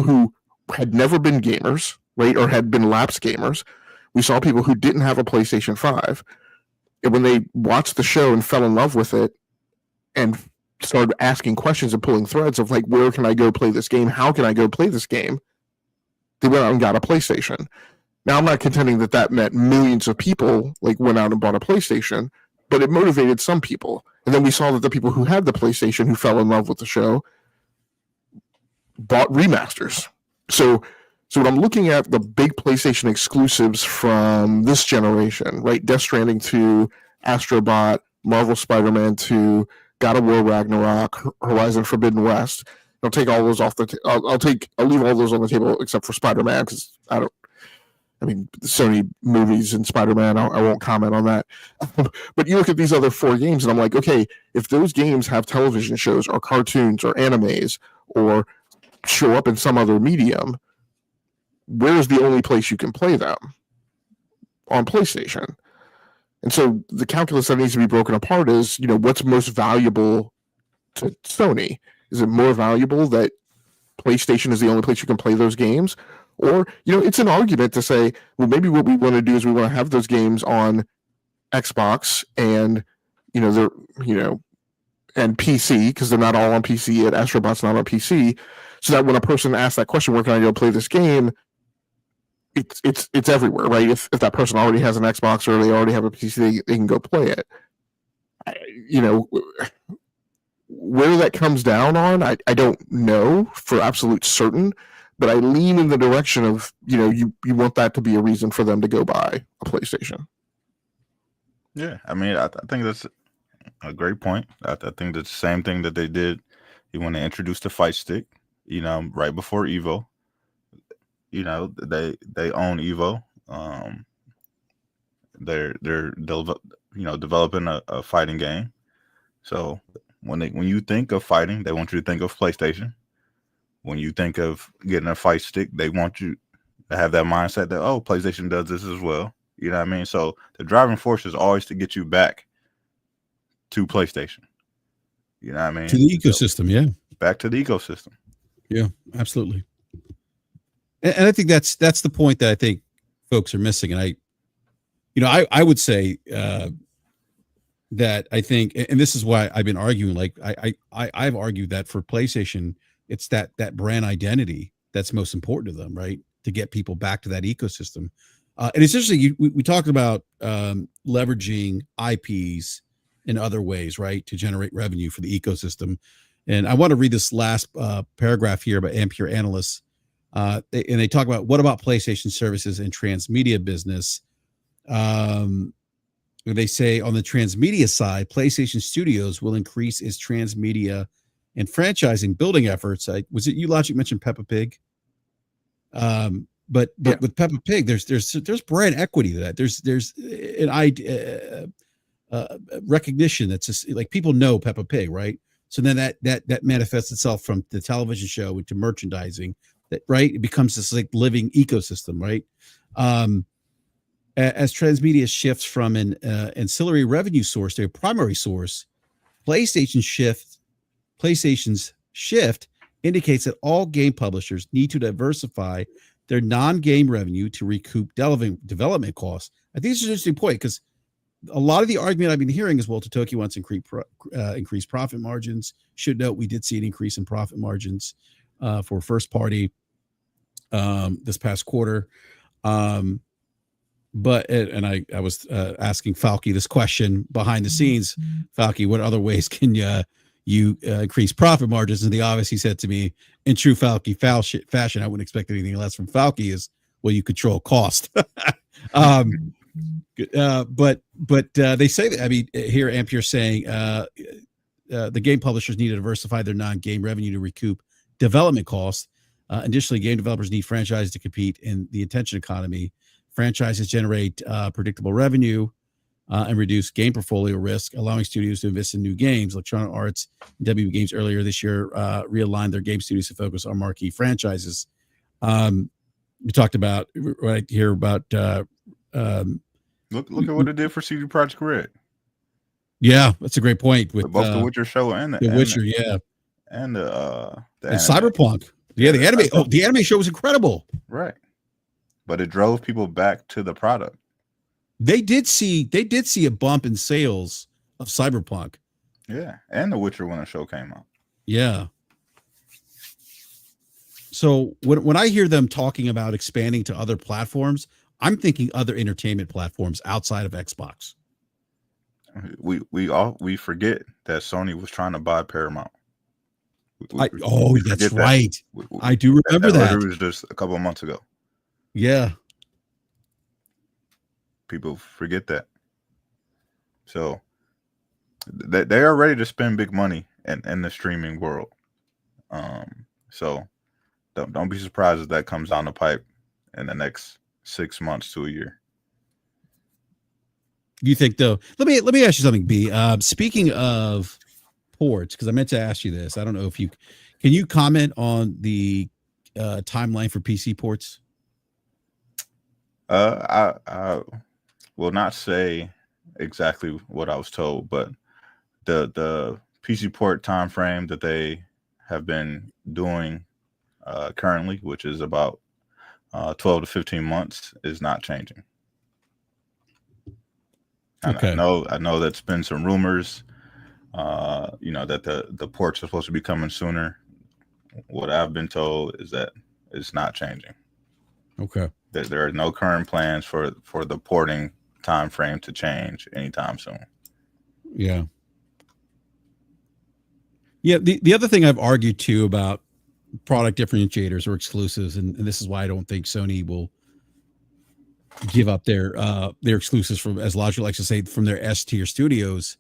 who had never been gamers, right, or had been lapsed gamers. We saw people who didn't have a PlayStation 5. And when they watched the show and fell in love with it and started asking questions and pulling threads of, like, where can I go play this game? How can I go play this game? They went out and got a PlayStation. Now, I'm not contending that meant millions of people like went out and bought a PlayStation, but it motivated some people. And then we saw that the people who had the PlayStation, who fell in love with the show, bought remasters. So when I'm looking at the big PlayStation exclusives from this generation, right, Death Stranding 2, Astro Bot, Marvel Spider-Man 2, God of War Ragnarok, Horizon Forbidden West, I'll take all those off the I'll leave all those on the table except for Spider-Man, because Sony movies and Spider-Man, I won't comment on that. But you look at these other 4 games, and I'm like, okay, if those games have television shows or cartoons or animes or show up in some other medium, where's the only place you can play them? On PlayStation. And so the calculus that needs to be broken apart is, you know, what's most valuable to Sony? Is it more valuable that PlayStation is the only place you can play those games? Or, you know, it's an argument to say, well, maybe what we want to do is we want to have those games on Xbox and, you know, they're, you know, and PC, because they're not all on PC, and Astrobot's not on PC, so that when a person asks that question, where can I go play this game? It's everywhere, right? If that person already has an Xbox or they already have a PC, they can go play it. You know, where that comes down on, I don't know for absolute certain, but I lean in the direction of, you know, you want that to be a reason for them to go buy a PlayStation. Yeah, I mean, I think that's a great point. I think that's the same thing that they did when they introduced the fight stick, you know, right before Evo. You know, they own Evo. They're developing a fighting game. So when you think of fighting, they want you to think of PlayStation. when you think of getting a fight stick, they want you to have that mindset that, oh, PlayStation does this as well. You know what I mean? So the driving force is always to get you back to PlayStation. You know what I mean? To the ecosystem, yeah. Back to the ecosystem. Yeah, absolutely. And I think that's the point that I think folks are missing. And I would say that I think, and this is why I've been arguing, like I've argued that for PlayStation, it's that brand identity that's most important to them, right? To get people back to that ecosystem. And it's interesting, we talked about leveraging IPs in other ways, right? To generate revenue for the ecosystem. And I want to read this last paragraph here by Ampere Analysts. And they talk about, what about PlayStation services and transmedia business? They say on the transmedia side, PlayStation Studios will increase its transmedia and franchising building efforts. Was it you, Logic, mentioned Peppa Pig? But with Peppa Pig, there's brand equity to that. There's an idea, recognition that's just like people know Peppa Pig, right? So then that manifests itself from the television show into merchandising. That, right? It becomes this like living ecosystem, right? As transmedia shifts from an ancillary revenue source to a primary source, PlayStation's shift indicates that all game publishers need to diversify their non-game revenue to recoup development costs. I think this is an interesting point, because a lot of the argument I've been hearing is, well, Totoki wants to increase profit margins. Should note, we did see an increase in profit margins for first party this past quarter. But I was asking Falky this question behind the scenes. Falky, what other ways can you increase profit margins? And the obvious, he said to me, in true Falky fashion, I wouldn't expect anything less from Falky, is, well, you control cost. But they say that, I mean, here Ampere saying the game publishers need to diversify their non-game revenue to recoup development costs. Additionally, game developers need franchises to compete in the attention economy. Franchises generate predictable revenue and reduce game portfolio risk, allowing studios to invest in new games. Electronic Arts and WB Games earlier this year realigned their game studios to focus on marquee franchises. We talked about right here about look at what it did for CD Projekt Red. Yeah, that's a great point. With both the Witcher show and the Witcher, and the Cyberpunk. Yeah, the anime. Oh, the anime show was incredible. Right. But it drove people back to the product. They did see a bump in sales of Cyberpunk. Yeah, and The Witcher when the show came out. Yeah. So when I hear them talking about expanding to other platforms, I'm thinking other entertainment platforms outside of Xbox. We forget that Sony was trying to buy Paramount. That's right. I do remember that. It was just a couple of months ago. Yeah. People forget that. So they are ready to spend big money in the streaming world. So don't be surprised if that comes down the pipe in the next 6 months to a year. You think, though? Let me ask you something, B. Speaking of ports, because I meant to ask you this. I don't know if can you comment on the timeline for PC ports? I will not say exactly what I was told, but the PC port time frame that they have been doing currently, which is about 12 to 15 months, is not changing. Okay. I know that's been some rumors, that the ports are supposed to be coming sooner. What I've been told is that it's not changing. Okay. There are no current plans for the porting time frame to change anytime soon. Yeah. Yeah. The other thing I've argued too about product differentiators or exclusives, and this is why I don't think Sony will give up their exclusives from, as Logic likes to say, from their S tier studios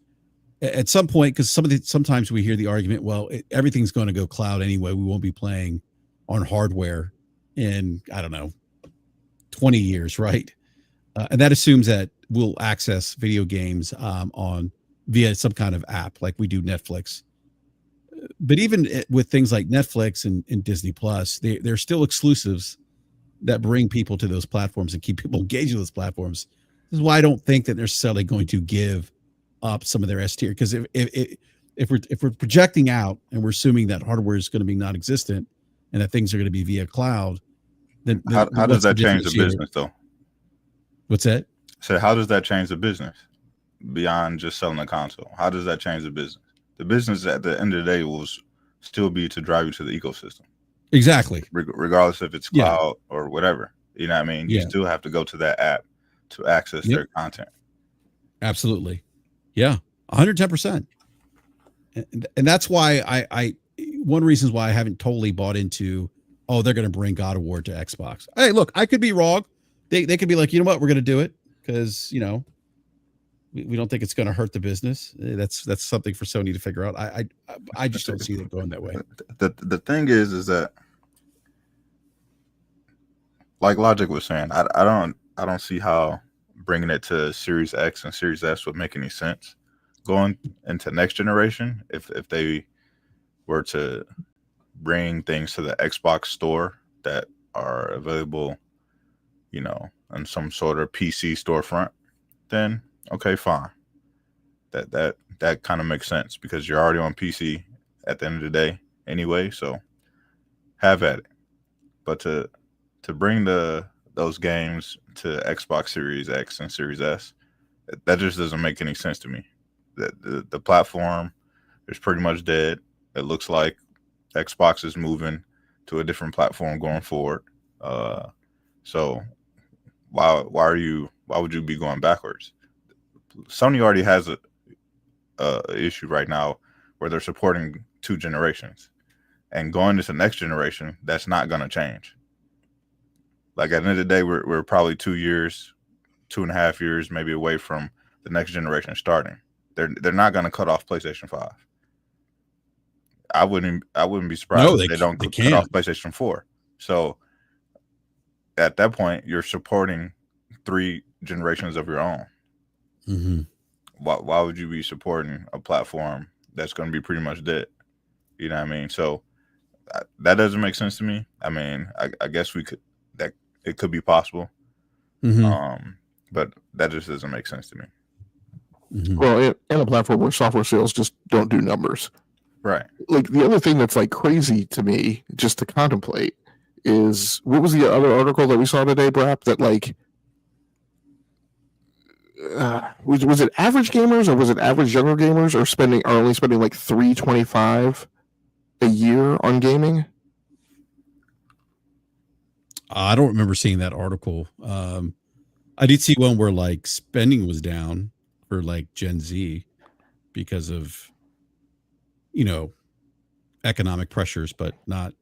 at some point, because sometimes we hear the argument, well, everything's going to go cloud anyway. We won't be playing on hardware in, I don't know, 20 years, right? And that assumes that we'll access video games via some kind of app like we do Netflix. but even with things like Netflix and Disney Plus, they're still exclusives that bring people to those platforms and keep people engaged with those platforms. This is why I don't think that they're necessarily going to give up some of their S tier, because if we're projecting out and we're assuming that hardware is going to be non-existent and that things are going to be via cloud, then how does that change the business though? What's that? So how does that change the business beyond just selling a console? How does that change the business? The business at the end of the day will still be to drive you to the ecosystem. Exactly. Regardless if it's cloud or whatever. You know what I mean? You still have to go to that app to access their content. Absolutely. Yeah. 110%. And that's why I one reason why I haven't totally bought into, oh, they're going to bring God of War to Xbox. Hey, look, I could be wrong. They could be like, you know what, we're going to do it because, you know, we don't think it's going to hurt the business. That's something for Sony to figure out. I just don't see it going that way. The thing is that, like Logic was saying, I don't see how bringing it to Series X and Series S would make any sense going into next generation. If they were to bring things to the Xbox store that are available, you know, on some sort of PC storefront, then okay, fine. That kind of makes sense because you're already on PC at the end of the day anyway, so have at it. But to bring those games to Xbox Series X and Series S, that just doesn't make any sense to me. The platform is pretty much dead. It looks like Xbox is moving to a different platform going forward. So why would you be going backwards? Sony already has a issue right now where they're supporting 2 generations, and going into the next generation, that's not going to change. Like at the end of the day, we're probably 2.5 years maybe away from the next generation starting. They're not going to cut off PlayStation 5. I wouldn't be surprised if they don't cut off PlayStation 4. So at that point, you're supporting 3 generations of your own. Mm-hmm. Why would you be supporting a platform that's going to be pretty much dead? You know what I mean? So that doesn't make sense to me. I mean, I guess it could be possible. Mm-hmm. But that just doesn't make sense to me. Mm-hmm. Well, in a platform where software sales just don't do numbers. Right. Like the other thing that's like crazy to me, just to contemplate, is what was the other article that we saw today, BRAP, that like was it average gamers or was it average younger gamers are only spending like $325 a year on gaming? I don't remember seeing that article. I did see one where like spending was down for like Gen Z because of, you know, economic pressures, but not.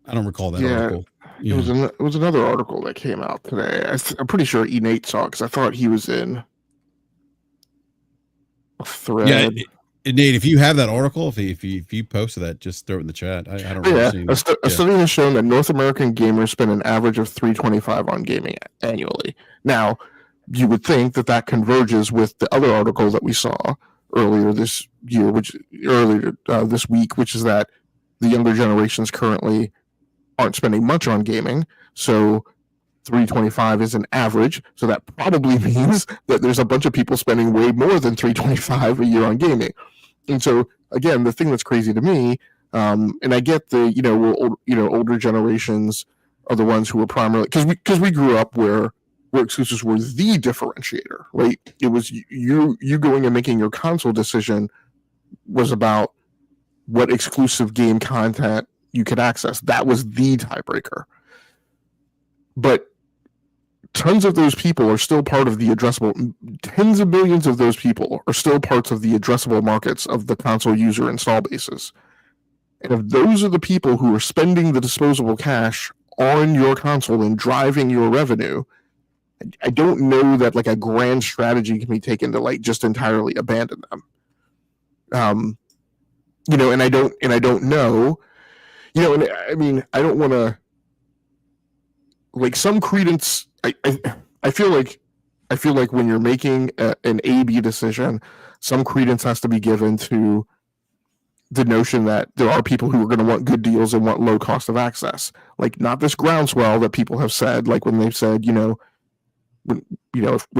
I don't recall that article. Yeah. It was another article that came out today. I'm pretty sure Nate saw it because I thought he was in a thread. Yeah, Nate, if you have that article, if you posted that, just throw it in the chat. I don't remember seeing a study has shown that North American gamers spend an average of $325 on gaming annually. Now, you would think that converges with the other article that we saw earlier this year, this week, which is that the younger generations currently aren't spending much on gaming. So $325 is an average. So that probably means that there's a bunch of people spending way more than $325 a year on gaming. And so again, the thing that's crazy to me, and I get older generations are the ones who were primarily because we grew up where exclusives were the differentiator, right? It was you going and making your console decision was about what exclusive game content you could access. That was the tiebreaker. But tons of those people are still part of the addressable. Tens of millions of those people are still parts of the addressable markets of the console user install bases. And if those are the people who are spending the disposable cash on your console and driving your revenue, I don't know that like a grand strategy can be taken to like just entirely abandon them. And I don't know, and I mean, I don't want to like some credence. I feel like when you're making an A/B decision, some credence has to be given to the notion that there are people who are going to want good deals and want low cost of access. Like, not this groundswell that people have said, like when they've said, when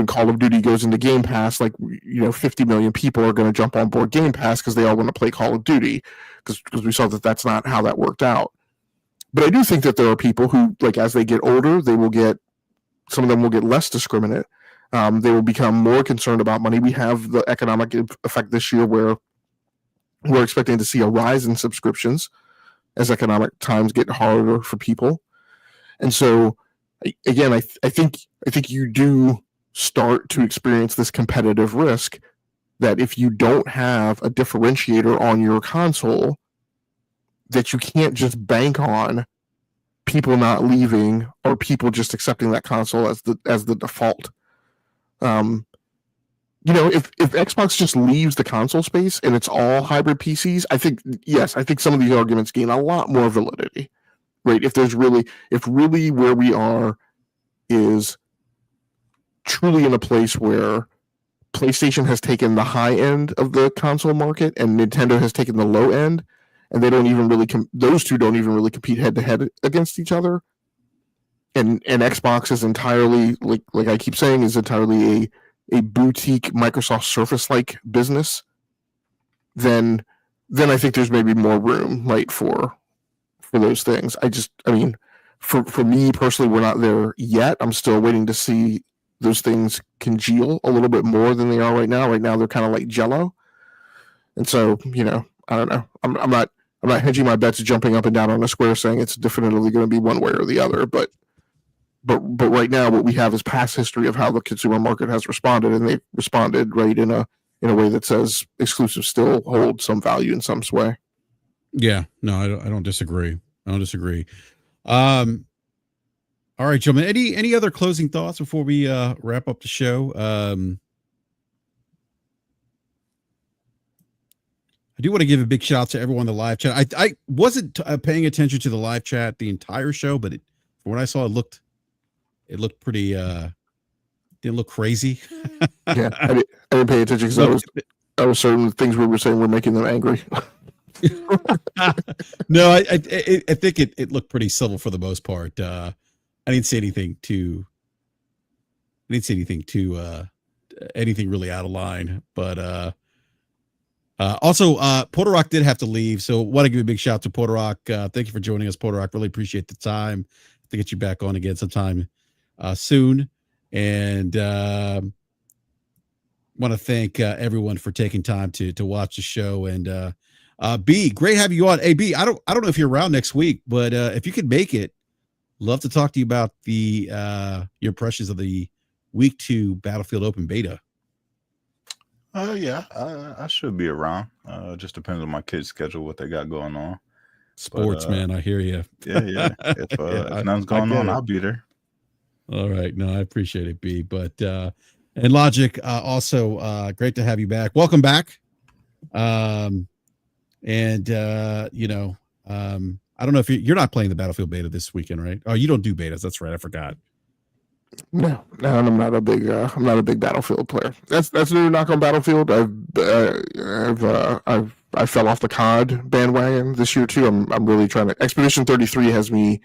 Call of Duty goes into Game Pass, 50 million people are going to jump on board Game Pass because they all want to play Call of Duty, because we saw that that's not how that worked out. But I do think that there are people who, like, as they get older, some of them will get less discriminate. They will become more concerned about money. We have the economic effect this year where we're expecting to see a rise in subscriptions as economic times get harder for people. And so, again, I think you do start to experience this competitive risk that if you don't have a differentiator on your console, that you can't just bank on people not leaving or people just accepting that console as the default. If Xbox just leaves the console space and it's all hybrid PCs, I think some of these arguments gain a lot more validity, right? If really where we are is truly in a place where PlayStation has taken the high end of the console market and Nintendo has taken the low end, and they don't even really those two don't even really compete head to head against each other, and Xbox is entirely, like I keep saying, is entirely a boutique Microsoft Surface-like business, then I think there's maybe more room, right, for those things. For me personally, we're not there yet. I'm still waiting to see those things congeal a little bit more than they are right now. Right now, they're kind of like Jell-O, and so I don't know. I'm not hedging my bets, jumping up and down on a square, saying it's definitively going to be one way or the other, but right now, what we have is past history of how the consumer market has responded, and they've responded right in a way that says exclusives still hold some value in some way. Yeah, no, I don't disagree. All right, gentlemen. Any other closing thoughts before we wrap up the show? I do want to give a big shout out to everyone in the live chat. I wasn't paying attention to the live chat the entire show, but from what I saw, it looked pretty didn't look crazy. Yeah, I didn't pay attention because I was certain things we were saying were making them angry. No, I think it looked pretty civil for the most part. I didn't see anything anything really out of line, but also Porter Rock did have to leave, so want to give a big shout out to Porter Rock. Thank you for joining us, Porter Rock. Really appreciate the time to get you back on again sometime soon, and want to thank everyone for taking time to watch the show. And B, great having you on. Hey, B, I don't know if you're around next week, but if you could make it, love to talk to you about the your impressions of the week 2 Battlefield Open Beta. Yeah, I should be around. Just depends on my kids' schedule, what they got going on. Sports, man, I hear you. Yeah. If nothing's going on, I'll be there. All right, no, I appreciate it, B. But and Logic, also great to have you back. Welcome back. And I don't know if you're not playing the Battlefield beta this weekend, right? Oh, you don't do betas. That's right. I forgot. No, I'm not a big Battlefield player. That's no knock on Battlefield. I fell off the COD bandwagon this year too. I'm really trying to. Expedition 33 has me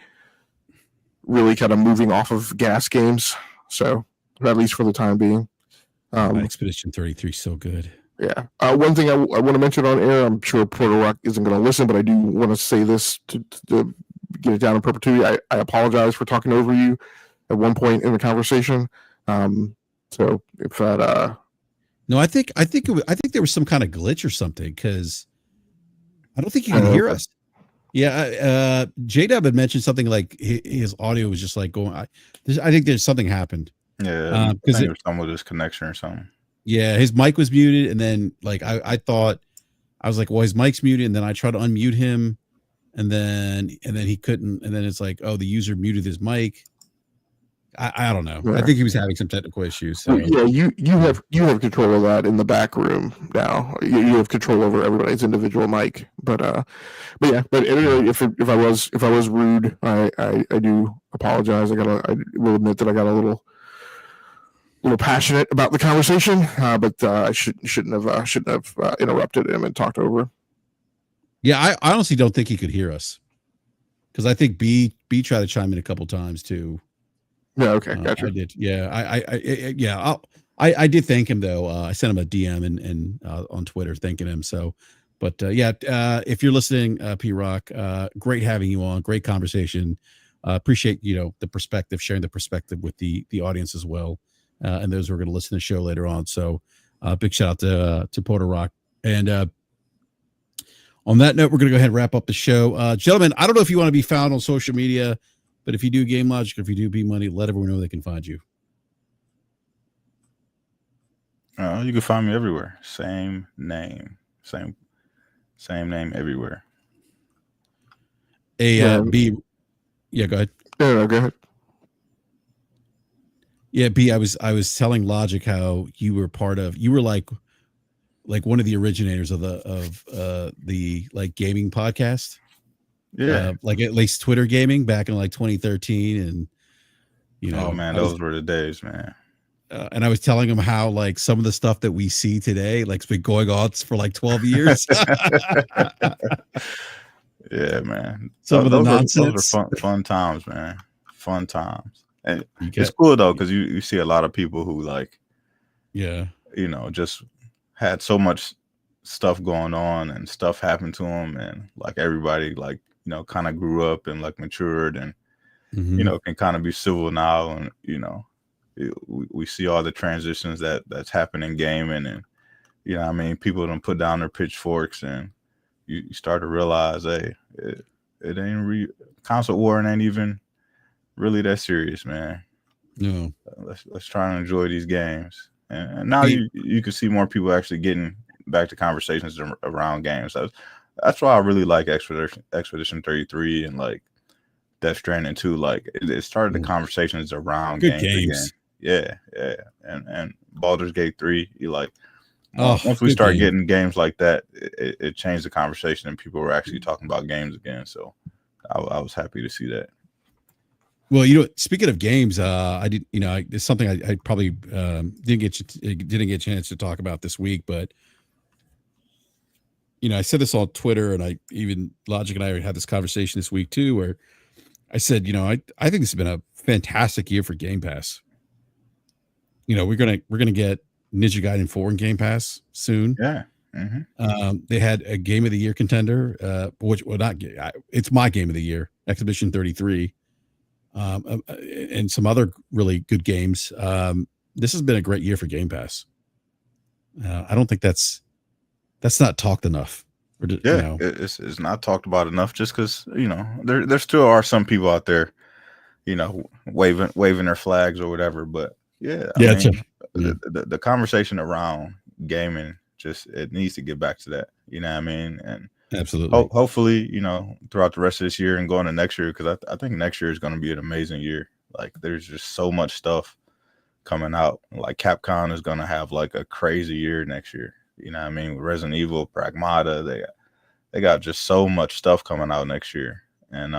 really kind of moving off of gas games. So at least for the time being. Expedition 33 is so good. Yeah. One thing I want to mention on air, I'm sure Porter Rock isn't going to listen, but I do want to say this to get it down in perpetuity. I apologize for talking over you at one point in the conversation. So if that, no, I think there was some kind of glitch or something, because I don't think you can hear us. Yeah. J-Dub had mentioned something like his audio was just like going, I think there's something happened. Yeah. Because it was something with his connection or something. Yeah. His mic was muted. And then like, I thought, I was like, well, his mic's muted. And then I tried to unmute him, and then he couldn't. And then it's like, oh, the user muted his mic. I don't know. Yeah. I think he was having some technical issues. So. Yeah, you have control of that in the back room now. You have control over everybody's individual mic. But anyway, if I was rude, I do apologize. I will admit that I got a little passionate about the conversation, but I shouldn't have interrupted him and talked over. Yeah, I honestly don't think he could hear us because I think B tried to chime in a couple times too. Yeah. Okay. Gotcha. I did. Yeah. I did thank him though. I sent him a DM and on Twitter thanking him. So, but if you're listening, P Rock, great having you on. Great conversation. Appreciate the perspective, sharing the perspective with the audience as well, and those who are going to listen to the show later on. So, big shout out to Porter Rock. And on that note, we're going to go ahead and wrap up the show, gentlemen. I don't know if you want to be found on social media. But if you do Game Logic, or if you do B Money, let everyone know they can find you. You can find me everywhere. Same name everywhere. B. Yeah, go ahead. No, go ahead. Yeah, B. I was telling Logic how you were like one of the originators of the like gaming podcast. Yeah, like at least Twitter gaming back in like 2013, and oh man, those were the days, man. And I was telling him how like some of the stuff that we see today, like, it's been going on for like 12 years. Yeah, man. Some of the nonsense. Those are fun times, man. Fun times, and it's cool though because you see a lot of people who like, just had so much stuff going on and stuff happened to them, and like everybody like. Kind of grew up and like matured and, can kind of be civil now. And, we see all the transitions that's happening in gaming and, people don't put down their pitchforks and you start to realize, hey, it ain't console war ain't even really that serious, man. No, let's try and enjoy these games. And now you can see more people actually getting back to conversations around games. That's why I really like Expedition 33 and like Death Stranding 2. Like it started the conversations around good games. Again. Yeah. And Baldur's Gate 3, you like once we start getting games like that, it changed the conversation and people were actually talking about games again. So I was happy to see that. Well, speaking of games, I did, it's something I probably didn't get a chance to talk about this week, but I said this on Twitter, and Logic and I had this conversation this week too, where I said, I think this has been a fantastic year for Game Pass. We're gonna get Ninja Gaiden 4 in Game Pass soon. Yeah. They had a Game of the Year contender, it's my Game of the Year, Expedition 33, and some other really good games. This has been a great year for Game Pass. I don't think that's not talked enough. It's not talked about enough just because, there still are some people out there, waving their flags or whatever. But the conversation around gaming, it needs to get back to that. You know what I mean? And absolutely. Hopefully, throughout the rest of this year and going to next year, because I think next year is going to be an amazing year. Like there's just so much stuff coming out. Like Capcom is going to have like a crazy year next year. You know what I mean? Resident Evil, Pragmata, they got just so much stuff coming out next year. And,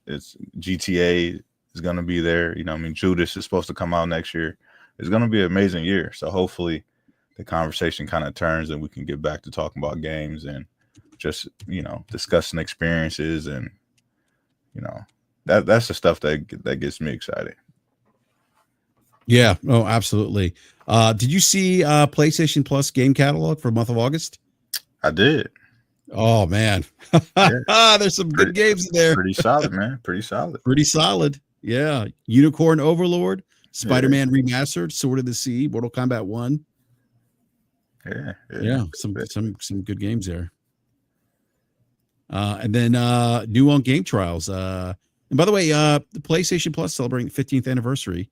it's GTA is going to be there. Judas is supposed to come out next year. It's going to be an amazing year. So hopefully the conversation kind of turns and we can get back to talking about games and just, discussing experiences. And, that's the stuff that gets me excited. Yeah. Oh, absolutely. Did you see PlayStation Plus game catalog for the month of August? I did. Oh man. There's some good games in there. Pretty solid, man. Pretty solid. Yeah. Unicorn Overlord, Spider-Man Remastered, Sword of the Sea, Mortal Kombat 1. Yeah. Some good games there. And then new on Game Trials. And by the way, the PlayStation Plus celebrating 15th anniversary.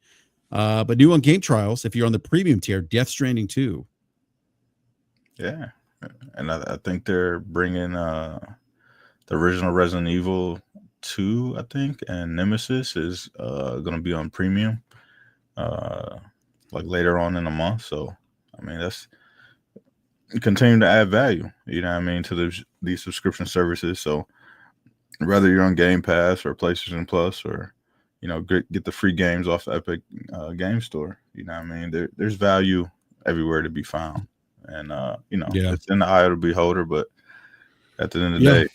But new on Game Trials, if you're on the premium tier, Death Stranding 2. Yeah. And I think they're bringing the original Resident Evil 2, I think, and Nemesis is going to be on premium like later on in the month. So, that's continuing to add value, to these subscription services. So whether you're on Game Pass or PlayStation Plus or, get the free games off the Epic Game Store, there's value everywhere to be found. and it's in the eye of the beholder. But at the end of the day,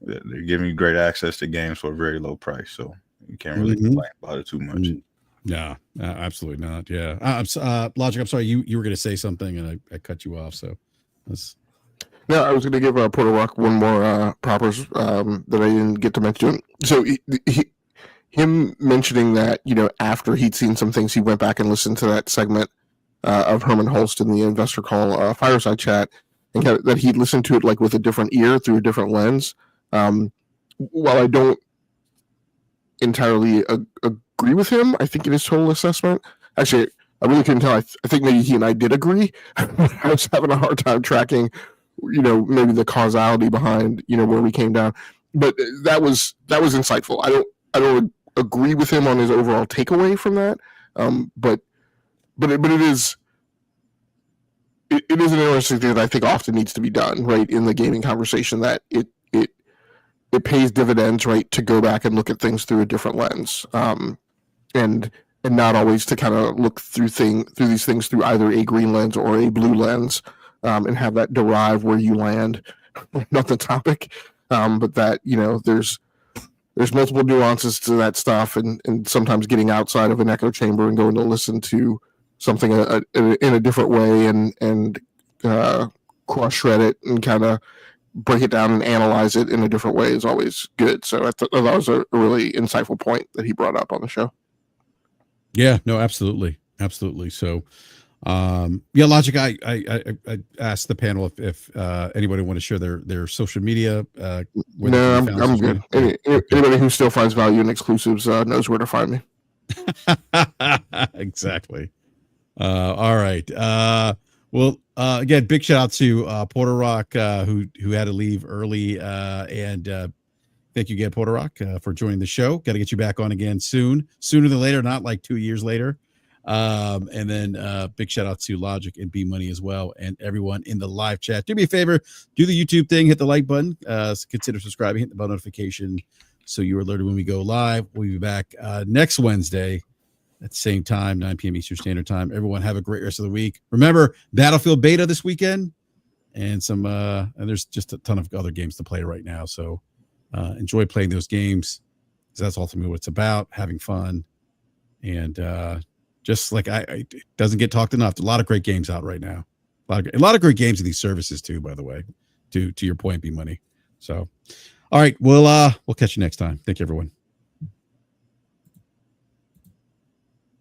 they're giving you great access to games for a very low price, so you can't really complain about it too much. Yeah, absolutely not. Yeah, Logic. I'm sorry, you were going to say something, and I cut you off. So, no, I was going to give Porter Rock one more propers that I didn't get to mention. So him mentioning that, after he'd seen some things, he went back and listened to that segment of Herman Holst in the investor call fireside chat, and that he'd listened to it like with a different ear through a different lens. While I don't entirely agree with him, I think in his total assessment, actually, I really couldn't tell. I think maybe he and I did agree. I was having a hard time tracking, maybe the causality behind, where we came down. But that was insightful. I don't agree with him on his overall takeaway from that. But it is an interesting thing that I think often needs to be done, right, in the gaming conversation, that it pays dividends, right, to go back and look at things through a different lens, and not always to kind of look through these things through either a green lens or a blue lens, and have that derive where you land, not the topic, but that there's multiple nuances to that stuff, and sometimes getting outside of an echo chamber and going to listen to something in a different way and cross shred it and kind of break it down and analyze it in a different way is always good. So I thought that was a really insightful point that he brought up on the show. Yeah, no, absolutely. So, Logic, I asked the panel if anybody want to share their social media. No, I'm good. Anybody who still finds value in exclusives knows where to find me. Exactly. All right. Well, again, big shout out to Porter Rock, who had to leave early, and thank you again, Porter Rock, for joining the show. Got to get you back on again sooner than later, not like 2 years later. And then big shout out to Logic and B Money as well, and everyone in the live chat. Do me a favor, do the YouTube thing, hit the like button, consider subscribing, hit the bell notification so you're alerted when we go live. We'll be back next Wednesday at the same time, 9 p.m. Eastern Standard Time. Everyone have a great rest of the week. Remember, Battlefield beta this weekend, and and there's just a ton of other games to play right now. So enjoy playing those games, because that's ultimately what it's about, having fun. And just like it doesn't get talked enough. A lot of great games out right now. A lot of great games in these services too, by the way, to your point, B Money. So, all right, we'll catch you next time. Thank you, everyone.